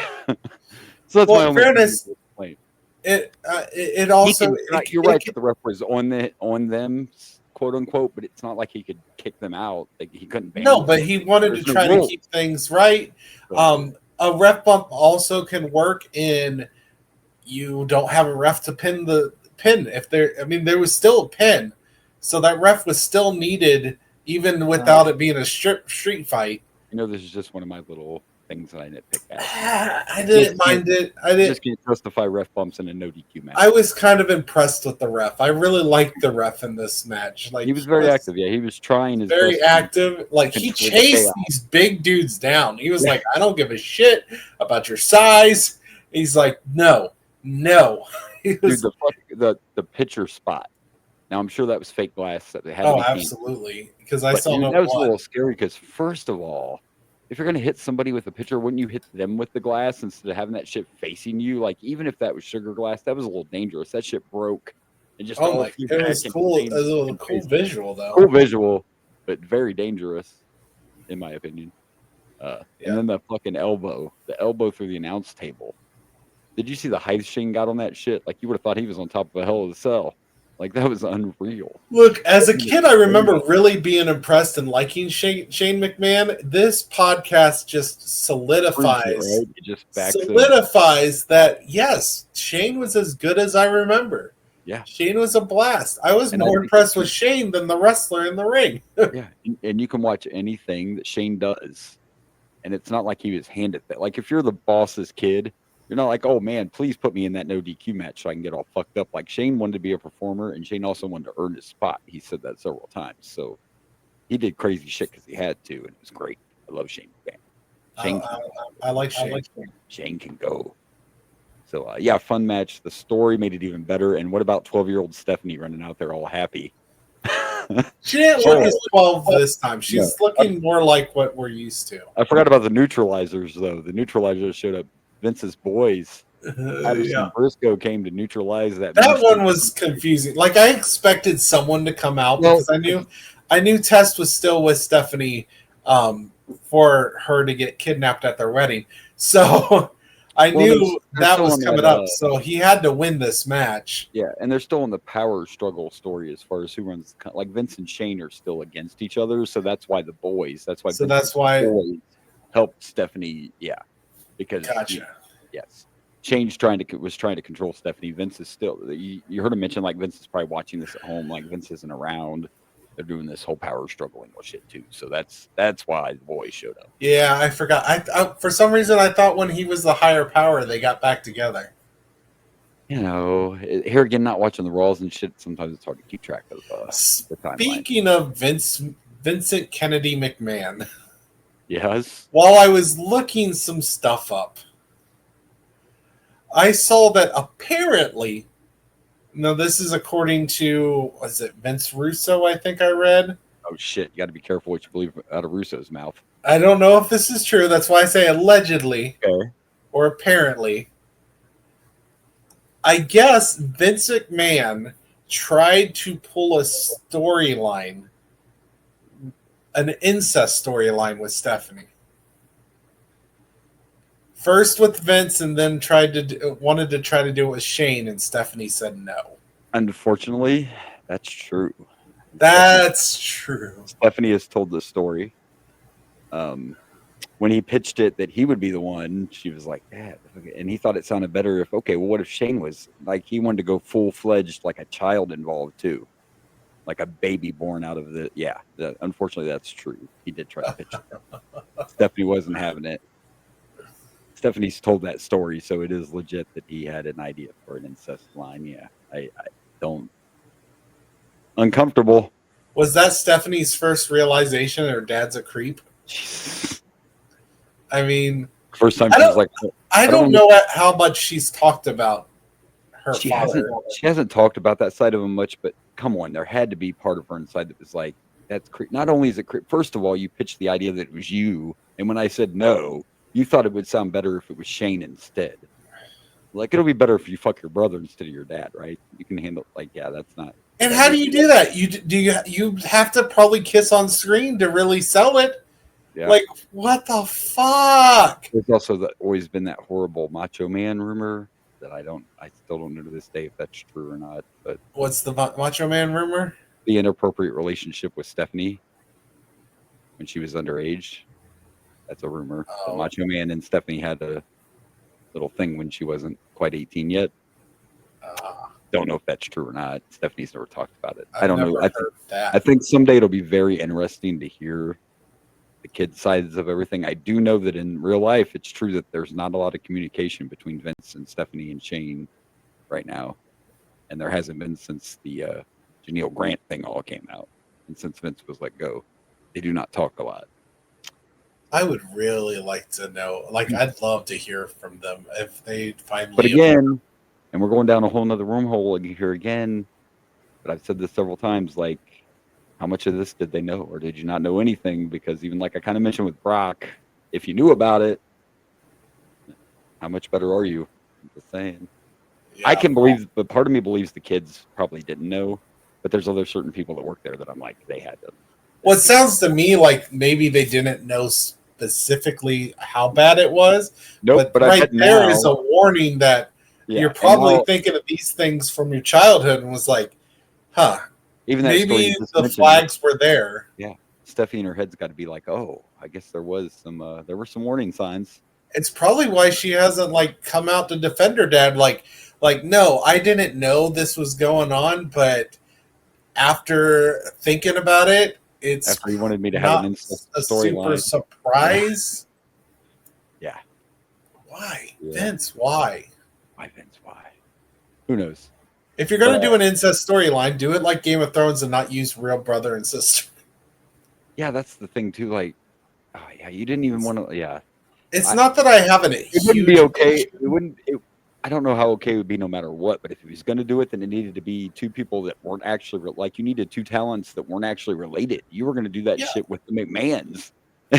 S3: So that's my only complaint.
S2: It also
S3: you're right that the ref was on them, quote unquote, but it's not like he could kick them out. Like, he couldn't ban them.
S2: But he wanted to try to keep things right. A ref bump also can work in you don't have a ref to pin the pin. There was still a pin, so that ref was still needed even without it being a street fight.
S3: This is just one of my little things that I nitpick at.
S2: I didn't mind it. I
S3: just can't justify ref bumps in a no DQ match.
S2: I was kind of impressed with the ref. I really liked the ref in this match. Like,
S3: he was very active. Yeah, he was trying his
S2: very
S3: best
S2: active. Like, he chased these big dudes down. He was like, "I don't give a shit about your size." He's like, "No." He was,
S3: dude, the pitcher spot. Now I'm sure that was fake glass that they had.
S2: Absolutely. Because I saw
S3: that was a little scary. Because first of all, if you're going to hit somebody with a pitcher, wouldn't you hit them with the glass instead of having that shit facing you? Like, even if that was sugar glass, that was a little dangerous. That shit broke. And just
S2: it was cool. It was a cool visual, though.
S3: Cool visual, but very dangerous, in my opinion. And then the fucking elbow. The elbow through the announce table. Did you see the height Shane got on that shit? Like, you would have thought he was on top of a Hell of a Cell. Like, that was unreal.
S2: Look, as a kid, I remember really being impressed and liking Shane McMahon. This podcast just solidifies that, yes, Shane was as good as I remember.
S3: Yeah.
S2: Shane was a blast. I was more impressed with Shane than the wrestler in the ring.
S3: Yeah, and you can watch anything that Shane does, and it's not like he was handed that. Like, if you're the boss's kid, you're not like, oh, man, please put me in that no DQ match so I can get all fucked up. Like, Shane wanted to be a performer, and Shane also wanted to earn his spot. He said that several times. So he did crazy shit because he had to, and it was great. I love Shane McMahon.
S2: I like Shane.
S3: Shane can go. So, fun match. The story made it even better. And what about 12-year-old Stephanie running out there all happy?
S2: She didn't look as 12 this time. She's looking more like what we're used to.
S3: I forgot about the neutralizers, though. The neutralizers showed up. Vince's boys. Briscoe came to neutralize that.
S2: That one was confusing. Like, I expected someone to come out because I knew Test was still with Stephanie for her to get kidnapped at their wedding. So I knew that was coming up. So he had to win this match.
S3: Yeah, and they're still in the power struggle story as far as who runs. Like, Vince and Shane are still against each other, so that's why the boys. That's why.
S2: So that's why
S3: boys helped Stephanie. Yeah. Because yes, Shane was trying to control Stephanie. Vince is still. You heard him mention, like, Vince is probably watching this at home. Like, Vince isn't around. They're doing this whole power struggling shit too. So that's why the boys showed up.
S2: Yeah, I forgot. I for some reason I thought when he was the higher power they got back together.
S3: Here again, not watching the Raws and shit. Sometimes it's hard to keep track of the timeline.
S2: Speaking of Vincent Kennedy McMahon.
S3: Yes.
S2: While I was looking some stuff up, I saw that apparently, now this is according to, was it Vince Russo, I think I read?
S3: Oh, shit. You got to be careful what you believe out of Russo's mouth.
S2: I don't know if this is true. That's why I say allegedly or apparently. I guess Vince McMahon tried to pull a storyline, an incest storyline with Stephanie. First with Vince, and then wanted to try to do it with Shane, and Stephanie said no.
S3: Unfortunately, that's true.
S2: That's true.
S3: Stephanie has told the story. When he pitched it that he would be the one, she was like, "Dad," and he thought it sounded better if, what if Shane was like, he wanted to go full-fledged, like a child involved too. Like a baby born out of unfortunately, that's true. He did try to pitch it. Stephanie wasn't having it. Stephanie's told that story, so it is legit that he had an idea for an incest line. Yeah, I don't. Uncomfortable.
S2: Was that Stephanie's first realization her dad's a creep? I mean,
S3: first time she was like,
S2: I don't know how much she's talked about her father.
S3: She hasn't talked about that side of him much, but come on, there had to be part of her inside that was like, that's creep. Not only is it creep, first of all, you pitched the idea that it was you, and when I said no, you thought it would sound better if it was Shane instead. Like, it'll be better if you fuck your brother instead of your dad, right? You can handle, that's not.
S4: And how do you do that? You have to probably kiss on screen to really sell it.
S3: Yeah.
S4: Like, what the fuck?
S3: There's also always been that horrible Macho Man rumor that I still don't know to this day if that's true or not. But
S4: What's the Macho Man rumor?
S3: The inappropriate relationship with Stephanie when she was underage. That's a rumor.
S4: Oh.
S3: Macho Man and Stephanie had a little thing when she wasn't quite 18 yet. Don't know if that's true or not. Stephanie's never talked about it. I don't know. I think someday it'll be very interesting to hear the kid sides of everything. I do know that in real life, it's true that there's not a lot of communication between Vince and Stephanie and Shane right now. And there hasn't been since the Janelle Grant thing all came out. And since Vince was let go, they do not talk a lot.
S4: I would really like to know. Like, I'd love to hear from them if they finally.
S3: But again, and we're going down a whole nother wormhole here again. But I've said this several times, like, how much of this did they know? Or did you not know anything? Because even like I kind of mentioned with Brock, if you knew about it, how much better are you? I'm just saying. Yeah, I can believe, but part of me believes the kids probably didn't know. But there's other certain people that work there that I'm like, they had to.
S4: Well, it sounds to me like maybe they didn't know specifically how bad it was.
S3: Nope,
S4: but right there is a warning that you're probably thinking of these things from your childhood and was like, huh,
S3: even that
S4: maybe the flags were there.
S3: Yeah. Steffi in her head's got to be like, oh, I guess there were some warning signs.
S4: It's probably why she hasn't like come out to defend her dad. Like, no, I didn't know this was going on, but after thinking about it, it's
S3: after he wanted me to have
S4: a super surprise.
S3: Yeah.
S4: Why? Yeah. Vince, why?
S3: Why, Vince, why? Who knows?
S4: If you're going to do an incest storyline, do it like Game of Thrones and not use real brother and sister.
S3: Yeah, that's the thing, too. Like, oh, yeah, you didn't even want to, yeah.
S4: It's not that I haven't.
S3: It wouldn't be okay. I don't know how okay it would be no matter what, but if he was going to do it, then it needed to be two people that weren't actually, like, you needed two talents that weren't actually related. You were going to do that shit with the McMahons.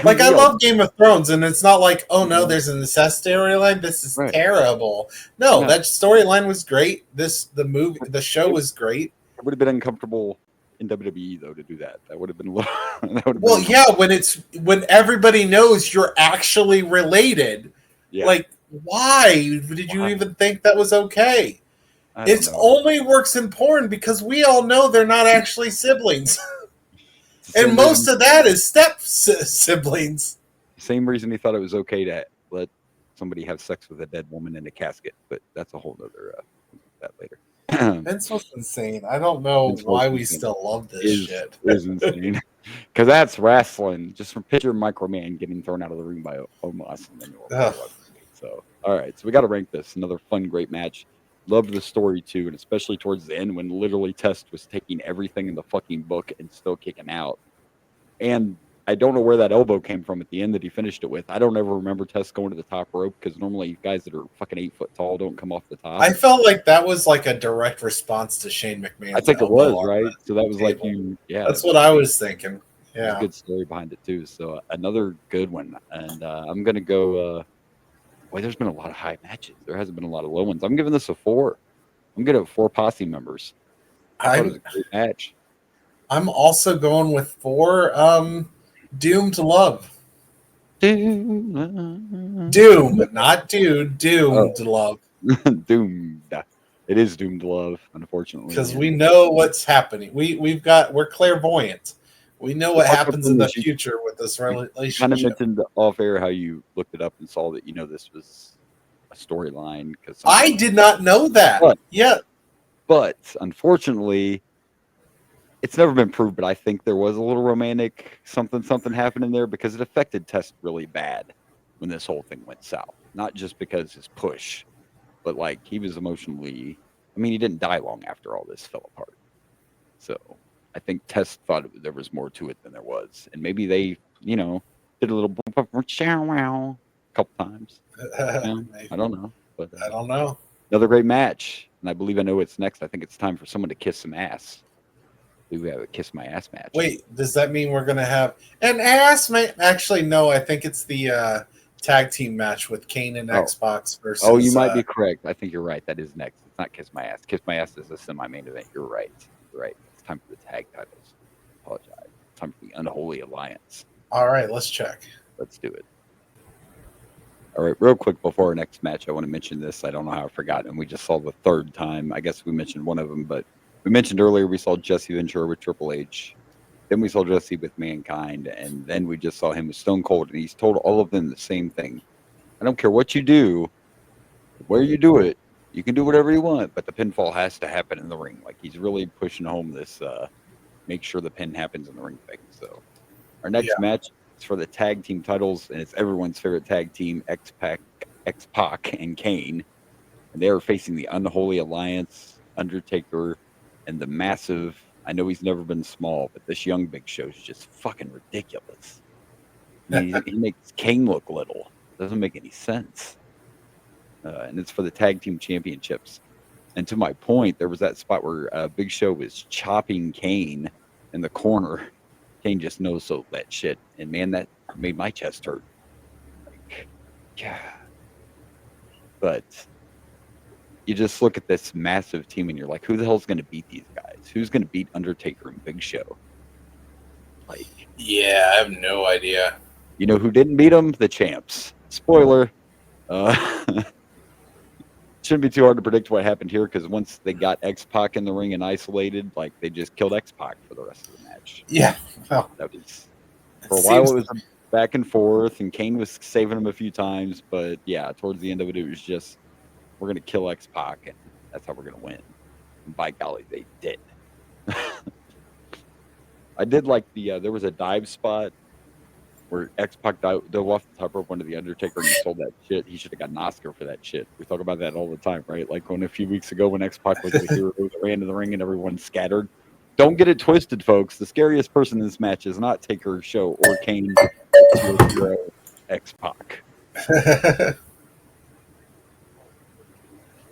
S4: Like, I love Game of Thrones, and it's not like, oh, no, there's an incest storyline. This is terrible. No, that storyline was great. The show was great.
S3: It would have been uncomfortable in WWE, though, to do that. That would have been a little...
S4: Well, yeah, when everybody knows you're actually related. Yeah. Like, why did you even think that was okay? It only works in porn because we all know they're not actually siblings. And most of that is step siblings.
S3: Same reason he thought it was okay to let somebody have sex with a dead woman in a casket, but that's a whole other that later.
S4: Vince was insane. I don't know why we still love this shit.
S3: It was insane. Because that's wrestling. Just from picture Microman getting thrown out of the ring by Omos. So, all right. So we got to rank this. Another fun, great match. Loved the story, too, and especially towards the end when literally Test was taking everything in the fucking book and still kicking out. And I don't know where that elbow came from at the end that he finished it with. I don't ever remember Test going to the top rope because normally guys that are fucking 8 foot tall don't come off the top.
S4: I felt like that was like a direct response to Shane McMahon.
S3: I think it was, right? So that was like
S4: That's what I was thinking. Yeah.
S3: A good story behind it, too. So another good one. And I'm going to go... there's been a lot of high matches. There hasn't been a lot of low ones. I'm giving this a 4. I'm going to have 4 posse members. I thought it was a great match.
S4: I'm also going with 4. Doomed to Love. Doom, not dude. Doomed to Love.
S3: Doomed. It is Doomed to Love, unfortunately.
S4: Because we know what's happening. We're clairvoyant. We know what happens in the future with this relationship.
S3: Kind of mentioned off air how you looked it up and saw that this was a storyline.
S4: I did not know that.
S3: But unfortunately, it's never been proved. But I think there was a little romantic something happening there because it affected Test really bad when this whole thing went south. Not just because his push, but like he was emotionally. I mean, he didn't die long after all this fell apart. So. I think Test thought there was more to it than there was. And maybe they, did a little a couple times. I don't know. But
S4: I don't know.
S3: Another great match. And I believe I know it's next. I think it's time for someone to kiss some ass. We have a kiss my ass match.
S4: Wait, does that mean we're going to have an ass match? Actually, no. I think it's the tag team match with Kane and Xbox versus...
S3: Oh, you might be correct. I think you're right. That is next. It's not kiss my ass. Kiss my ass is a semi-main event. You're right. right. It's time for the tag titles. Apologize. It's time for the Unholy Alliance.
S2: All right, let's check.
S3: Let's do it. All right, real quick before our next match, I want to mention this. I don't know how I forgot, and we just saw the third time. I guess we mentioned one of them, but we mentioned earlier we saw Jesse Ventura with Triple H. Then we saw Jesse with Mankind, and then we just saw him with Stone Cold, and he's told all of them the same thing. I don't care what you do, where you do it, you can do whatever you want, but the pinfall has to happen in the ring. Like, he's really pushing home this make sure the pin happens in the ring thing. So our next match is for the tag team titles, and it's everyone's favorite tag team, X-Pac and Kane. And they are facing the Unholy Alliance, Undertaker, and the massive, I know he's never been small, but this young Big Show is just fucking ridiculous. He makes Kane look little. Doesn't make any sense. And it's for the tag team championships. And to my point, there was that spot where Big Show was chopping Kane in the corner. Kane just knows that shit. And man, that made my chest hurt. Like, yeah. But you just look at this massive team and you're like, who the hell's going to beat these guys? Who's going to beat Undertaker and Big Show? Like,
S2: yeah, I have no idea.
S3: You know who didn't beat them? The champs. Spoiler. Shouldn't be too hard to predict what happened here because once they got X-Pac in the ring and isolated, like they just killed X-Pac for the rest of the match.
S2: Yeah. Well,
S3: that was for a while. It was back and forth, and Kane was saving him a few times, but yeah, towards the end of it, it was just we're gonna kill X-Pac, and that's how we're gonna win. And by golly, they did. I did like the there was a dive spot where X-Pac dove off the top rope under the Undertaker and he sold that shit. He should have got an Oscar for that shit. We talk about that all the time, right? Like when a few weeks ago when X-Pac was the hero who ran to the ring and everyone scattered. Don't get it twisted, folks. The scariest person in this match is not Taker, Show, or Kane. It's your hero, X-Pac.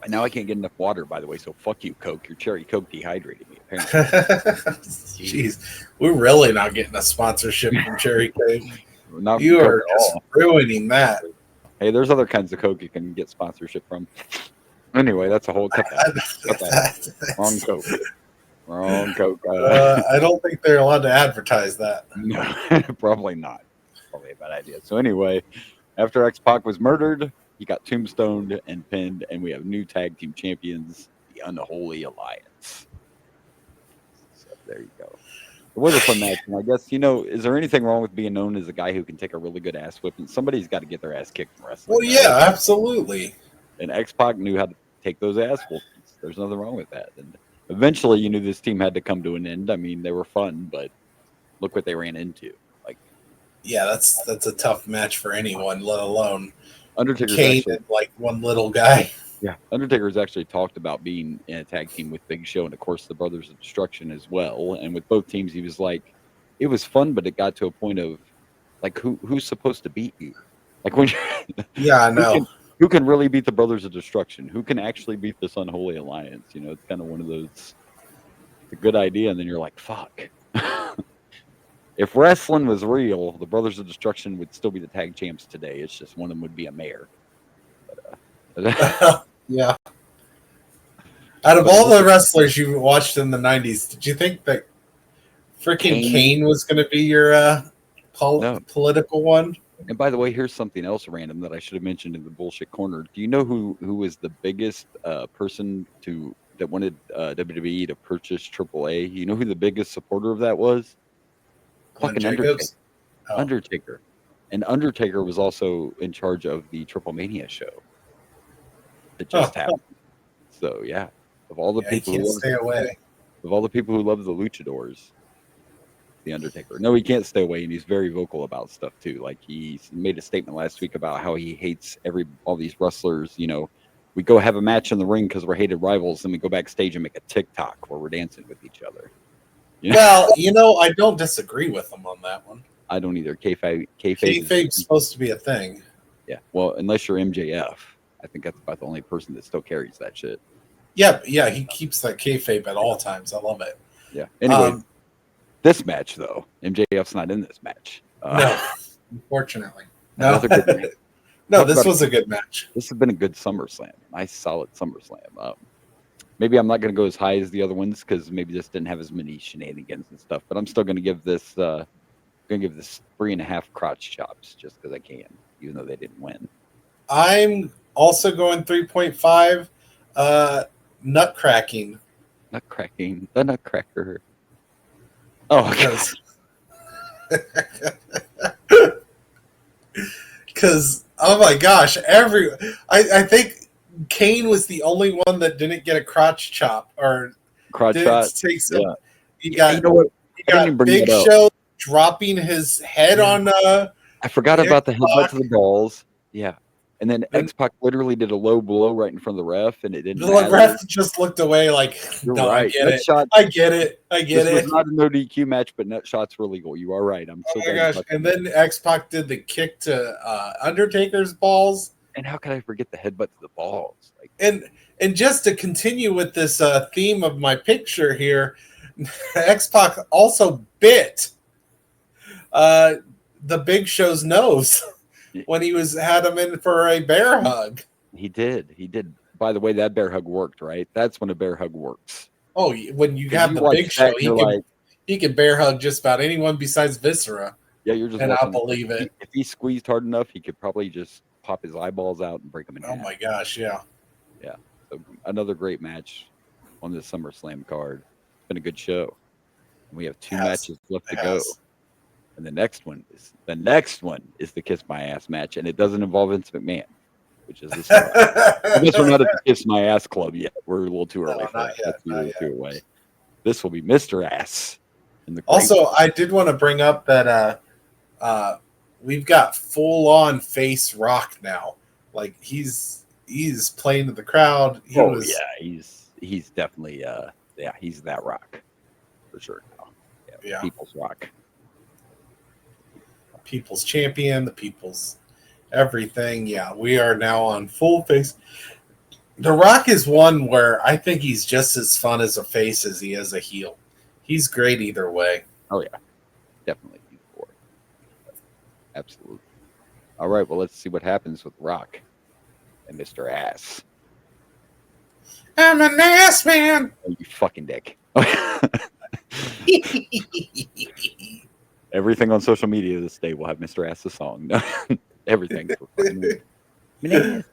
S3: And now I can't get enough water, by the way, so fuck you, Coke. Your cherry Coke dehydrated me, apparently.
S2: Jeez, we're really not getting a sponsorship from Cherry Coke.
S3: Not
S2: you
S3: Coke
S2: are just ruining that.
S3: Hey, there's other kinds of Coke you can get sponsorship from. Anyway, that's a whole cut that. Wrong Coke. Wrong Coke.
S2: I don't think they're allowed to advertise that.
S3: No, probably not. Probably a bad idea. So anyway, after X-Pac was murdered, he got tombstoned and pinned, and we have new tag team champions, the Unholy Alliance. So there you go. It was a fun match, and I guess, is there anything wrong with being known as a guy who can take a really good ass whipping? Somebody's got to get their ass kicked in wrestling.
S2: Well, yeah, absolutely.
S3: And X-Pac knew how to take those ass whoopings. There's nothing wrong with that. And eventually, you knew this team had to come to an end. I mean, they were fun, but look what they ran into. Like,
S2: yeah, that's a tough match for anyone, let alone
S3: Undertaker's
S2: Kane
S3: actually,
S2: and like one little guy.
S3: Yeah, Undertaker's actually talked about being in a tag team with Big Show and, of course, the Brothers of Destruction as well. And with both teams, he was like, it was fun, but it got to a point of, like, who's supposed to beat you? Like, when
S2: yeah, I know.
S3: Who can really beat the Brothers of Destruction? Who can actually beat this Unholy Alliance? It's kind of one of those, it's a good idea, and then you're like, fuck. If wrestling was real, the Brothers of Destruction would still be the tag champs today. It's just one of them would be a mayor. But,
S2: yeah. Out of all the wrestlers you watched in the 90s, did you think that freaking Kane was going to be your political one?
S3: And by the way, here's something else random that I should have mentioned in the bullshit corner. Do you know who was the biggest person that wanted WWE to purchase AAA? You know who the biggest supporter of that was? Fucking Undertaker. And Undertaker was also in charge of the Triple Mania show that just happened. So yeah, of all the people who love the luchadors, the Undertaker. No, he can't stay away, and he's very vocal about stuff too. Like he made a statement last week about how he hates all these wrestlers. We go have a match in the ring because we're hated rivals, and we go backstage and make a TikTok where we're dancing with each other.
S2: Well, I don't disagree with him on that one.
S3: I don't either.
S2: Kayfabe's supposed to be a thing.
S3: Yeah. Well, unless you're MJF, I think that's about the only person that still carries that shit.
S2: Yeah, he keeps that kayfabe at all times. I love it.
S3: Yeah. Anyway, this match though, MJF's not in this match.
S2: No, unfortunately. No. No, this was a good match.
S3: This has been a good SummerSlam. Nice, solid SummerSlam. Maybe I'm not going to go as high as the other ones because maybe this didn't have as many shenanigans and stuff. But I'm still going to give this 3.5 crotch chops just because I can, even though they didn't win.
S4: I'm also going 3.5. Nut cracking.
S3: The Nutcracker. Oh,
S4: because oh my gosh, I think Kane was the only one that didn't get a crotch chop or
S3: crotch
S4: didn't
S3: shot.
S4: take some.
S3: Yeah.
S4: You got,
S3: you know what?
S4: you got Big Show dropping his head on.
S3: I forgot about the headbutt to the balls. Yeah. And then
S4: And-
S3: X-Pac literally did a low blow right in front of the ref, and it didn't
S4: The
S3: matter.
S4: ref just looked away like,
S3: You're
S4: no,
S3: right.
S4: I get
S3: Nut
S4: it.
S3: shot-
S4: I get it.
S3: This was not a no DQ match, but nut shots were legal. You are right. I'm so
S4: Oh my
S3: glad you
S4: gosh.
S3: brought
S4: And
S3: that up.
S4: then X-Pac did the kick to Undertaker's balls.
S3: And how could I forget the headbutt to the balls? Like,
S4: And just to continue with this theme of my picture here, X-Pac also bit the Big Show's nose when he had him in for a bear hug.
S3: he did. By the way, that bear hug worked, right? That's when a bear hug works.
S4: Oh, when you have
S3: You
S4: the
S3: watch
S4: Big
S3: that
S4: Show,
S3: and you're
S4: he can bear hug just about anyone besides Viscera,
S3: yeah, you're just
S4: and I'll
S3: watching.
S4: believe it.
S3: If he squeezed hard enough, he could probably just pop his eyeballs out and break them in
S4: Oh
S3: half.
S4: my gosh, yeah.
S3: So another great match on this SummerSlam card. It's been a good show. We have two
S4: Yes,
S3: matches left to go.
S4: Yes.
S3: And the next one is the Kiss My Ass match, and it doesn't involve Vince McMahon, which is this. I guess we're not at the Kiss My Ass club yet. We're a little too early
S4: No,
S3: for
S4: not
S3: that.
S4: yet,
S3: That's a
S4: not
S3: little
S4: yet.
S3: too away. This will be Mr. Ass. In the
S4: Also, I did want to bring up that we've got full on face Rock now. Like he's playing to the crowd.
S3: He's definitely he's that Rock for sure now.
S4: Yeah.
S3: People's Rock.
S4: People's champion, the people's everything. Yeah, we are now on full face. The Rock is one where I think he's just as fun as a face as he is a heel. He's great either way.
S3: Oh yeah, definitely. Absolutely. All right, well, let's see what happens with Rock and Mr. Ass.
S4: I'm an ass man.
S3: Oh, you fucking dick. Everything on social media this day will have Mr. Ass's song. Everything. For fucking weird.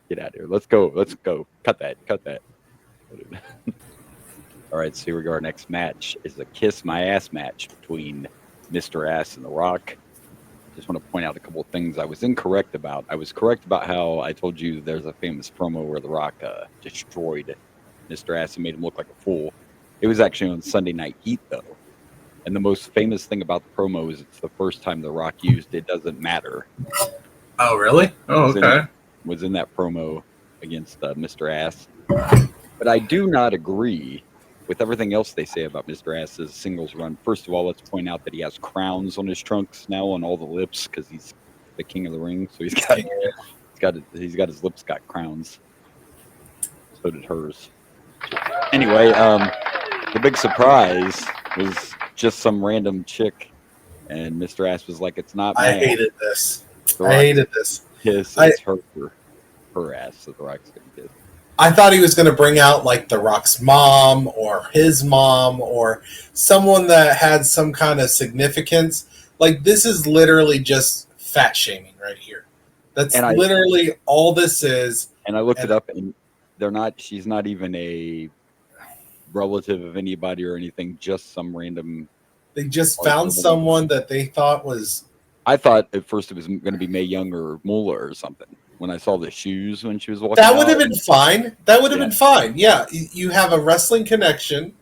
S3: Get out of here. Let's go. Cut that. All right, so here we go. Our next match is a Kiss My Ass match between Mr. Ass and The Rock. Just want to point out a couple of things I was incorrect about. I was correct about how I told you there's a famous promo where The Rock destroyed Mr. Ass and made him look like a fool. It was actually on Sunday Night Heat, though. And the most famous thing about the promo is it's the first time The Rock used "It Doesn't Matter."
S4: Oh, really? Oh, okay.
S3: Was in that promo against Mr. Ass. But I do not agree with everything else they say about Mr. Ass's singles run. First of all, let's point out that he has crowns on his trunks now on all the lips because he's the king of the ring. So he's got his lips got crowns. So did hers. Anyway, the big surprise was just some random chick, and Mr. Ass was like, "It's not."
S4: I
S3: mine.
S4: hated this.
S3: The Rock
S4: I hated this.
S3: Kiss is her ass, so The Rock's gonna kiss.
S4: I thought he was going to bring out like The Rock's mom or his mom or someone that had some kind of significance. Like this is literally just fat shaming right here. That's literally all this is.
S3: And I looked it up, and she's not even a relative of anybody or anything, just some random.
S4: They just found someone that they thought was.
S3: I thought at first it was going to be Mae Young or Moolah or something. When I saw the shoes when she was walking,
S4: that would have been fine. That would have been fine. Yeah, you have a wrestling connection.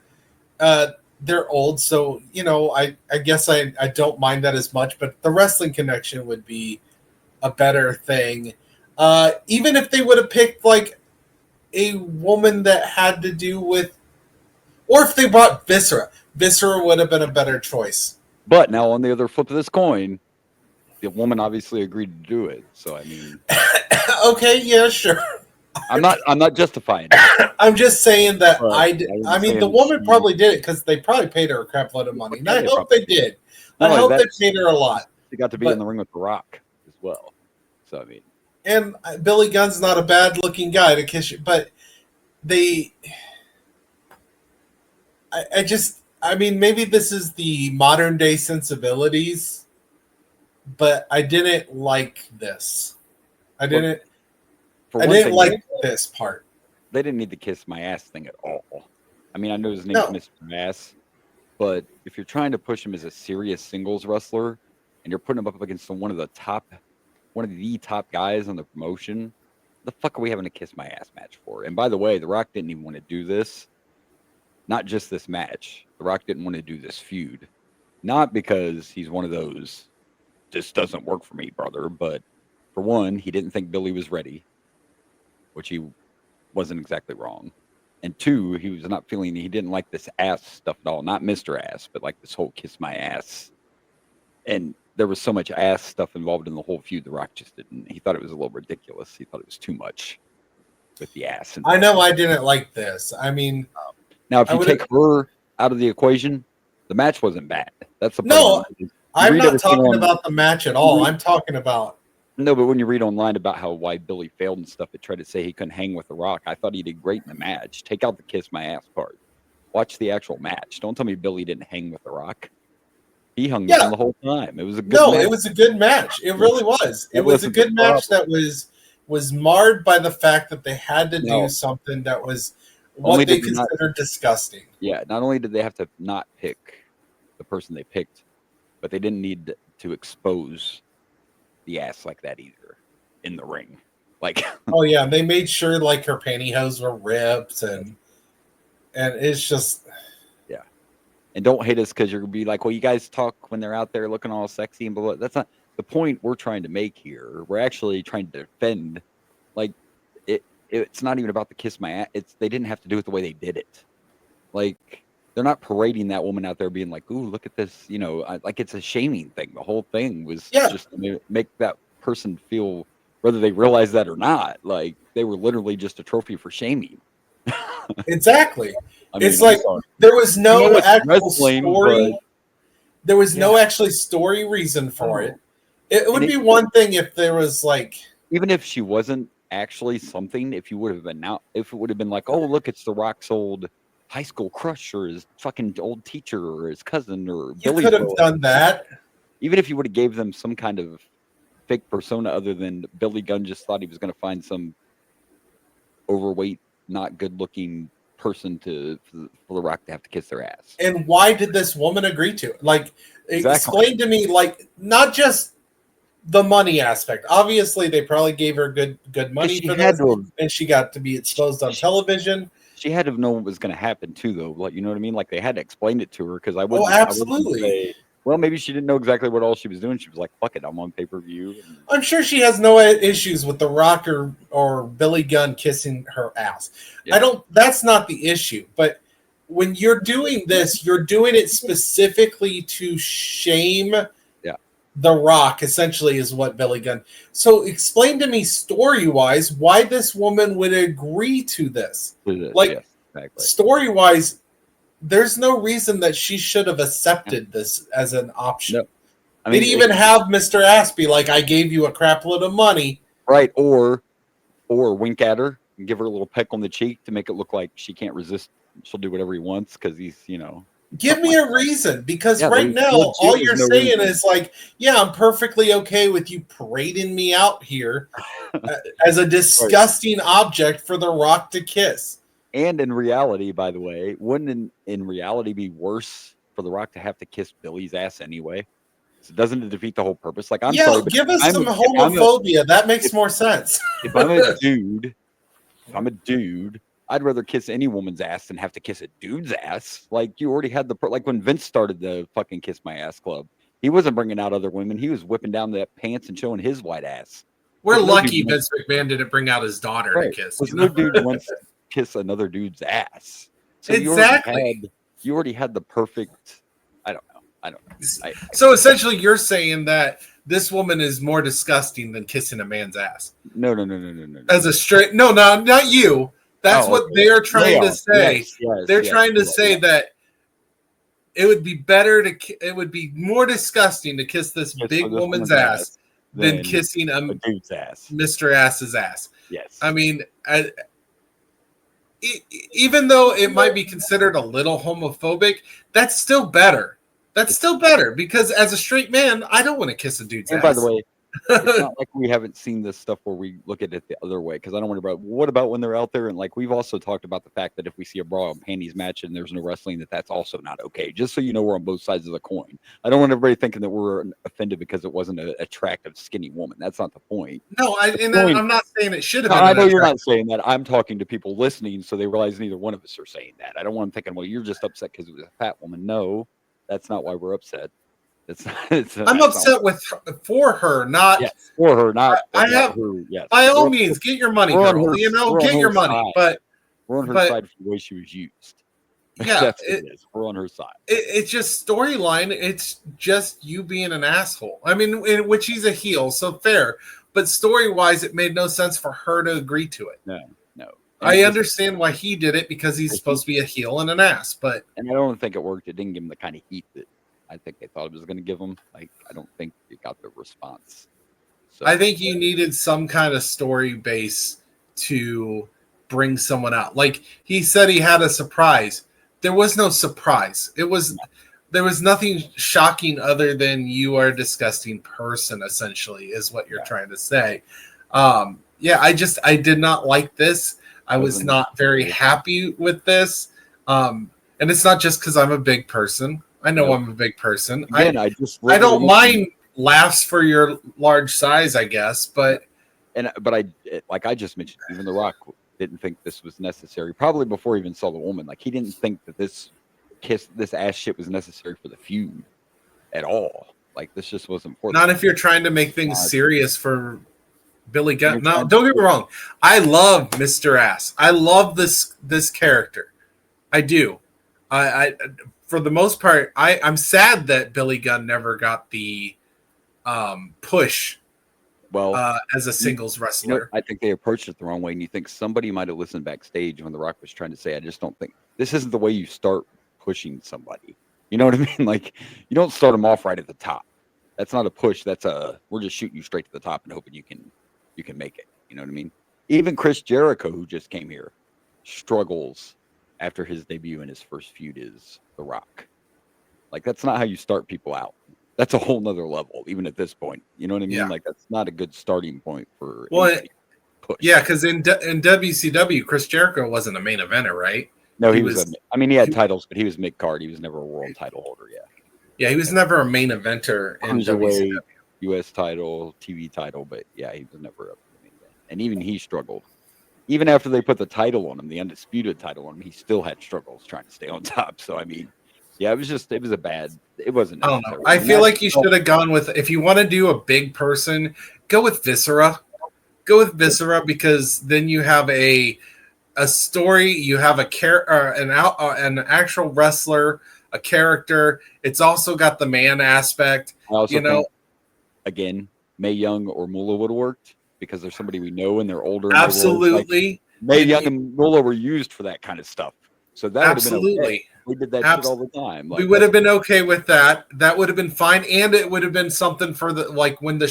S4: They're old, so I guess I don't mind that as much. But the wrestling connection would be a better thing. Even if they would have picked like a woman that had to do with, or if they brought Viscera would have been a better choice.
S3: But now on the other flip of this coin, the woman obviously agreed to do it. So I mean,
S4: okay, yeah, sure.
S3: I'm not justifying it.
S4: I'm just saying that
S3: But
S4: I mean, the woman probably did it because they probably paid her a crap load of money. And I hope they did. I hope they paid her a lot.
S3: She got to be in the ring with The Rock as well. So I mean,
S4: and Billy Gunn's not a bad looking guy to kiss you, but I mean, maybe this is the modern day sensibilities, but I didn't like this. I didn't like this part.
S3: They didn't need the kiss my ass thing at all. I mean, I know his name's Mr. Ass, but if you're trying to push him as a serious singles wrestler and you're putting him up against one of the top guys on the promotion, the fuck are we having a kiss my ass match for? And by the way, The Rock didn't even want to do this. Not just this match. The Rock didn't want to do this feud. Not because he's one of those, this doesn't work for me, brother, but for one, he didn't think Billy was ready, which he wasn't exactly wrong. And two, he didn't like this ass stuff at all. Not Mr. Ass, but like this whole kiss my ass. And there was so much ass stuff involved in the whole feud, The Rock just didn't. He thought it was a little ridiculous. He thought it was too much with the ass.
S4: I know I didn't like this. I mean,
S3: now if you take her out of the equation, the match wasn't bad. That's the
S4: problem.
S3: No,
S4: I'm not talking about the match at all. I'm talking about.
S3: No, but when you read online about why Billy failed and stuff, it tried to say he couldn't hang with The Rock. I thought he did great in the match. Take out the kiss my ass part. Watch the actual match. Don't tell me Billy didn't hang with The Rock. He hung with him the whole time. It was a good match.
S4: It was a good match. It really was. It was a good match that was marred by the fact that they had to do something that was what they considered disgusting.
S3: Yeah, not only did they have to not pick the person they picked, but they didn't need to expose the ass like that either in the ring. Like,
S4: oh yeah, they made sure like her pantyhose were ripped and it's just
S3: and don't hate us because you're gonna be like, well, you guys talk when they're out there looking all sexy and blah, blah. That's not the point we're trying to make here. We're actually trying to defend. Like, it's not even about the kiss my ass. They didn't have to do it the way they did it. Like, they're not parading that woman out there being like, ooh, look at this, like it's a shaming thing. The whole thing was just to make that person feel, whether they realize that or not, like they were literally just a trophy for shaming.
S4: Exactly. It's like there was no actual story. There was no actually story reason for it. It would be one thing if there was like,
S3: even if she wasn't actually something, if it would have been like, oh, look, it's The Rock's old high school crush or his fucking old teacher or his cousin or Billy.
S4: You could have done that.
S3: Even if you would have gave them some kind of fake persona other than Billy Gunn just thought he was going to find some overweight, not good looking person for The Rock to have to kiss their ass.
S4: And why did this woman agree to it? Like, explain to me, like, not just the money aspect. Obviously, they probably gave her good money for this, and she got to be exposed on television.
S3: She had to have known what was going to happen too, though. Like, you know what I mean? Like, they had to explain it to her because I wouldn't.
S4: Oh, absolutely.
S3: I wouldn't say, well, maybe she didn't know exactly what all she was doing. She was like, "Fuck it, I'm on pay-per-view."
S4: I'm sure she has no issues with The Rock or Billy Gunn kissing her ass. Yeah. That's not the issue. But when you're doing this, you're doing it specifically to shame The Rock, essentially, is what Billy Gunn. So explain to me story-wise why this woman would agree to this. Like, exactly. Story-wise, there's no reason that she should have accepted this as an option. No. I mean, even have Mr. Ass be like, I gave you a crap load of money.
S3: Right, or wink at her and give her a little peck on the cheek to make it look like she can't resist. She'll do whatever he wants because he's,
S4: Give me a reason, because right now, all you're saying is like, yeah, I'm perfectly okay with you parading me out here as a disgusting object for The Rock to kiss.
S3: And in reality, by the way, wouldn't in reality be worse for The Rock to have to kiss Billy's ass anyway? So doesn't it defeat the whole purpose? Like, I'm sorry, but
S4: give us some homophobia. That makes more sense.
S3: If I'm a dude, I'd rather kiss any woman's ass than have to kiss a dude's ass. Like, you already had like when Vince started the fucking Kiss My Ass Club, he wasn't bringing out other women. He was whipping down the pants and showing his white ass.
S4: We're lucky Vince McMahon didn't bring out his daughter to kiss.
S3: No dude wants to kiss another dude's ass. So
S4: exactly.
S3: You already had the perfect. I don't know.
S4: So essentially, you're saying that this woman is more disgusting than kissing a man's ass.
S3: No.
S4: As a straight, no, not you. That's what they're trying to say. They're trying to say that it would be it would be more disgusting to kiss this big woman's ass than kissing a dude's ass, Mr. Ass's ass.
S3: Yes.
S4: I mean, even though it might be considered a little homophobic, that's still better. That's still better because as a straight man, I don't want to kiss a dude's ass.
S3: And by the way, it's not like we haven't seen this stuff where we look at it the other way, because I don't want to. What about when they're out there and like we've also talked about the fact that if we see a bra and panties match and there's no wrestling, that's also not okay. Just so you know, we're on both sides of the coin. I don't want everybody thinking that we're offended because it wasn't an attractive skinny woman. That's not the point.
S4: No, I'm not saying it should have been.
S3: I know you're not saying that. I'm talking to people listening, so they realize neither one of us are saying that. I don't want them thinking, well, you're just upset because it was a fat woman. No, that's not why we're upset.
S4: I'm upset for her, not
S3: for her. Not
S4: I have.
S3: Her, yes.
S4: By all means, get your money, girl. Get your money.
S3: Side.
S4: But
S3: we're on her side for the way she was used.
S4: Yeah,
S3: that's what it is. We're on her side.
S4: It's just storyline. It's just you being an asshole. I mean, in which he's a heel, so fair. But story wise, it made no sense for her to agree to it.
S3: No.
S4: I understand why he did it because he's supposed to be a heel and an ass. But
S3: I don't think it worked. It didn't give him the kind of heat that I think they thought it was going to give them. Like, I don't think it got the response. So
S4: I think you needed some kind of story base to bring someone out. Like he said, he had a surprise. There was no surprise. There was nothing shocking other than you are a disgusting person. Essentially, is what you're trying to say. I did not like this. I was not very happy with this. And it's not just because I'm a big person. I know I'm a big person.
S3: Again,
S4: I don't mind laughs for your large size, I guess, but
S3: I just mentioned, even The Rock didn't think this was necessary. Probably before he even saw the woman, like he didn't think that this ass shit was necessary for the feud at all. Like this just wasn't important.
S4: Not if you're trying to make things serious for Billy Gunn. No, don't get me wrong. I love Mr. Ass. I love this character. I do. I for the most part, I'm sad that Billy Gunn never got the push as a singles wrestler.
S3: I think they approached it the wrong way, and you think somebody might have listened backstage when The Rock was trying to say, I just don't think this isn't the way you start pushing somebody. You know what I mean? Like, you don't start them off right at the top. That's not a push. That's we're just shooting you straight to the top and hoping you can make it. You know what I mean? Even Chris Jericho, who just came here, struggles after his debut in his first feud is The Rock. Like, that's not how you start people out. That's a whole nother level, even at this point. You know what I mean?
S4: Yeah.
S3: Like, that's not a good starting point for
S4: push. Yeah, because in WCW, Chris Jericho wasn't a main eventer, right?
S3: No, he was he had titles, but he was mid-card. He was never a world title holder,
S4: Yeah, he was never a main eventer in WCW.
S3: U.S. title, TV title, but yeah, he was never up to the main event. And even he struggled. Even after they put the title on him, the undisputed title on him, he still had struggles trying to stay on top. So, I mean, yeah, it wasn't.
S4: I don't know. I feel like you should have gone with, if you want to do a big person, go with Viscera. Go with Viscera because then you have a story, you have an actual wrestler, a character. It's also got the man aspect.
S3: I also think, again, Mae Young or Moolah would have worked because there's somebody we know and they're older.
S4: Absolutely.
S3: Mae Young and Moolah were used for that kind of stuff. So that would have been okay. We did that shit all the time.
S4: Like, we would have been okay with that. That would have been fine. And it would have been something for when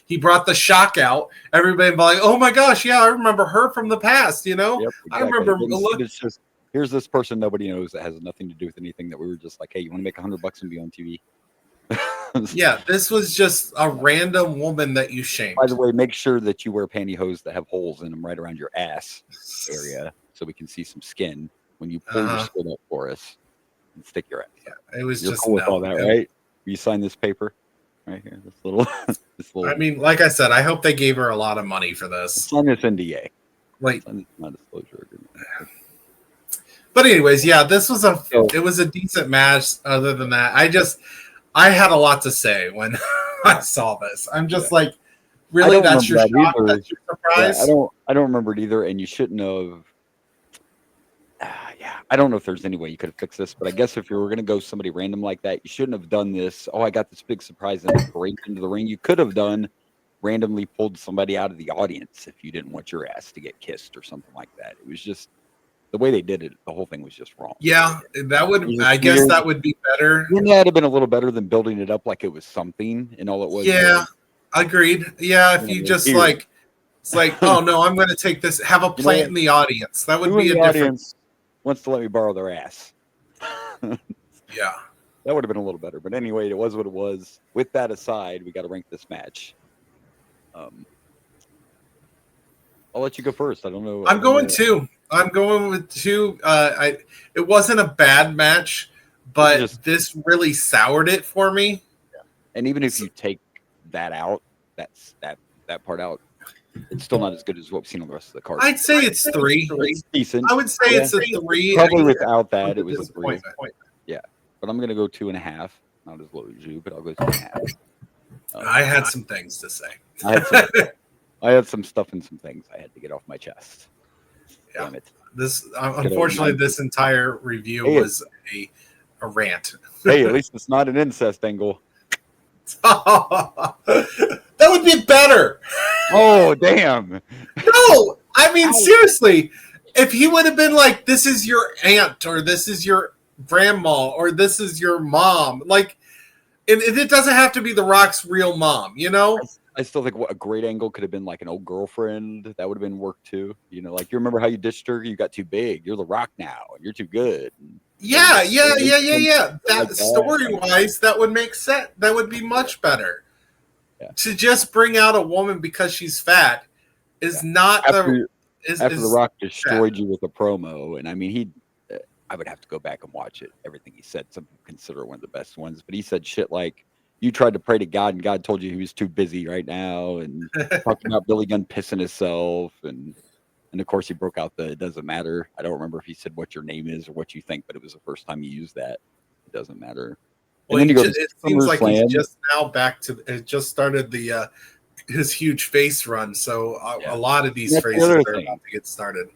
S4: he brought the Shock out, everybody would be like, oh my gosh, yeah, I remember her from the past, you know? Yep, exactly. I remember.
S3: It's just, here's this person nobody knows that has nothing to do with anything that we were just like, hey, you want to make $100 and be on TV?
S4: Yeah, this was just a random woman that you shamed.
S3: By the way, make sure that you wear pantyhose that have holes in them right around your ass area so we can see some skin when you pull your skin up for us and stick your ass.
S4: Yeah, it was
S3: You're
S4: just
S3: cool with all that, right? You sign this paper right here. This little.
S4: I mean, like I said, I hope they gave her a lot of money for this.
S3: Sign this NDA.
S4: Like,
S3: non-disclosure agreement.
S4: But anyways, yeah, it was a decent match. Other than that, I had a lot to say when I saw this. I'm just like, really, that's your shock? That's your surprise?
S3: Yeah, I don't remember it either, and you shouldn't have. I don't know if there's any way you could have fixed this, but I guess if you were going to go somebody random like that, you shouldn't have done this. Oh, I got this big surprise and break into the ring. You could have randomly pulled somebody out of the audience if you didn't want your ass to get kissed or something like that. It was just the way they did it. The whole thing was just wrong.
S4: Yeah, that would. I guess that would be better.
S3: Wouldn't that have been a little better than building it up like it was something and all it was?
S4: Yeah, agreed. Yeah, if you just It's like, oh no, I'm going to take this. Have a plant in the audience. That would be a different.
S3: Audience wants to let me borrow their ass.
S4: Yeah,
S3: that would have been a little better. But anyway, it was what it was. With that aside, we got to rank this match. I'll let you go first. I don't know.
S4: I'm going with 2. It wasn't a bad match, but this really soured it for me.
S3: Yeah. And even if you take that out, that part out, it's still not as good as what we've seen on the rest of the card.
S4: I'd say it's 3.
S3: It's decent.
S4: I would say it's a 3.
S3: Probably without that, it was a 3. Yeah, but I'm going to go 2.5. Not as low as you, but I'll go 2.5.
S4: I had some things to say.
S3: I had some stuff and some things I had to get off my chest.
S4: Yeah.
S3: Damn it.
S4: This unfortunately, this entire review was a rant.
S3: Hey, at least it's not an incest angle.
S4: That would be better.
S3: Oh, damn.
S4: No, I mean, seriously, if he would have been like, this is your aunt, or this is your grandma, or this is your mom, like, and it doesn't have to be The Rock's real mom, you know?
S3: I still think a great angle could have been like an old girlfriend. That would have been work too. You know, like, you remember how you ditched her? You got too big. You're The Rock now, and you're too good.
S4: Yeah. That story-wise, that would make sense. That would be much better.
S3: Yeah.
S4: To just bring out a woman because she's fat is not
S3: after The Rock destroyed you with a promo, and I mean, I would have to go back and watch it. Everything he said, some people consider one of the best ones, but he said shit like, you tried to pray to God and God told you he was too busy right now, and talking about Billy Gunn pissing himself, and of course he broke out it doesn't matter. I don't remember if he said what your name is or what you think, but it was the first time he used that. It doesn't matter.
S4: Well, it seems like he's just now back to it. Just started his huge face run, so a lot of these phrases are about to get started.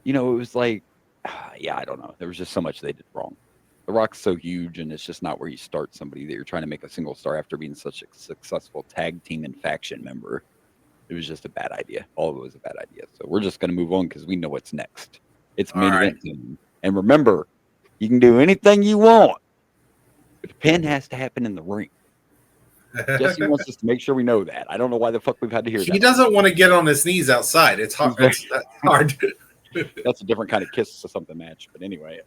S3: You know, it was like, I don't know. There was just so much they did wrong. The Rock's so huge, and it's just not where you start somebody that you're trying to make a single star after being such a successful tag team and faction member. It was just a bad idea. All of it was a bad idea. So we're just going to move on because we know what's next. It's main event team. And remember, you can do anything you want, but the pin has to happen in the ring. Jesse wants us to make sure we know that. I don't know why the fuck we've had to hear that.
S4: He doesn't want to get on his knees outside. It's hard. It's hard.
S3: That's a different kind of kiss or something match. But anyway,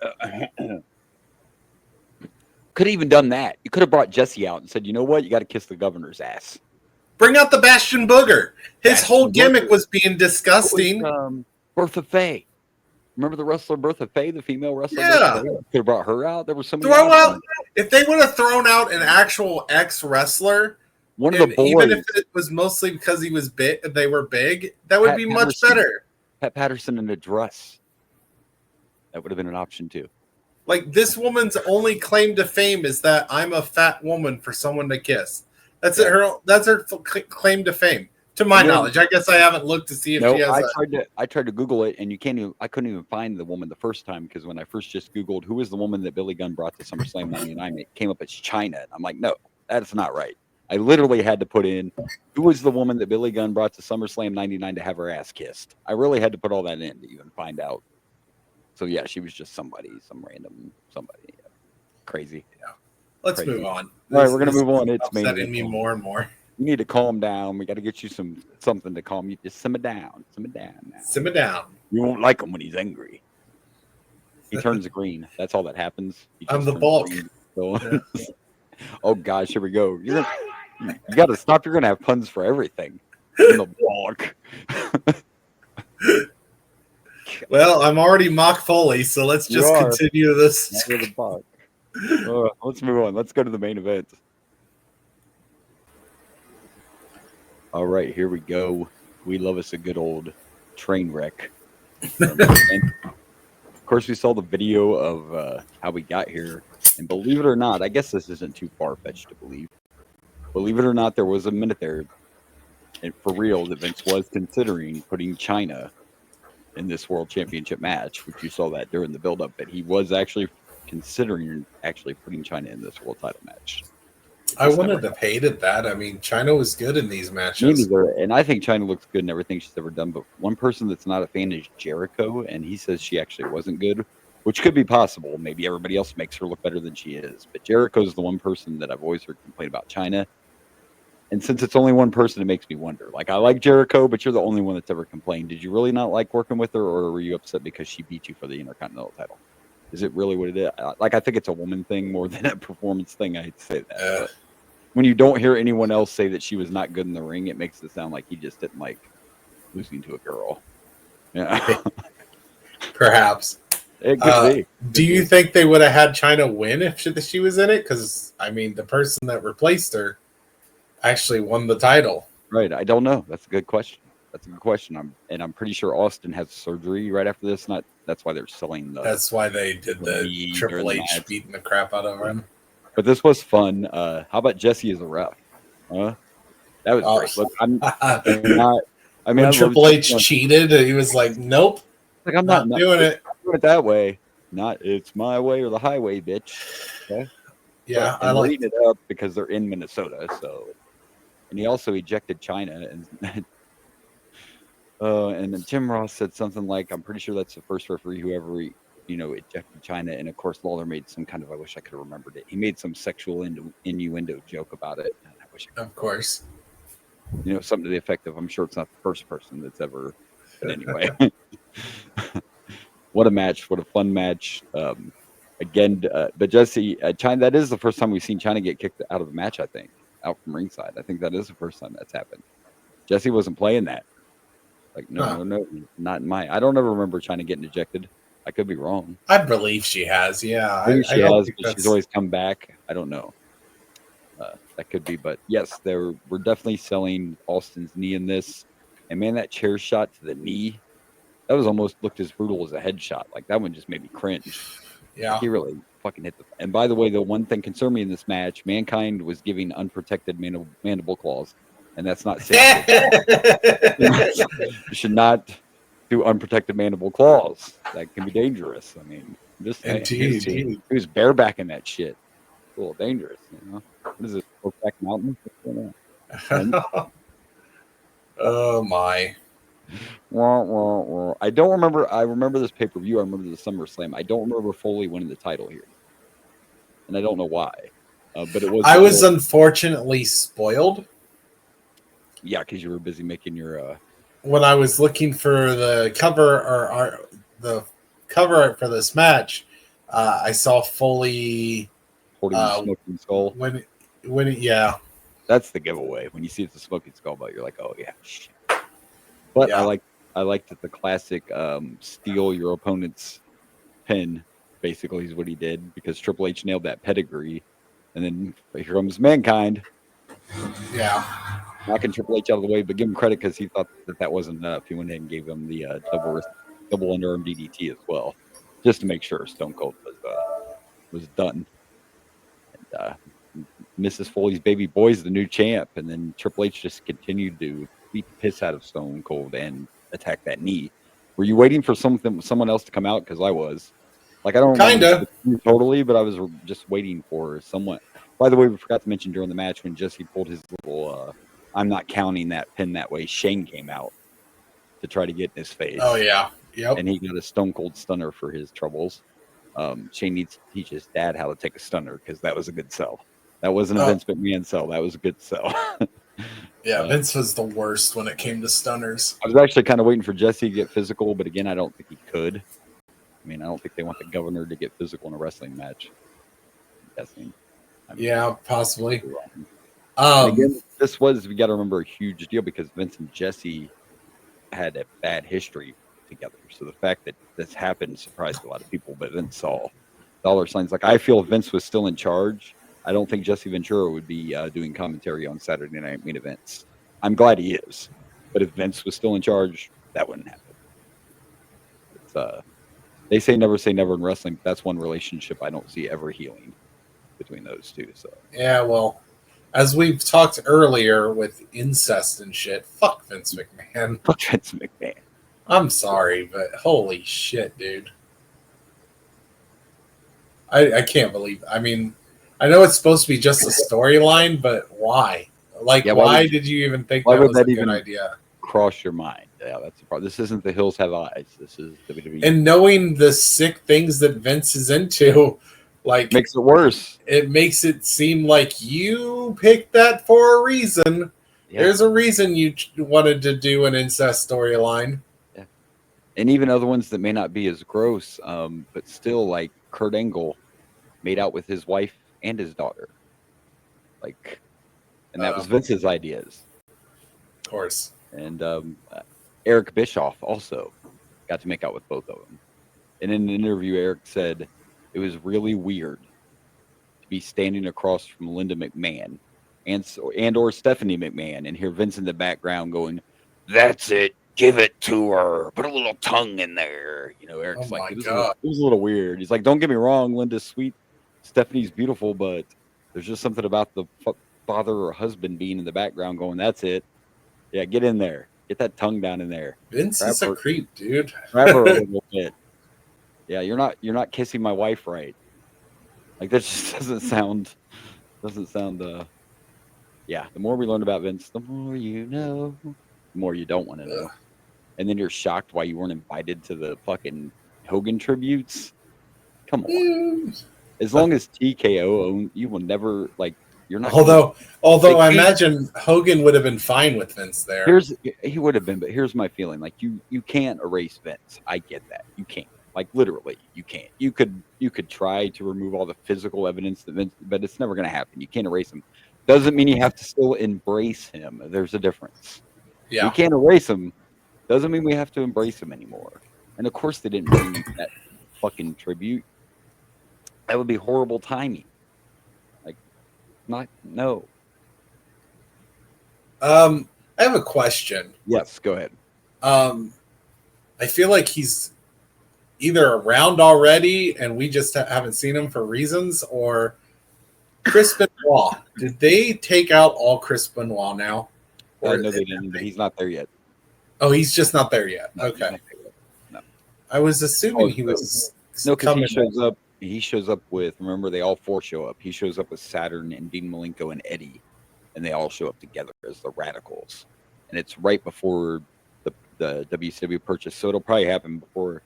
S3: could have even done that. You could have brought Jesse out and said, you know what? You got to kiss the governor's ass.
S4: Bring out the Bastion Booger. His whole gimmick was being disgusting.
S3: Bertha Faye. Remember the wrestler Bertha Faye, the female wrestler?
S4: Yeah.
S3: Could have brought her out. There was some.
S4: If they would have thrown out an actual ex-wrestler,
S3: one of the boys,
S4: even if it was mostly because he was big, they were big, that would be much better.
S3: Pat Patterson in a dress. That would have been an option too.
S4: Like, this woman's only claim to fame is that I'm a fat woman for someone to kiss. That's her claim to fame, to my knowledge. I guess I haven't looked to see if she has.
S3: I tried to Google it, and I couldn't even find the woman the first time, because when I first just Googled who was the woman that Billy Gunn brought to SummerSlam '99, it came up as China. And I'm like, no, that's not right. I literally had to put in who was the woman that Billy Gunn brought to SummerSlam '99 to have her ass kissed. I really had to put all that in to even find out. So yeah, she was just some random somebody. Crazy. Yeah.
S4: Let's move on.
S3: All right, we're gonna move on. It's
S4: upsetting me more and more.
S3: You need to calm down. We got to get you something to calm you. Just simmer down. Simmer down now.
S4: Simmer down.
S3: You won't like him when he's angry. He turns green. That's all that happens.
S4: I'm the bulk.
S3: So, oh gosh, here we go. You got to stop. You're gonna have puns for everything. I'm the bulk.
S4: Well, I'm already Mock Foley, so let's just continue this.
S3: You're the bulk. Let's move on. Let's go to the main event. All right, here we go. We love us a good old train wreck. Of course, we saw the video of how we got here. And believe it or not, I guess this isn't too far-fetched to believe. Believe it or not, there was a minute there, and for real, that Vince was considering putting China in this World Championship match, which you saw that during the build-up, but he was actually considering putting China in this world title match.
S4: I wouldn't have hated that. I mean, China was good in these matches.
S3: And I think China looks good in everything she's ever done. But one person that's not a fan is Jericho, and he says she actually wasn't good, which could be possible. Maybe everybody else makes her look better than she is. But Jericho's the one person that I've always heard complain about China. And since it's only one person, it makes me wonder. Like, I like Jericho, but you're the only one that's ever complained. Did you really not like working with her, or were you upset because she beat you for the Intercontinental title? Is it really what it is? Like, I think it's a woman thing more than a performance thing. I hate to say that. But when you don't hear anyone else say that she was not good in the ring, it makes it sound like he just didn't like losing to a girl. Yeah.
S2: Perhaps.
S3: It could be.
S2: Do you think they would have had Chyna win if she was in it? Because, I mean, the person that replaced her actually won the title.
S3: Right. I don't know. That's a good question. I'm pretty sure Austin has surgery right after this. That's why they're selling the.
S2: That's why they did the Triple H beating the crap out of him.
S3: But this was fun. How about Jesse as a ref? That was great. Look, I'm not. I mean,
S2: when Triple H cheated, he was like, "Nope,
S3: like I'm not
S2: doing it.
S3: Doing it that way. Not it's my way or the highway, bitch." Okay.
S2: Yeah,
S3: I like it up because they're in Minnesota. So, and he also ejected Chyna, and then Jim Ross said something like, "I'm pretty sure that's the first referee who ever ejected Chyna." And of course, Lawler made some kind of, I wish I could have remembered it. He made some sexual innuendo joke about it. And I wish
S2: of course.
S3: Something to the effect of, "I'm sure it's not the first person that's ever." But anyway, what a match! What a fun match! Again, but Jesse, Chyna. That is the first time we've seen Chyna get kicked out of a match. I think out from ringside. I think that is the first time that's happened. Jesse wasn't playing that. Like no, not in my. I don't ever remember Chyna getting ejected. I could be wrong.
S2: I believe she has. Yeah,
S3: maybe she has. But she's always come back. I don't know. That could be, but yes, we're definitely selling Austin's knee in this. And man, that chair shot to the knee, that was almost looked as brutal as a headshot. Like that one just made me cringe.
S2: Yeah,
S3: like, he really fucking hit the. And by the way, the one thing concerned me in this match, Mankind was giving unprotected mandible claws, and that's not safe. You should not do unprotected mandible claws. That can be dangerous. I mean, just
S2: indeed.
S3: He was barebacking that shit. A little dangerous, What is it? Brokeback Mountain? What's going on?
S2: Oh my!
S3: I don't remember. I remember this pay-per-view. I remember the SummerSlam. I don't remember Foley winning the title here, and I don't know why. But it was.
S2: I was unfortunately spoiled.
S3: Yeah, because you were busy making your.
S2: When I was looking for the cover or the cover art for this match, I saw Foley
S3: holding the smoking skull.
S2: Yeah.
S3: That's the giveaway. When you see it's a smoking skull, but you're like, oh yeah, shit. But yeah. I liked that the classic steal your opponent's pin, basically is what he did, because Triple H nailed that pedigree, and then here comes Mankind.
S2: Yeah.
S3: Knocking Triple H out of the way, but give him credit because he thought that wasn't enough. He went ahead and gave him the double underarm DDT as well, just to make sure Stone Cold was done. And Mrs. Foley's baby boy's the new champ, and then Triple H just continued to beat the piss out of Stone Cold and attack that knee. Were you waiting for someone else to come out? Because I was. Like, I don't
S2: kind
S3: totally, but I was just waiting for someone. By the way, we forgot to mention during the match when Jesse pulled his little I'm not counting that pin that way, Shane came out to try to get in his face.
S2: Oh yeah. Yep.
S3: And he got a Stone Cold stunner for his troubles. Shane needs to teach his dad how to take a stunner, because that was a good sell. That wasn't a Vince McMahon sell. That was a good sell.
S2: Yeah, Vince was the worst when it came to stunners.
S3: I was actually kind of waiting for Jesse to get physical, but again, I don't think he could. I mean, I don't think they want the governor to get physical in a wrestling match. I'm guessing.
S2: Yeah, possibly.
S3: Again, we got to remember, a huge deal, because Vince and Jesse had a bad history together. So the fact that this happened surprised a lot of people, but Vince saw dollar signs. Like, I feel if Vince was still in charge, I don't think Jesse Ventura would be doing commentary on Saturday Night Main Events. I'm glad he is, but if Vince was still in charge, that wouldn't happen. It's, they say never in wrestling, but that's one relationship I don't see ever healing between those two. So
S2: yeah, well, as we've talked earlier with incest and shit, fuck Vince McMahon.
S3: Fuck Vince McMahon.
S2: I'm sorry, but holy shit, dude. I can't believe. I mean, I know it's supposed to be just a storyline, but why? Like, yeah, why did you even think that was a good idea?
S3: Cross your mind. Yeah, that's the problem. This isn't The Hills Have Eyes. This is WWE.
S2: And knowing the sick things that Vince is into,
S4: Like,
S3: makes it worse.
S4: It makes it seem like you picked that for a reason.
S3: Yeah.
S4: There's a reason you wanted to do an incest storyline.
S3: Yeah. And even other ones that may not be as gross, but still, like Kurt Angle made out with his wife and his daughter. Like, and that was Vince's ideas.
S4: Of course.
S3: And Eric Bischoff also got to make out with both of them. And in an interview, Eric said it was really weird to be standing across from Linda McMahon and or Stephanie McMahon and hear Vince in the background going, "That's it, give it to her, put a little tongue in there." You know, Eric's like, it was a little weird. He's like, "Don't get me wrong, Linda's sweet, Stephanie's beautiful, but there's just something about the father or husband being in the background going, that's it. Yeah, get in there, get that tongue down in there."
S4: Vince is a creep, dude.
S3: Grab her a little bit. Yeah, you're not kissing my wife right. Like, that just doesn't sound. Yeah, the more we learn about Vince, the more you know, the more you don't want to know. And then you're shocked why you weren't invited to the fucking Hogan tributes. Come on. As long as TKO, you will never, like, you're not.
S4: Although I imagine Hogan would have been fine with Vince there.
S3: He would have been, but here's my feeling: like, you can't erase Vince. I get that. You can't. Like, literally, you can't. You could try to remove all the physical evidence that Vince, but it's never going to happen. You can't erase him. Doesn't mean you have to still embrace him. There's a difference.
S4: Yeah.
S3: You can't erase him. Doesn't mean we have to embrace him anymore. And of course, they didn't bring that fucking tribute. That would be horrible timing. Like, no.
S4: I have a question.
S3: Yes, go ahead.
S4: I feel like he's either around already and we just haven't seen him for reasons, or Chris Benoit. Did they take out all Chris Benoit now?
S3: No, they didn't. But he's not there yet.
S4: Oh, he's just not there yet.
S3: No,
S4: okay.
S3: No.
S4: I was assuming he was.
S3: No, because he shows up with. Remember, they all four show up. He shows up with Saturn and Dean Malenko and Eddie, and they all show up together as the Radicals. And it's right before the WCW purchase, so it'll probably happen before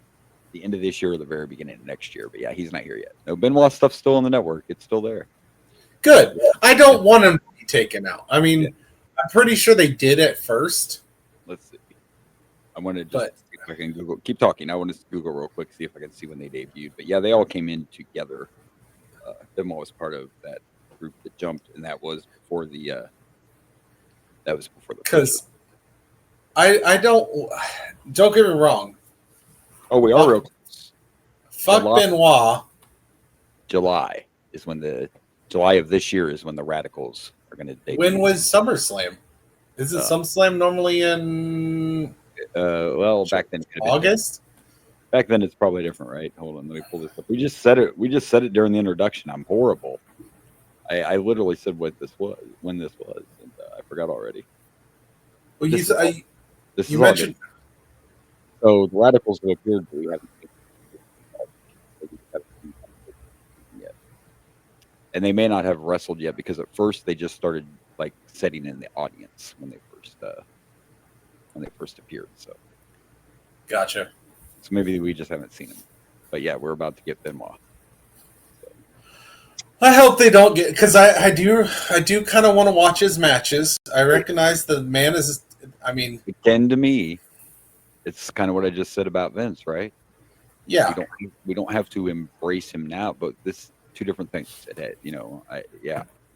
S3: the end of this year or the very beginning of next year. But yeah, he's not here yet. No, Benoit stuff's still on the network. It's still there.
S4: Good. I don't want him to be taken out. I mean, I'm pretty sure they did at first.
S3: Let's see. I want to just see if I can Google. Keep talking. I want to Google real quick, see if I can see when they debuted. But yeah, they all came in together. Benoit was part of that group that jumped, and that was before the.
S4: Because I don't get me wrong.
S3: Oh, we are real close.
S4: Fuck Benoit.
S3: July of this year is when the Radicals are going to debut.
S4: When was SummerSlam? Isn't SummerSlam normally in?
S3: Back then
S4: August.
S3: Back then it's probably different, right? Hold on, let me pull this up. We just said it during the introduction. I'm horrible. I literally said when this was, and I forgot already.
S4: Well,
S3: this
S4: you
S3: is
S4: mentioned.
S3: So the Radicals have appeared, but we haven't seen yet. And they may not have wrestled yet because at first they just started like setting in the audience when they first appeared. So
S4: Gotcha.
S3: So maybe we just haven't seen them. But yeah, we're about to get Benoit.
S4: I hope they don't get, because I do kind of want to watch his matches. I recognize the man is. I mean,
S3: again, to me, it's kind of what I just said about Vince, right?
S4: Yeah,
S3: we don't have to embrace him now, but this two different things.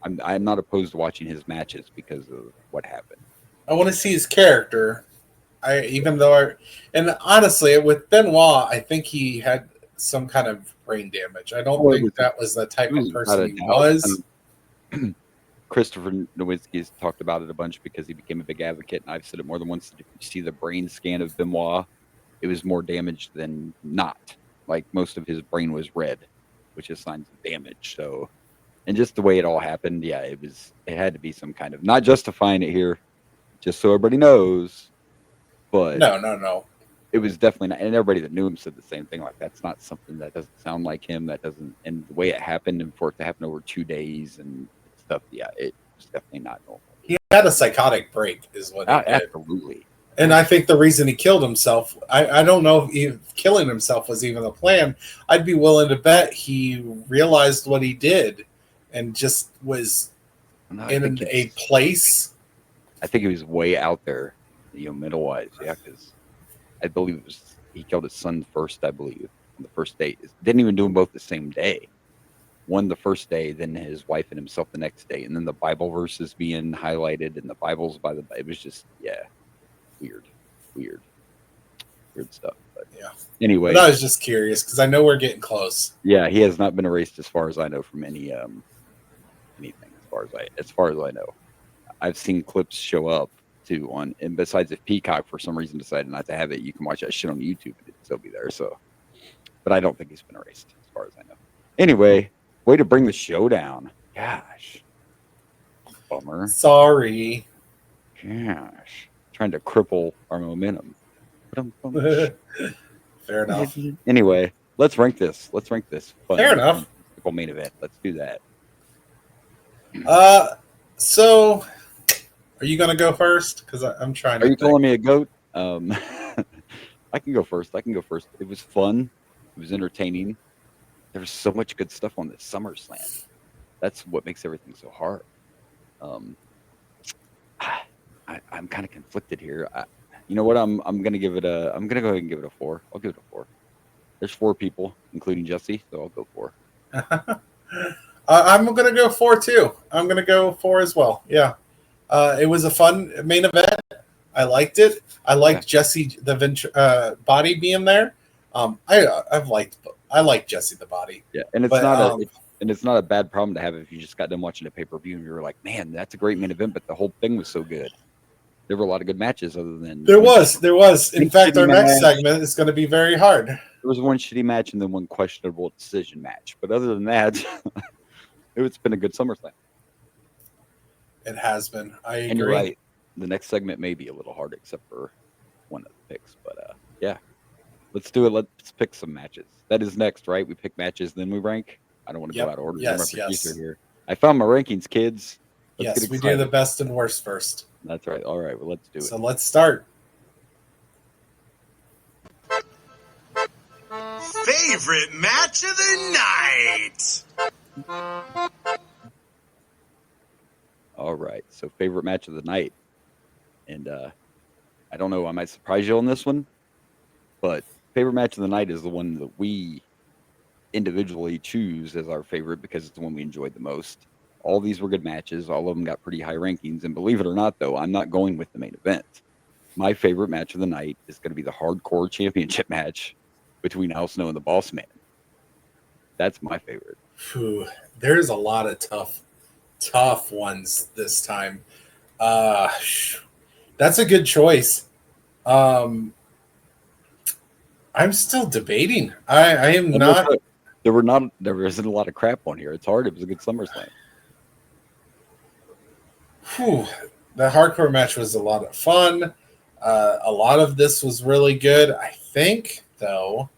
S3: I'm not opposed to watching his matches because of what happened.
S4: I want to see his character. And honestly, with Benoit, I think he had some kind of brain damage. I don't think that was the type of person he was.
S3: Christopher Nowinski's talked about it a bunch because he became a big advocate, and I've said it more than once. If you see the brain scan of Benoit, it was more damaged than not. Like, most of his brain was red, which is signs of damage. So, and just the way it all happened, yeah, it had to be some kind of, not justifying it here, just so everybody knows, but
S4: no.
S3: It was definitely not, and everybody that knew him said the same thing. Like, that's not something that doesn't sound like him. That doesn't, and the way it happened, and for it to happen over 2 days and stuff, yeah, it was definitely not normal.
S4: He had a psychotic break, is what.
S3: Absolutely.
S4: And I think the reason he killed himself, I don't know if killing himself was even a plan. I'd be willing to bet he realized what he did and just was in a place.
S3: I think he was way out there, mental-wise. Yeah, because I believe he killed his son first, I believe, on the first day. Didn't even do them both the same day. One the first day, then his wife and himself the next day. And then the Bible verses being highlighted and the Bibles it was just, weird stuff. But
S4: yeah.
S3: Anyway,
S4: but I was just curious because I know we're getting close.
S3: Yeah, he has not been erased as far as I know from anything. As far as I know, I've seen clips show up too and besides if Peacock for some reason decided not to have it, you can watch that shit on YouTube and it'll still be there. So, but I don't think he's been erased as far as I know. Anyway, way to bring the show down. Gosh, bummer.
S4: Sorry.
S3: Gosh, trying to cripple our momentum.
S4: Fair enough.
S3: Anyway, let's rank this.
S4: Fair enough.
S3: Main event. Let's do that.
S4: So are you gonna go first? Because I'm trying to.
S3: Are you calling me a goat? I can go first. It was fun. It was entertaining. There was so much good stuff on this SummerSlam. That's what makes everything so hard. I'm kind of conflicted here. You know what? I'm gonna go ahead and give it a 4. I'll give it a 4. There's 4 people, including Jesse, so I'll go 4.
S4: I'm gonna go 4 too. I'm gonna go 4 as well. Yeah, it was a fun main event. I liked it. I liked Jesse the body being there. I like Jesse the body.
S3: Yeah, and it's not a bad problem to have if you just got done watching a pay-per-view and you were like, man, that's a great main event, but the whole thing was so good. There were a lot of good matches other than... There
S4: was. In fact, our next segment is going to be very hard.
S3: There was one shitty match and then one questionable decision match. But other than that, it's been a good SummerSlam.
S4: It has been. I agree.
S3: And you're right. The next segment may be a little hard except for one of the picks. But, yeah. Let's do it. Let's pick some matches. That is next, right? We pick matches, then we rank. I don't want to go out of order.
S4: Yes.
S3: Here. I found my rankings, kids.
S4: Yes, we do the best and worst first.
S3: That's right. All right, well, let's do it.
S4: So let's start.
S5: Favorite match of the night.
S3: All right, so favorite match of the night. And I don't know, I might surprise you on this one, but favorite match of the night is the one that we individually choose as our favorite because it's the one we enjoyed the most. All these were good matches. All of them got pretty high rankings. And believe it or not, though, I'm not going with the main event. My favorite match of the night is going to be the Hardcore Championship match between Al Snow and the Boss Man. That's my favorite.
S4: There's a lot of tough ones this time. That's a good choice. I'm still debating. I am not.
S3: There isn't a lot of crap on here. It's hard. It was a good SummerSlam.
S4: The hardcore match was a lot of fun. A lot of this was really good. I think, though.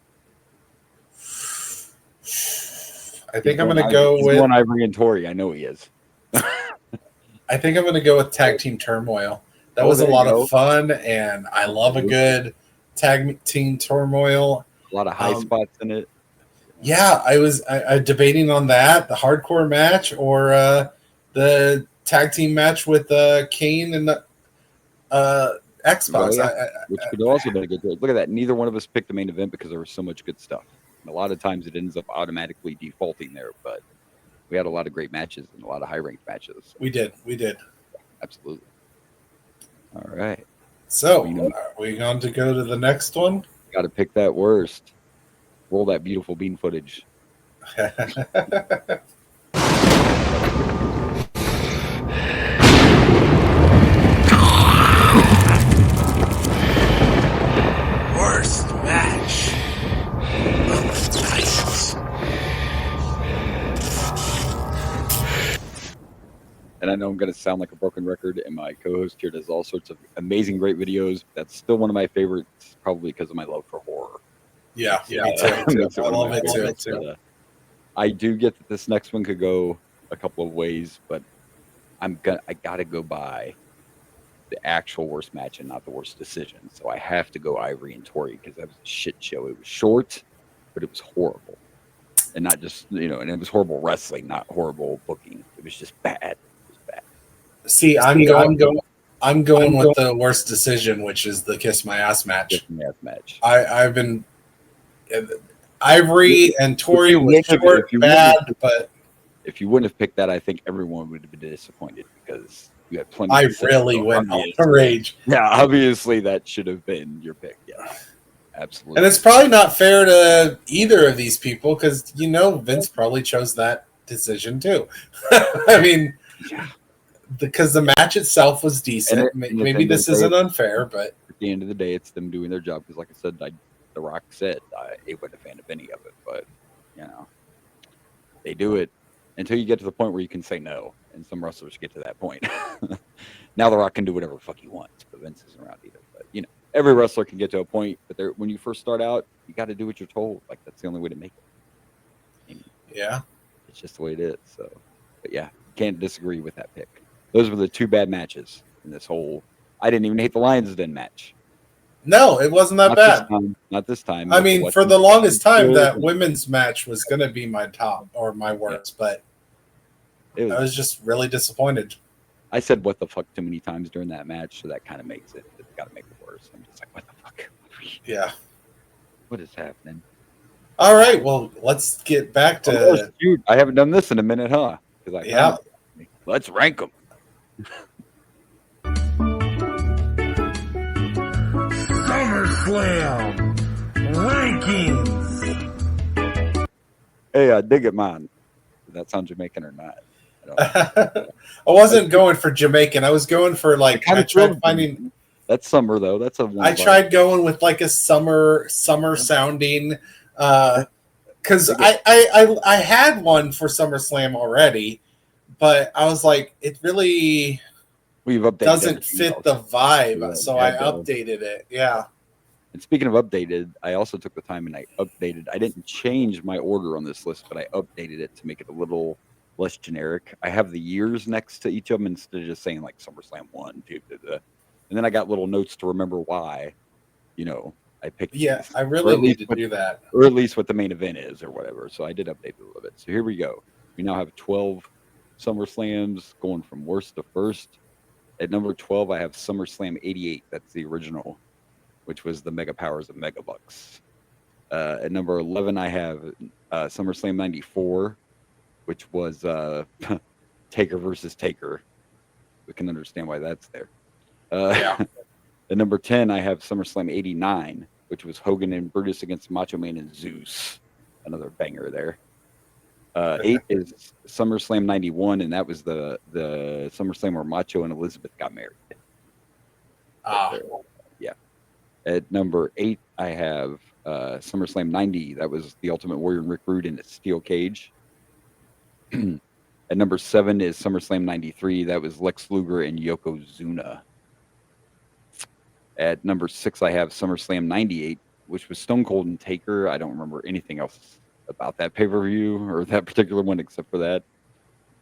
S4: I'm going to go with
S3: one Ivory and Tori. I know he is.
S4: I think I'm going to go with Tag Team Turmoil. That was a lot of fun, and I love a good Tag Team Turmoil.
S3: A lot of high spots in it.
S4: Yeah, I was debating on that, the hardcore match or the tag team match with Kane and the Xbox.
S3: Which could also been a good choice. Look at that. Neither one of us picked the main event because there was so much good stuff. And a lot of times it ends up automatically defaulting there, but we had a lot of great matches and a lot of high-ranked matches. So.
S4: We did.
S3: Absolutely. All right.
S4: So, are we going to go to the next one?
S3: Got to pick that worst. Roll that beautiful bean footage.
S5: Worst match of the night.
S3: And I know I'm going to sound like a broken record, and my co-host here does all sorts of amazing, great videos. That's still one of my favorites, probably because of my love for horror.
S4: Yeah, me too. I love it too.
S3: I do get that this next one could go a couple of ways, but I gotta go by the actual worst match and not the worst decision. So I have to go Ivory and Tori because that was a shit show. It was short, but it was horrible. And not just, and it was horrible wrestling, not horrible booking. It was just bad. It was bad.
S4: See, I'm going with the worst decision, which is the Kiss My Ass match.
S3: Kiss My Ass match.
S4: I've been Ivory and Tori was short, bad, but
S3: if you wouldn't have picked that, I think everyone would have been disappointed because you had plenty.
S4: I really went on the rage.
S3: Yeah, obviously that should have been your pick. Yeah, absolutely.
S4: And it's probably not fair to either of these people because Vince probably chose that decision too. I mean, because the match itself was decent. Maybe this isn't unfair, but
S3: at the end of the day, it's them doing their job. Because, like I said, The Rock said he wasn't a fan of any of it, but they do it until you get to the point where you can say no, and some wrestlers get to that point. Now The Rock can do whatever the fuck he wants, but Vince isn't around either. But every wrestler can get to a point, but when you first start out, you got to do what you're told. Like that's the only way to make it. And
S4: yeah,
S3: it's just the way it is. So, but yeah, can't disagree with that pick. Those were the two bad matches in this whole. I didn't even hate the Lions Den match.
S4: No, it wasn't that bad.
S3: Not this time.
S4: I mean, for the longest time, that women's match was going to be my top or my worst, but I was just really disappointed.
S3: I said "what the fuck" too many times during that match, so that kind of makes it. It's got to make it worse. I'm just like, "What the fuck?"
S4: Yeah.
S3: What is happening?
S4: All right, well, let's get back to.
S3: Dude, I haven't done this in a minute, huh? Let's rank them.
S6: SummerSlam rankings.
S3: Hey, I dig it, man. Does that sound Jamaican or not?
S4: I wasn't going for Jamaican. I was going for I tried finding.
S3: That's summer though. That's
S4: I tried going with like a summer sounding, because I had one for SummerSlam already, but I was like, it really doesn't fit the vibe, so I updated it. Yeah.
S3: And speaking of updated, I also took the time and I updated. I didn't change my order on this list, but I updated it to make it a little less generic. I have the years next to each of them instead of just saying like SummerSlam 1, 2, and then I got little notes to remember why, I picked.
S4: Yeah, these. I really need to do that.
S3: Or at least what the main event is or whatever. So I did update it a little bit. So here we go. We now have 12 SummerSlams going from worst to first. At number 12, I have SummerSlam 88. That's the original, which was the Mega Powers of Megabucks. At number 11, I have SummerSlam 94, which was Taker versus Taker. We can understand why that's there. At number 10, I have SummerSlam 89, which was Hogan and Brutus against Macho Man and Zeus. Another banger there. 8 is SummerSlam 91, and that was the SummerSlam where Macho and Elizabeth got married. Yeah. At number 8, I have SummerSlam 90. That was the Ultimate Warrior and Rick Rude in a steel cage. At number 7 is SummerSlam 93. That was Lex Luger and Yokozuna. At number 6, I have SummerSlam 98, which was Stone Cold and Taker. I don't remember anything else about that pay-per-view or that particular one except for that.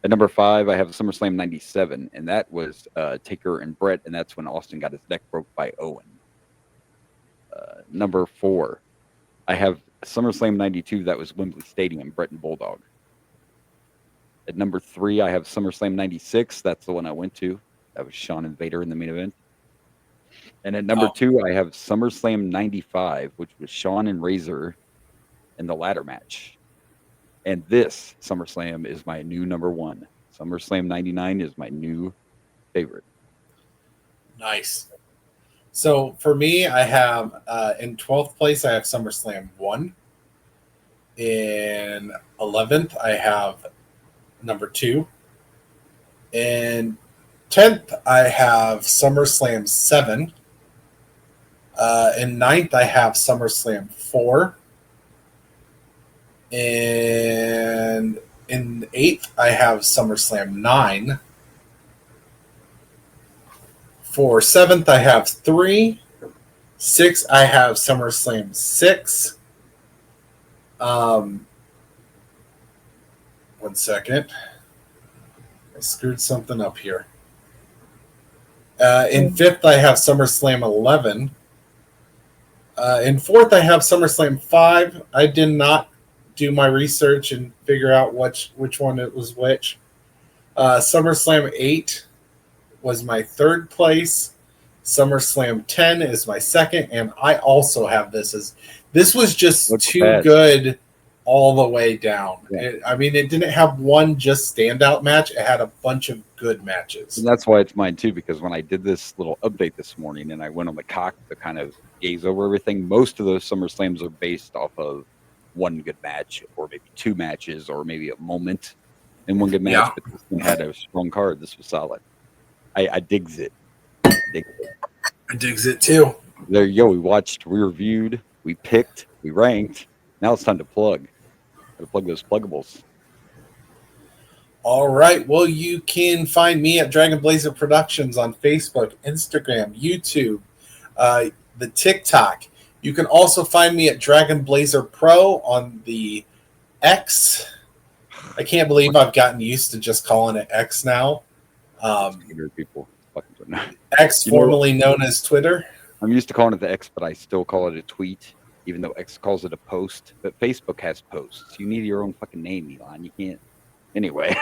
S3: At number 5, I have SummerSlam 97, and that was Taker and Brett, and that's when Austin got his neck broke by Owen. Number 4, I have SummerSlam 92. That was Wembley Stadium, Brett and Bulldog. At number 3, I have SummerSlam 96. That's the one I went to. That was Shawn and Vader in the main event. And at number 2, I have SummerSlam 95, which was Shawn and Razor in the ladder match. And this SummerSlam is my new number 1. SummerSlam 99 is my new favorite.
S4: Nice. So for me, I have in 12th place, I have SummerSlam 1. In 11th, I have number 2. In 10th, I have SummerSlam 7. In 9th, I have SummerSlam 4. And in 8th, I have SummerSlam 9. For 7th, I have 3. 6th, I have SummerSlam 6. 1 second. I screwed something up here. In fifth, I have SummerSlam 11. In fourth, I have SummerSlam 5. I did not do my research and figure out which one it was which. SummerSlam 8 was my third place. SummerSlam 10 is my second, and I also have this was just too good all the way down.
S3: Yeah.
S4: It didn't have one just standout match. It had a bunch of good matches.
S3: And that's why it's mine too, because when I did this little update this morning and I went on the cock to kind of gaze over everything, most of those SummerSlams are based off of one good match or maybe two matches or maybe a moment in one good match.
S4: Yeah.
S3: But this one had a strong card. This was solid. I digs it.
S4: I digs it too.
S3: There you go. We watched, we reviewed, we picked, we ranked. Now it's time to plug. Gotta plug those pluggables.
S4: All right. Well, you can find me at Dragon Blazer Productions on Facebook, Instagram, YouTube, the TikTok. You can also find me at Dragon Blazer Pro on the X. I can't believe I've gotten used to just calling it X now.
S3: People
S4: X, formerly known as Twitter.
S3: I'm used to calling it the X, but I still call it a tweet, even though X calls it a post. But Facebook has posts. You need your own fucking name, Elon. You can't. Anyway,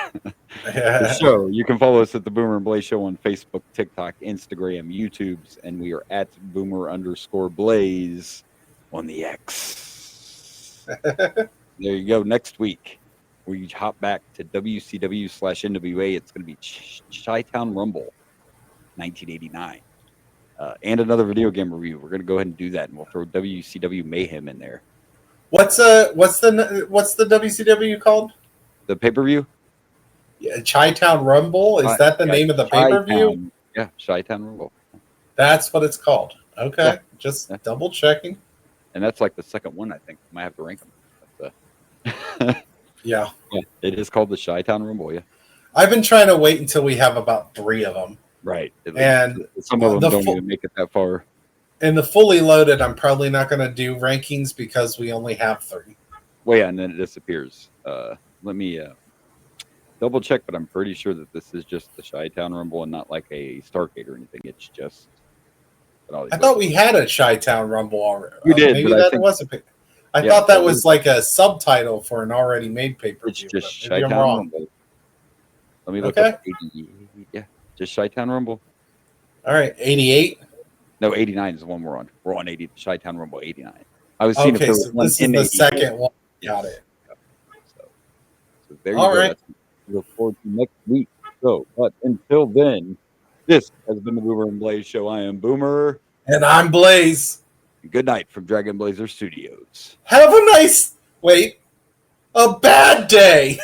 S3: the show, you can follow us at the Boomer and Blaze Show on Facebook, TikTok, Instagram, YouTubes, and we are at Boomer_Blaze on the X. There you go. Next week, we hop back to WCW/NWA. It's going to be Chi-Town Rumble 1989. And another video game review. We're going to go ahead and do that, and we'll throw WCW Mayhem in there.
S4: What's the WCW called?
S3: The pay-per-view?
S4: Yeah, Chi-Town Rumble? Is that the name of the pay-per-view?
S3: Yeah, Chi-Town Rumble.
S4: That's what it's called. Okay,
S3: Yeah.
S4: Just double checking.
S3: And that's like the second one, I think. Might have to rank them.
S4: Yeah.
S3: Yeah, it is called the Chi-Town Rumble, yeah.
S4: I've been trying to wait until we have about 3 of them.
S3: Right.
S4: And
S3: some of them don't even make it that far.
S4: In the fully loaded, I'm probably not going to do rankings because we only have 3.
S3: Well, yeah, and then it disappears. Let me double check, but I'm pretty sure that this is just the Chi-Town Rumble and not like a Stargate or anything. It's just.
S4: I thought we had a Chi-Town Rumble already.
S3: We did.
S4: Maybe that was a. I thought that was like a subtitle for an already made pay-per-view.
S3: It's just Chi-Town Rumble. Let me look up 88. Yeah, just Chi-Town Rumble.
S4: All right, 88.
S3: No, 89 is the one we're on. We're on 80. Chi-Town Rumble 89. I was seeing if there was one
S4: this is the second one. Got it.
S3: So there you go.
S4: Right.
S3: Look forward to next week. So, but until then, this has been the Boomer and Blaze Show. I am Boomer.
S4: And I'm Blaze.
S3: Good night from Dragon Blazer Studios.
S4: Have a bad day.